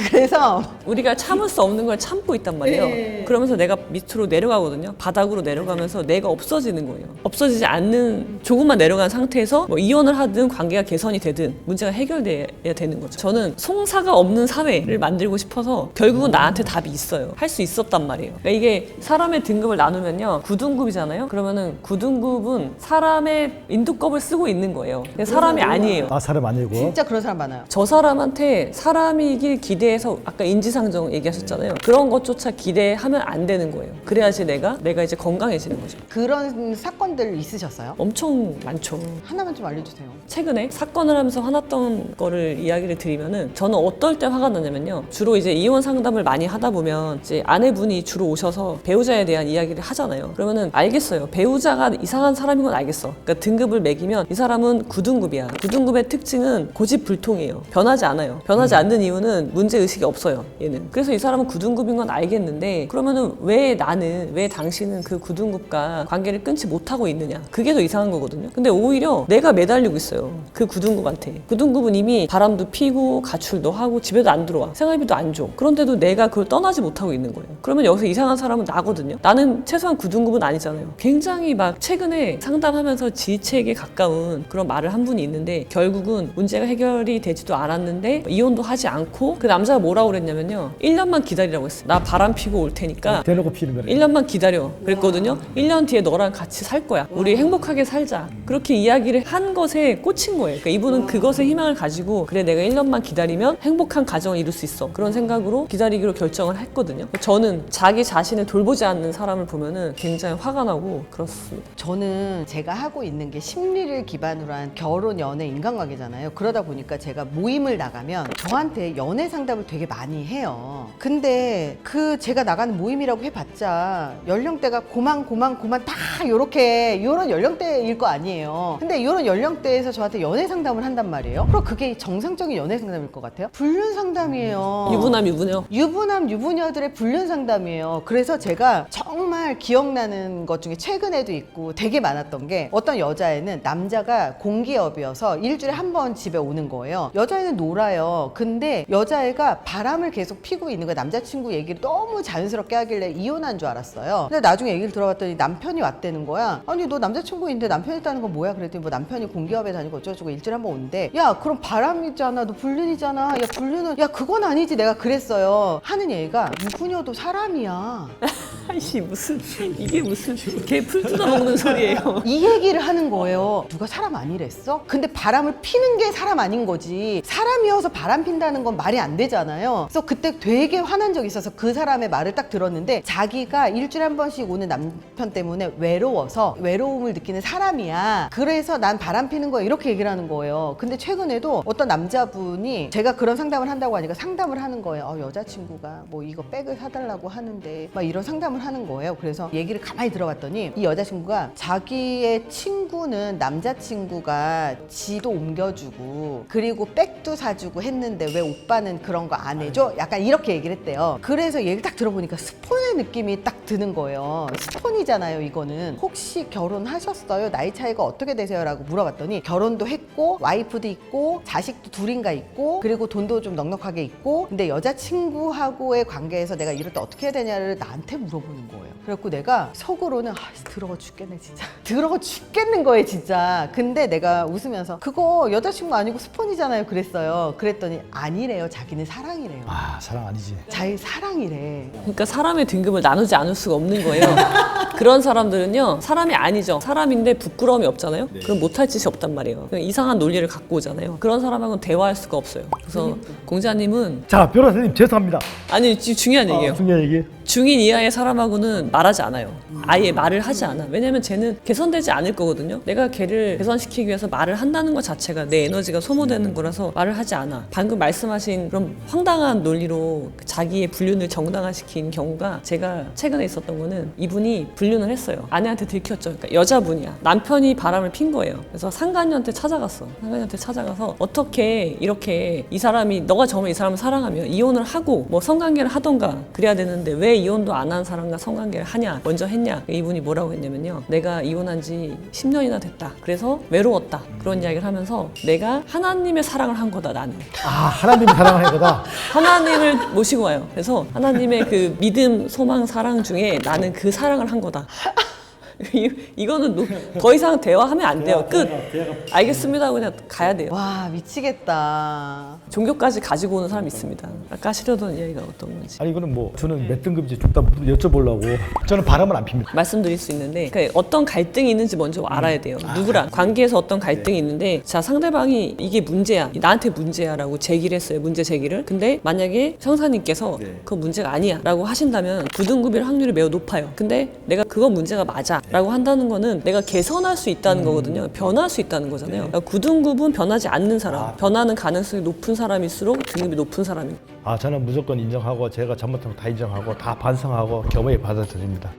그래서 우리가 참을 수 없는 걸 참고 있단 말이에요. 그러면서 내가 밑으로 내려가거든요. 바닥으로 내려가면서 내가 없어지는 거예요. 없어지지 않는 조금만 내려간 상태에서 뭐 이혼을 하든 관계가 개선이 되든 문제가 해결돼야 되는 거죠. 저는 송사가 없는 사회를 만들고 싶어서 결국은 나한테 답이 있어요. 할 수 있었단 말이에요. 그러니까 이게 사람의 등급을 나누면요. 9등급이잖아요. 그러면은 9등급은 사람의 인두껍을 쓰고 있는 거예요. 근데 사람이 아니에요. 사람 아니고. 진짜 그런 사람 많아요. 저 사람한테 사람이길 기대해서 아까 인지상정 얘기하셨잖아요. 그런 것조차 기대하면 안 되는 거예요. 그래야지 내가 이제 건강해지는 거죠. 그런 사건들 있으셨어요? 엄청 많죠. 하나만 좀 알려주세요. 최근에 사건을 하면서 화났던 거를 이야기를 드리면은 저는 어떨 때 화가 나냐면요. 주로 이제 이혼 상담을 많이 하다 보면 이제 아내분이 주로 오셔서 배우자에 대한 이야기를 하잖아요. 그러면은 알겠어요. 배우자가 이상한 사람인 건 알겠어. 그러니까 등급을 매기면 이 사람은 9등급이야. 9등급의 특징은 고집불통이에요. 변하지 않아요. 변하지 않는 이유는 문제의식이 없어요. 얘는. 그래서 이 사람은 9등급인 건 알겠는데 그러면은 왜 당신은 그 9등급과 관계를 끊지 못하고 있느냐. 그게 더 이상한 거거든요. 근데 오히려 내가 매달리고 있어요. 그 9등급한테. 9등급은 이미 바람도 피고 가출도 하고 집에도 안 들어와. 생활비도 안 줘. 그런데도 내가 그걸 떠나지 못하고 있는 거예요. 그러면 여기서 이상한 사람은 나거든요. 나는 최소한 9등급은 아니잖아요. 굉장히 막 최근에 상담하면서 질책에 가까운 그런 말을 한 분이 있는데 결국은 문제가 해결이 되지도 않았는데 이혼도 하지 않고 그 남자가 뭐라고 그랬냐면요. 1년만 기다리라고 했어. 나 바람 피고 올 테니까 대놓고 피는 거네. 1년만 기다려 그랬거든요. 1년 뒤에 너랑 같이 살 거야. 우리 행복하게 살자. 그렇게 이야기를 한 것에 꽂힌 거예요. 그러니까 이분은 그것에 희망을 가지고 그래 내가 1년만 기다리면 행복한 가정을 이룰 수 있어. 그런 생각으로 기다리기로 결정을 했거든요. 저는 자기 자신을 돌보지 않는 사람을 보면은 굉장히 화가 나고 그렇습니다. 저는 제가 하고 있는 게 심리를 기반으로 한 결혼, 연애, 인간관계잖아요. 그러다 보니까 제가 모임을 나가면 저한테 연애 상담을 되게 많이 해요. 근데 그 제가 나가는 모임이라고 해봤자 연령대가 고만 다 요런 연령대일 거 아니에요. 근데 이런 연령대에서 저한테 연애 상담을 한단 말이에요. 그럼 그게 정상적인 연애 상담일 것 같아요? 불륜 상담이에요. 유부남 유부녀들의 불륜 상담이에요. 그래서 제가 정말 기억나는 것 중에 최근에도 있고 되게 많았던 게 어떤 여자애는 남자가 공기업이어서 일주일에 한 번 집에 오는 거예요. 여자애는 놀아요. 근데 여자애가 바람을 계속 피고 있는 거예요. 남자친구 얘기를 너무 자연스럽게 하길래 이혼한 줄 알았어요. 근데 나중에 얘기를 들어봤더니 남편이 왔다는 거야. 아니 너 남자친구 있는데 남편 있다는 건 뭐야? 그랬더니 뭐 남편이 공기업에 다니고 어쩌고저쩌고 일주일에 한 번 온대. 야 그럼 바람이잖아. 너 불륜이잖아. 야 불륜은 야 그건 아니지. 내가 그랬어요. 하는 얘기가 누구녀도 사람이야. 아이씨 이게 무슨 개 풀 뜯어 먹는 소리예요. 이 얘기를 하는 거예요. 누가 사람 아니랬어? 근데 바람을 피는 게 사람 아닌 거지. 사람이어서 바람 핀다는 건 말이 안 되잖아요. 그래서 그때 되게 화난 적이 있어서 그 사람의 말을 딱 들었는데 자기가 일주일에 한 번씩 오는 남편 때문에 외로워서 외로움을 느끼는 사람이야. 그래서 난 바람 피는 거야. 이렇게 얘기를 하는 거예요. 근데 최근에도 어떤 남자분이 제가 그런 상담을 한다고 하니까 상담을 하는 거예요. 여자친구가 뭐 이거 백을 사달라고 하는데 막 이런 상담을 하는 거예요. 그래서 얘기를 가만히 들어봤더니 이 여자친구가 자기의 친구는 남자친구가 지도 옮겨주고 그리고 백도 사주고 했는데 왜 오빠는 그런 거 안 해줘? 약간 이렇게 얘기를 했대요. 그래서 얘기를 딱 들어보니까 스폰의 느낌이 딱 드는 거예요. 스폰이잖아요 이거는. 혹시 결혼하셨어요? 나이 차이가 어떻게 되세요? 라고 물어봤더니 결혼도 했고 와이프도 있고 자식도 둘인가 있고 그리고 돈도 좀 넉넉하게 있고 근데 여자친구하고의 관계에서 내가 이럴 때 어떻게 해야 되냐를 나한테 물어보는 거예요. 그래갖고 내가 속으로는 더러워 죽겠네 진짜. 더러워 죽겠는 거예요 진짜. 근데 내가 웃으면서 그거 여자친구 아니고 스폰이잖아요 그랬어요. 그랬더니 아니래요. 자기는 사랑이래요. 아 사랑 아니지. 자기 사랑이래. 그러니까 사람의 등급을 나누지 않을 수가 없는 거예요. 그런 사람들은요 사람이 아니죠. 사람인데 부끄러움이 없잖아요. 그럼 못할 짓이 없단 말이에요. 그냥 이상한 논리를 갖고 오잖아요. 그런 사람하고는 대화할 수가 없어요. 그래서 공자님은 자 변호사님 죄송합니다. 아니 중요한 얘기예요. 중요한 얘기. 중인 이하의 사람하고는 말하지 않아요. 아예 말을 하지 않아. 왜냐면 쟤는 개선되지 않을 거거든요. 내가 걔를 개선시키기 위해서 말을 한다는 것 자체가 내 에너지가 소모되는 거라서 말을 하지 않아. 방금 말씀하신 그런 황당한 논리로 자기의 불륜을 정당화시킨 경우가 제가 최근에 있었던 거는 이분이 불륜을 했어요. 아내한테 들켰죠. 그러니까 여자분이야. 남편이 바람을 핀 거예요. 그래서 상간녀한테 찾아갔어. 상간녀한테 찾아가서 어떻게 이렇게 이 사람이 너가 정말 이 사람을 사랑하면 이혼을 하고 뭐 성관계를 하던가 그래야 되는데 왜 이혼도 안 한 사람과 성관계를 하냐 먼저 했냐. 이분이 뭐라고 했냐면요 내가 이혼한 지 10년이나 됐다. 그래서 외로웠다. 그런 이야기를 하면서 내가 하나님의 사랑을 한 거다 나는. 아 하나님이 사랑을 한 거다. 하나님을 모시고 와요. 그래서 하나님의 그 믿음, 소망, 사랑 중에 나는 그 사랑을 한 거다. 이거는 더 이상 대화하면 안 돼요. 끝. 알겠습니다 하고 그냥 가야 돼요. 와 미치겠다. 종교까지 가지고 오는 사람이 있습니다. 아까 하시려던 이야기가 어떤 건지 아니 이거는 뭐 저는 몇 등급인지 좀 다 여쭤보려고. 저는 바람은 안 핍니다. 말씀드릴 수 있는데 그러니까 어떤 갈등이 있는지 먼저 알아야 돼요. 누구랑 관계에서 어떤 갈등이 있는데 자 상대방이 이게 문제야 나한테 문제야 라고 제기를 했어요. 문제 제기를. 근데 만약에 형사님께서 그거 문제가 아니야 라고 하신다면 부등급일 확률이 매우 높아요. 근데 내가 그거 문제가 맞아 라고 한다는 거는 내가 개선할 수 있다는 거거든요. 변할 수 있다는 거잖아요. 그러니까 9등급은 변하지 않는 사람, 변하는 가능성이 높은 사람일수록 등급이 높은 사람입니다. 아 저는 무조건 인정하고 제가 잘못하면 다 인정하고 다 반성하고 겸허히 받아들입니다.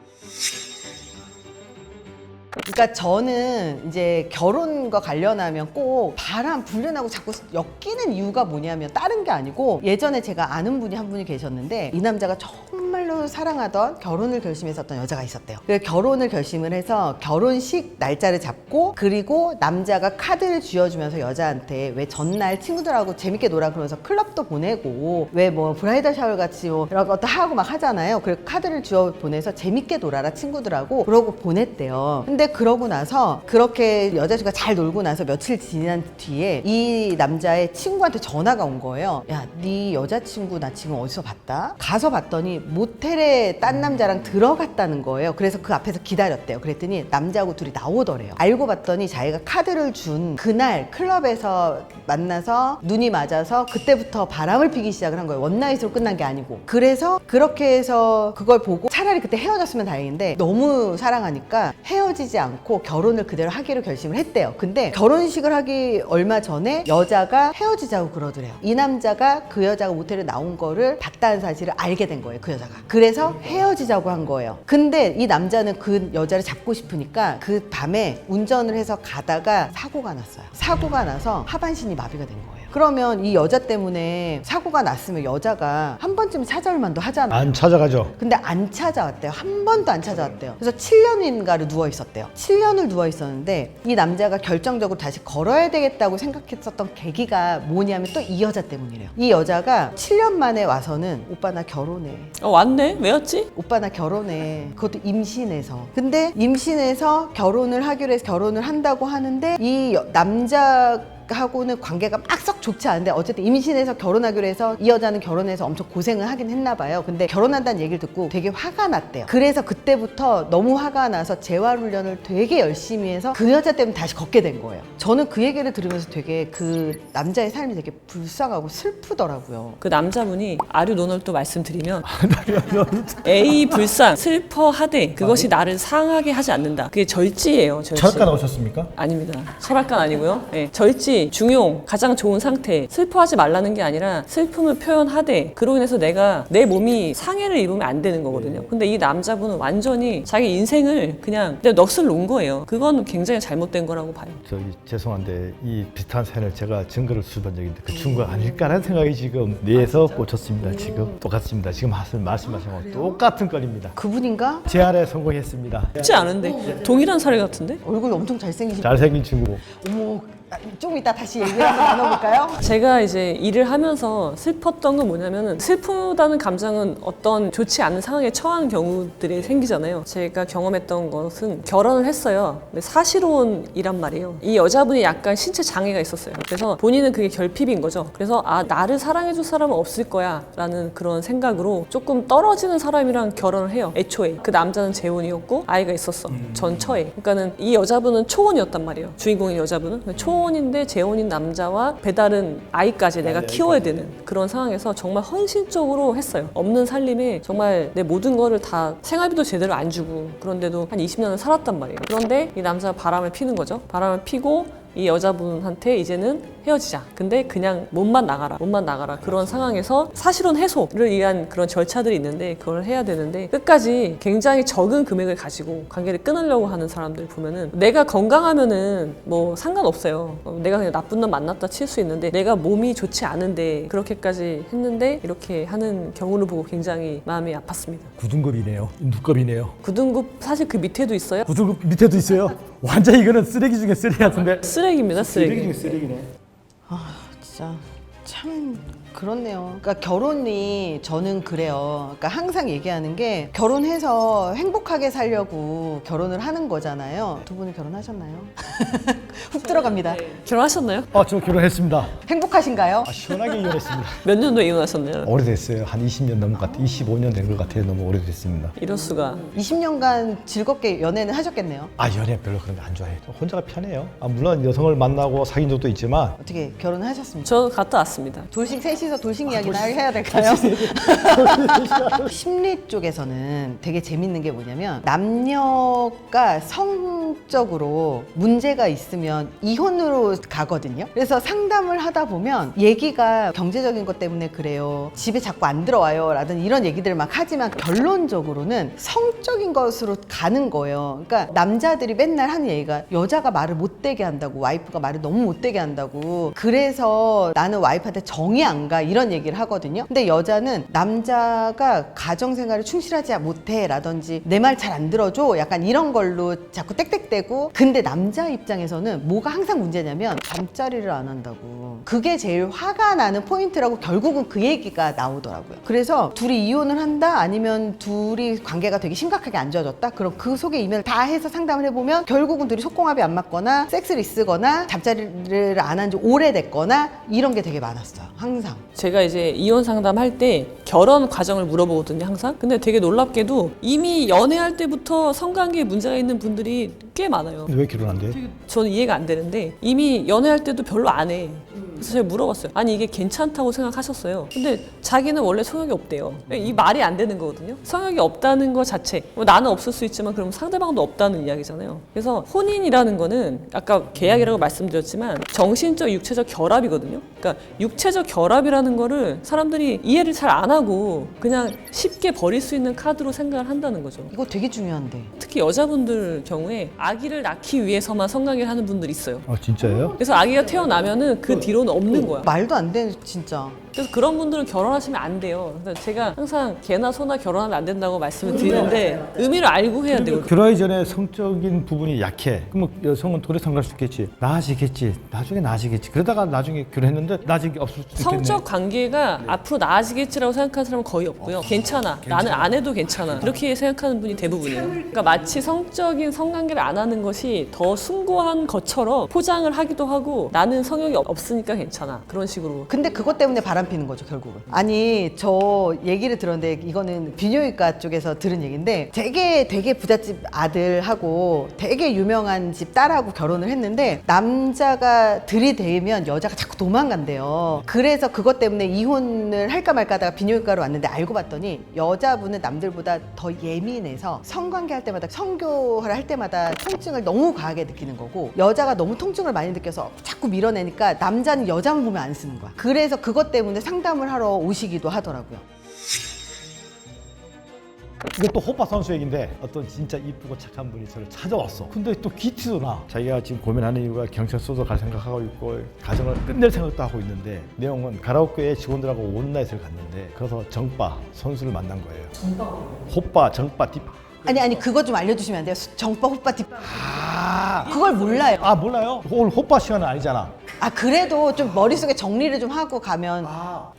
그러니까 저는 이제 결혼과 관련하면 꼭 바람 불륜하고 자꾸 엮이는 이유가 뭐냐면 다른 게 아니고 예전에 제가 아는 분이 한 분이 계셨는데 이 남자가 정말로 사랑하던 결혼을 결심했었던 여자가 있었대요. 그래서 결혼을 결심을 해서 결혼식 날짜를 잡고 그리고 남자가 카드를 쥐어주면서 여자한테 왜 전날 친구들하고 재밌게 놀아 그러면서 클럽도 보내고 왜 뭐 브라이덜 샤워 같이 뭐 이런 것도 하고 막 하잖아요. 그리고 카드를 쥐어 보내서 재밌게 놀아라 친구들하고 그러고 보냈대요. 근데 그러고 나서 그렇게 여자친구가 잘 놀고 나서 며칠 지난 뒤에 이 남자의 친구한테 전화가 온 거예요. 야, 네 여자친구 나 지금 어디서 봤다? 가서 봤더니 모텔에 딴 남자랑 들어갔다는 거예요. 그래서 그 앞에서 기다렸대요. 그랬더니 남자하고 둘이 나오더래요. 알고 봤더니 자기가 카드를 준 그날 클럽에서 만나서 눈이 맞아서 그때부터 바람을 피기 시작을 한 거예요. 원나잇으로 끝난 게 아니고. 그래서 그렇게 해서 그걸 보고 차라리 그때 헤어졌으면 다행인데 너무 사랑하니까 헤어지지 않고 결혼을 그대로 하기로 결심을 했대요. 근데 결혼식을 하기 얼마 전에 여자가 헤어지자고 그러더래요. 이 남자가 그 여자가 모텔에 나온 거를 봤다는 사실을 알게 된 거예요. 그 여자가. 그래서 헤어지자고 한 거예요. 근데 이 남자는 그 여자를 잡고 싶으니까 그 밤에 운전을 해서 가다가 사고가 났어요. 사고가 나서 하반신이 마비가 된 거예요. 그러면 이 여자 때문에 사고가 났으면 여자가 한 번쯤 찾아올 만도 하잖아. 안 찾아가죠. 근데 안 찾아왔대요. 한 번도 안 찾아왔대요. 그래서 7년인가를 누워 있었대요. 7년을 누워 있었는데 이 남자가 결정적으로 다시 걸어야 되겠다고 생각했었던 계기가 뭐냐면 또 이 여자 때문이래요. 이 여자가 7년 만에 와서는 오빠 나 결혼해. 왔네? 왜였지? 오빠 나 결혼해. 그것도 임신해서. 근데 임신해서 결혼을 하기로 해서 결혼을 한다고 하는데 이 남자하고는 관계가 막 썩 좋지 않은데 어쨌든 임신해서 결혼하기로 해서 이 여자는 결혼해서 엄청 고생을 하긴 했나 봐요. 근데 결혼한다는 얘기를 듣고 되게 화가 났대요. 그래서 그때부터 너무 화가 나서 재활훈련을 되게 열심히 해서 그 여자 때문에 다시 걷게 된 거예요. 저는 그 얘기를 들으면서 되게 그 남자의 삶이 되게 불쌍하고 슬프더라고요. 그 남자분이 아류 논을 또 말씀드리면 A 불쌍 슬퍼하되 그것이 나를 상하게 하지 않는다. 그게 절지예요. 절지. 철가 나오셨습니까? 아닙니다. 철학관 아니고요. 네. 절지, 중용, 가장 좋은 상태. 슬퍼하지 말라는 게 아니라 슬픔을 표현하되 그로 인해서 내가 내 몸이 상해를 입으면 안 되는 거거든요. 근데 이 남자분은 완전히 자기 인생을 그냥 넋을 놓은 거예요. 그건 굉장히 잘못된 거라고 봐요. 저기 죄송한데 이 비슷한 사연을 제가 증거를 수집한 적이 있는데 그 친구가 아닐까라는 생각이 지금 뇌에서 꽂혔습니다. 지금 똑같습니다. 지금 말씀하신 거 똑같은 건입니다. 그분인가? 재활에 성공했습니다. 쉽지 않은데 동일한 사례 같은데? 얼굴 엄청 잘생기신 잘생긴 친구고. 어머, 좀 이따 다시 얘기를 한번 나눠볼까요? 제가 이제 일을 하면서 슬펐던 건 뭐냐면은 슬프다는 감정은 어떤 좋지 않은 상황에 처한 경우들이 생기잖아요. 제가 경험했던 것은 결혼을 했어요. 근데 사실혼이란 말이에요. 이 여자분이 약간 신체 장애가 있었어요. 그래서 본인은 그게 결핍인 거죠. 그래서 아, 나를 사랑해줄 사람은 없을 거야 라는 그런 생각으로 조금 떨어지는 사람이랑 결혼을 해요. 애초에. 그 남자는 재혼이었고 아이가 있었어. 전처에. 그러니까는 이 여자분은 초혼이었단 말이에요. 주인공인 여자분은. 초혼인데 재혼인 남자와 배다른 아이까지 내가 키워야 되는 그런 상황에서 정말 헌신적으로 했어요. 없는 살림에 정말 내 모든 거를 다 생활비도 제대로 안 주고 그런데도 한 20년을 살았단 말이에요. 그런데 이 남자가 바람을 피는 거죠. 바람을 피고 이 여자분한테 이제는 헤어지자. 근데 그냥 몸만 나가라. 그런 상황에서 사실혼 해소를 위한 그런 절차들이 있는데 그걸 해야 되는데 끝까지 굉장히 적은 금액을 가지고 관계를 끊으려고 하는 사람들 보면은 내가 건강하면은 뭐 상관없어요. 내가 그냥 나쁜 놈 만났다 칠 수 있는데 내가 몸이 좋지 않은데 그렇게까지 했는데 이렇게 하는 경우를 보고 굉장히 마음이 아팠습니다. 9등급이네요. 6급이네요. 9등급 사실 그 밑에도 있어요. 9등급 밑에도 있어요. 완전 이거는 쓰레기 중에 쓰레기 같은데. 쓰레기입니다, 쓰레기. 쓰레기네. 진짜 참 그렇네요. 그러니까 결혼이 저는 그래요. 그러니까 항상 얘기하는 게 결혼해서 행복하게 살려고 결혼을 하는 거잖아요. 두 분은 결혼하셨나요? 훅 들어갑니다. 결혼하셨나요? 저 결혼했습니다. 행복하신가요? 시원하게 이혼했습니다. 몇 년도에 이혼하셨나요? 오래됐어요. 한 20년 넘은 것 같아요. 25년 된 것 같아요. 너무 오래됐습니다. 이럴 수가. 20년간 즐겁게 연애는 하셨겠네요. 연애 별로 그런 거 안 좋아해요. 혼자가 편해요. 물론 여성을 만나고 사귄 적도 있지만 어떻게 결혼하셨습니까? 저 갔다 왔습니다. 돌싱 셋이서 돌싱 이야기나 해야 될까요? 심리 쪽에서는 되게 재밌는 게 뭐냐면 남녀가 성적으로 문제가 있으면 이혼으로 가거든요. 그래서 상담을 하다 보면 얘기가 경제적인 것 때문에 그래요. 집에 자꾸 안 들어와요. 라든 이런 얘기들을 막 하지만 결론적으로는 성적인 것으로 가는 거예요. 그러니까 남자들이 맨날 하는 얘기가 여자가 말을 못되게 한다고, 와이프가 말을 너무 못되게 한다고, 그래서 나는 와이프한테 정이 안 가, 이런 얘기를 하거든요. 근데 여자는 남자가 가정생활에 충실하지 못해 라든지 내 말 잘 안 들어줘 약간 이런 걸로 자꾸 땡땡대고, 근데 남자 입장에서는 뭐가 항상 문제냐면 잠자리를 안 한다고, 그게 제일 화가 나는 포인트라고 결국은 그 얘기가 나오더라고요. 그래서 둘이 이혼을 한다 아니면 둘이 관계가 되게 심각하게 안 좋아졌다, 그럼 그 속에 이면을 다 해서 상담을 해보면 결국은 둘이 속궁합이 안 맞거나 섹스를 있으거나 잠자리를 안 한 지 오래됐거나 이런 게 되게 많았어요. 항상. 제가 이제 이혼 상담할 때 결혼 과정을 물어보거든요, 항상. 근데 되게 놀랍게도 이미 연애할 때부터 성관계에 문제가 있는 분들이 꽤 많아요. 왜 결혼 안 돼요? 저는 이해가 안 되는데 이미 연애할 때도 별로 안 해. 그래서 제가 물어봤어요. 아니 이게 괜찮다고 생각하셨어요. 근데 자기는 원래 성욕이 없대요. 이 말이 안 되는 거거든요. 성욕이 없다는 것 자체. 나는 없을 수 있지만 그럼 상대방도 없다는 이야기잖아요. 그래서 혼인이라는 거는 아까 계약이라고 말씀드렸지만 정신적, 육체적 결합이거든요. 그러니까 육체적 결합이라는 거를 사람들이 이해를 잘 안 하고 그냥 쉽게 버릴 수 있는 카드로 생각을 한다는 거죠. 이거 되게 중요한데. 특히 여자분들 경우에 아기를 낳기 위해서만 성관계를 하는 분들이 있어요. 진짜예요? 그래서 아기가 태어나면은 그 뒤로는 없는 거야. 말도 안 돼, 진짜. 그래서 그런 분들은 결혼하시면 안 돼요. 그래서 제가 항상 개나 소나 결혼하면 안 된다고 말씀을 드리는데 의미를 알고 해야 돼요. 결혼하기 전에 성적인 부분이 약해. 그러면 여성은 도래성 갈 수 있겠지. 나아지겠지. 나중에 나아지겠지. 그러다가 나중에 결혼했는데 나아진 게 없을 수도 있겠네. 성적 관계가 앞으로 나아지겠지라고 생각하는 사람은 거의 없고요. 괜찮아. 나는 안 해도 괜찮아. 이렇게 생각하는 분이 대부분이에요. 그러니까 마치 성적인 성관계를 안 하는 것이 더 숭고한 것처럼 포장을 하기도 하고 나는 성욕이 없으니까 괜찮아. 그런 식으로. 근데 그것 때문에 바람 피는 거죠, 결국은. 아니, 저 얘기를 들었는데 이거는 비뇨기과 쪽에서 들은 얘기인데 되게 부잣집 아들하고 되게 유명한 집 딸하고 결혼을 했는데 남자가 들이대면 여자가 자꾸 도망간대요. 그래서 그것 때문에 이혼을 할까 말까 하다가 비뇨기과로 왔는데 알고 봤더니 여자분은 남들보다 더 예민해서 성관계 할 때마다 성교를 할 때마다 통증을 너무 과하게 느끼는 거고 여자가 너무 통증을 많이 느껴서 자꾸 밀어내니까 남자는 여자만 보면 안 쓰는 거야. 그래서 그것 때문에 상담을 하러 오시기도 하더라고요. 이것도 호빠 선수 얘기인데 어떤 진짜 이쁘고 착한 분이 저를 찾아왔어. 근데 또 기티도 나. 자기가 지금 고민하는 이유가 경찰서도 갈 생각하고 있고 가정을 끝낼 생각도 하고 있는데 내용은 가라오케 직원들하고 온라인을 갔는데 그래서 정빠 선수를 만난 거예요. 호빠, 정빠, 뒷빠. 아니 그거 좀 알려주시면 안 돼요? 정빠 호빠 뒷빠. 그걸 몰라요. 아 몰라요? 오늘 호빠 시간은 아니잖아. 아 그래도 좀 머릿속에 정리를 좀 하고 가면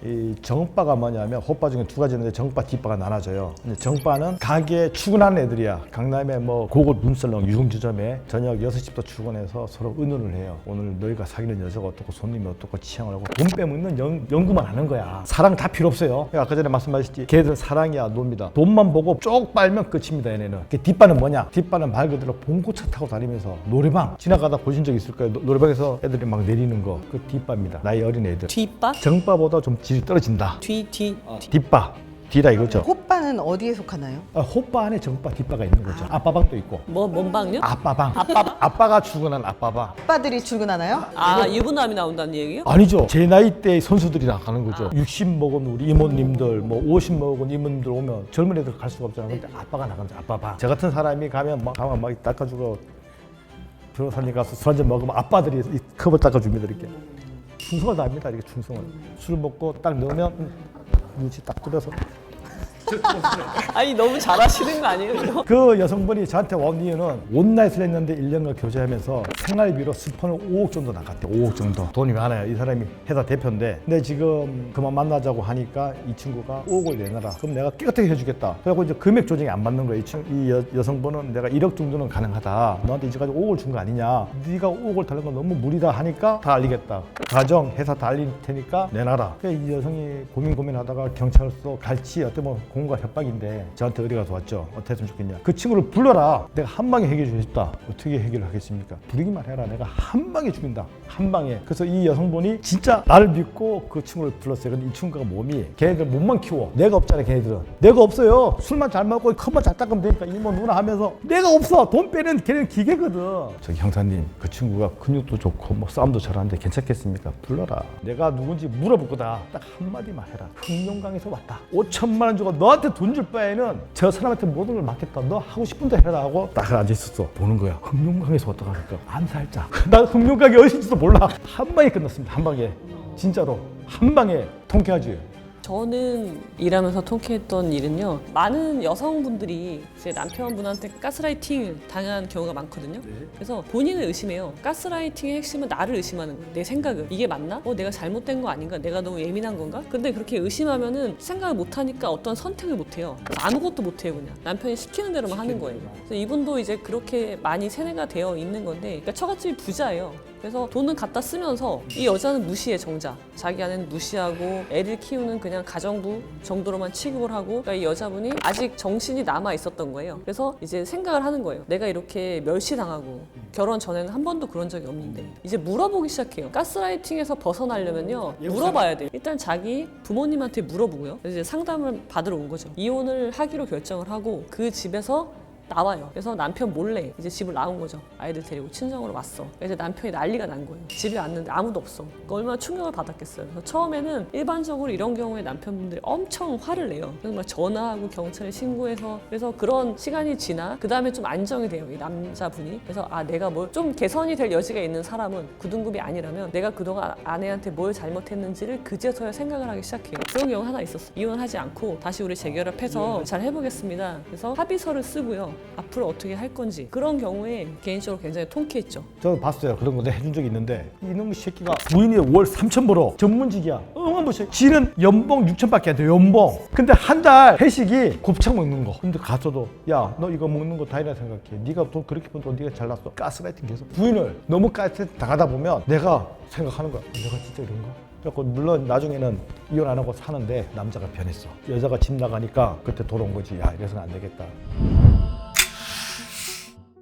이 정빠가 뭐냐면 호빠 중에 두 가지 있는데 정빠, 뒷빠가 나눠져요. 근데 정빠는 가게에 출근하는 애들이야. 강남에 뭐 고급 룸살롱 유흥주점에 저녁 6시부터 출근해서 서로 의논을 해요. 오늘 너희가 사귀는 여자가 어떻고 손님이 어떻고 취향을 하고 돈 빼먹는 연구만 하는 거야. 사랑 다 필요 없어요. 아까 전에 말씀하셨지 걔들은 사랑이야 놉니다. 돈만 보고 쪽 빨면 끝입니다. 얘네는. 뒷바는 뭐냐? 뒷바는 말 그대로 봉고차 타고 다니면서 노래방 지나가다 보신 적 있을 거예요. 노래방에서 애들이 막 내리는 거. 그 뒷바입니다. 나이 어린 애들. 뒷바? 정바보다 좀 질이 떨어진다. 뒷바. 뒤다 이거죠. 호빠는 어디에 속하나요? 호빠 안에 정바, 뒷바가 있는 거죠. 아빠방도 있고. 뭔 방요? 아빠방. 아빠가 출근한 아빠방. 오빠들이 출근하나요? 아, 유부남이 나온다는 얘기요? 아니죠. 제 나이 때 선수들이 나가는 거죠. 60 먹은 우리 이모님들, 뭐 50 먹은 이모님들 오면 젊은 애들 갈 수가 없잖아요. 근데 아빠가 나가는 거죠. 아빠방. 저 같은 사람이 가면 막 닦아주고 변호사님 가서 술 한잔 먹으면 아빠들이 이 컵을 닦아줍니다. 이렇게. 충성을 다합니다. 이렇게 충성을. 술 먹고 딱 넣으면 눈치 딱 뚫어서. 아니 너무 잘하시는 거 아니에요? 그 여성분이 저한테 온 이유는 온라인을 했는데 1년간 교제하면서 생활비로 스폰을 5억 정도 나갔대. 5억 정도. 돈이 많아요. 이 사람이 회사 대표인데. 근데 지금 그만 만나자고 하니까 이 친구가 5억을 내놔라. 그럼 내가 깨끗하게 해주겠다. 그래갖고 이제 금액 조정이 안 맞는 거예요. 이 여성분은 내가 1억 정도는 가능하다. 너한테 이제까지 5억을 준 거 아니냐. 네가 5억을 달라는 건 너무 무리다 하니까 다 알리겠다. 가정, 회사 다 알릴 테니까 내놔라. 그래서 이 여성이 고민하다가 경찰서 갈지 어때 뭐 공과 협박인데 저한테 의뢰가 왔죠. 어떻게 했으면 좋겠냐. 그 친구를 불러라. 내가 한 방에 해결해 주고 싶다. 어떻게 해결을 하겠습니까? 부르기만 해라. 내가 한 방에 죽인다. 한 방에. 그래서 이 여성분이 진짜 나를 믿고 그 친구를 불렀어요. 근데 이 친구가 몸이 걔네들 몸만 키워. 내가 없잖아 걔네들은. 내가 없어요. 술만 잘 먹고 컵만 잘 닦으면 되니까 이모 누나 하면서 내가 없어. 돈 빼는 걔는 기계거든. 저기 형사님 그 친구가 근육도 좋고 뭐 싸움도 잘하는데 괜찮겠습니까? 불러라. 내가 누군지 물어볼 거다. 딱 한마디만 해라. 흑룡강에서 왔다. 5천만 원 주고 너한테 돈 줄 바에는 저 사람한테 모든 걸 맡겠다. 너 하고 싶은 대로 해라 하고 딱 앉아있었어. 보는 거야. 흑룡강에서 왔다 가니까 암살자. 난 흑룡강이 어딘지도 몰라. 한 방에 끝났습니다. 한 방에. 진짜로. 한 방에 통쾌하지. 저는 일하면서 통쾌했던 일은요. 많은 여성분들이 이제 남편분한테 가스라이팅 당한 경우가 많거든요. 그래서 본인을 의심해요. 가스라이팅의 핵심은 나를 의심하는 거예요. 내 생각을. 이게 맞나? 내가 잘못된 거 아닌가? 내가 너무 예민한 건가? 근데 그렇게 의심하면은 생각을 못 하니까 어떤 선택을 못 해요. 아무것도 못 해요, 그냥. 남편이 시키는 대로만 하는 거예요. 그래서 이분도 이제 그렇게 많이 세뇌가 되어 있는 건데, 그러니까 처갓집이 부자예요. 그래서 돈은 갖다 쓰면서 이 여자는 무시해 정작. 자기 아내는 무시하고 애를 키우는 그냥 가정부 정도로만 취급을 하고 그러니까 이 여자분이 아직 정신이 남아 있었던 거예요. 그래서 이제 생각을 하는 거예요. 내가 이렇게 멸시당하고 결혼 전에는 한 번도 그런 적이 없는데 이제 물어보기 시작해요. 가스라이팅에서 벗어나려면요 물어봐야 돼요. 일단 자기 부모님한테 물어보고요. 이제 상담을 받으러 온 거죠. 이혼을 하기로 결정을 하고 그 집에서 나와요. 그래서 남편 몰래 이제 집을 나온 거죠. 아이들 데리고 친정으로 왔어. 그래서 남편이 난리가 난 거예요. 집에 왔는데 아무도 없어. 그러니까 얼마나 충격을 받았겠어요. 그래서 처음에는 일반적으로 이런 경우에 남편분들이 엄청 화를 내요. 그래서 막 전화하고 경찰에 신고해서 그래서 그런 시간이 지나 그 다음에 좀 안정이 돼요. 이 남자분이. 그래서 아 내가 뭘 좀 개선이 될 여지가 있는 사람은 구등급이 아니라면 내가 그동안 아내한테 뭘 잘못했는지를 그제서야 생각을 하기 시작해요. 그런 경우 하나 있었어. 이혼하지 않고 다시 우리 재결합해서 잘 해보겠습니다. 그래서 합의서를 쓰고요. 앞으로 어떻게 할 건지 그런 경우에 개인적으로 굉장히 통쾌했죠. 저는 봤어요. 그런 건데 해준 적이 있는데 이놈의 새끼가 부인이 월 3천 벌어. 전문직이야. 어마무시. 지는 연봉 6천밖에 안 돼. 연봉. 근데 한 달 회식이 곱창 먹는 거. 근데 가서도 야 너 이거 먹는 거 다이나 생각해. 네가 돈 그렇게 번 돈 네가 잘났어. 가스라이팅 계속. 부인을 너무 가스라이팅 당하다 보면 내가 생각하는 거야. 내가 진짜 이런가? 그래서 물론 나중에는 이혼 안 하고 사는데 남자가 변했어. 여자가 집 나가니까 그때 돌아온 거지. 야 이래서는 안 되겠다.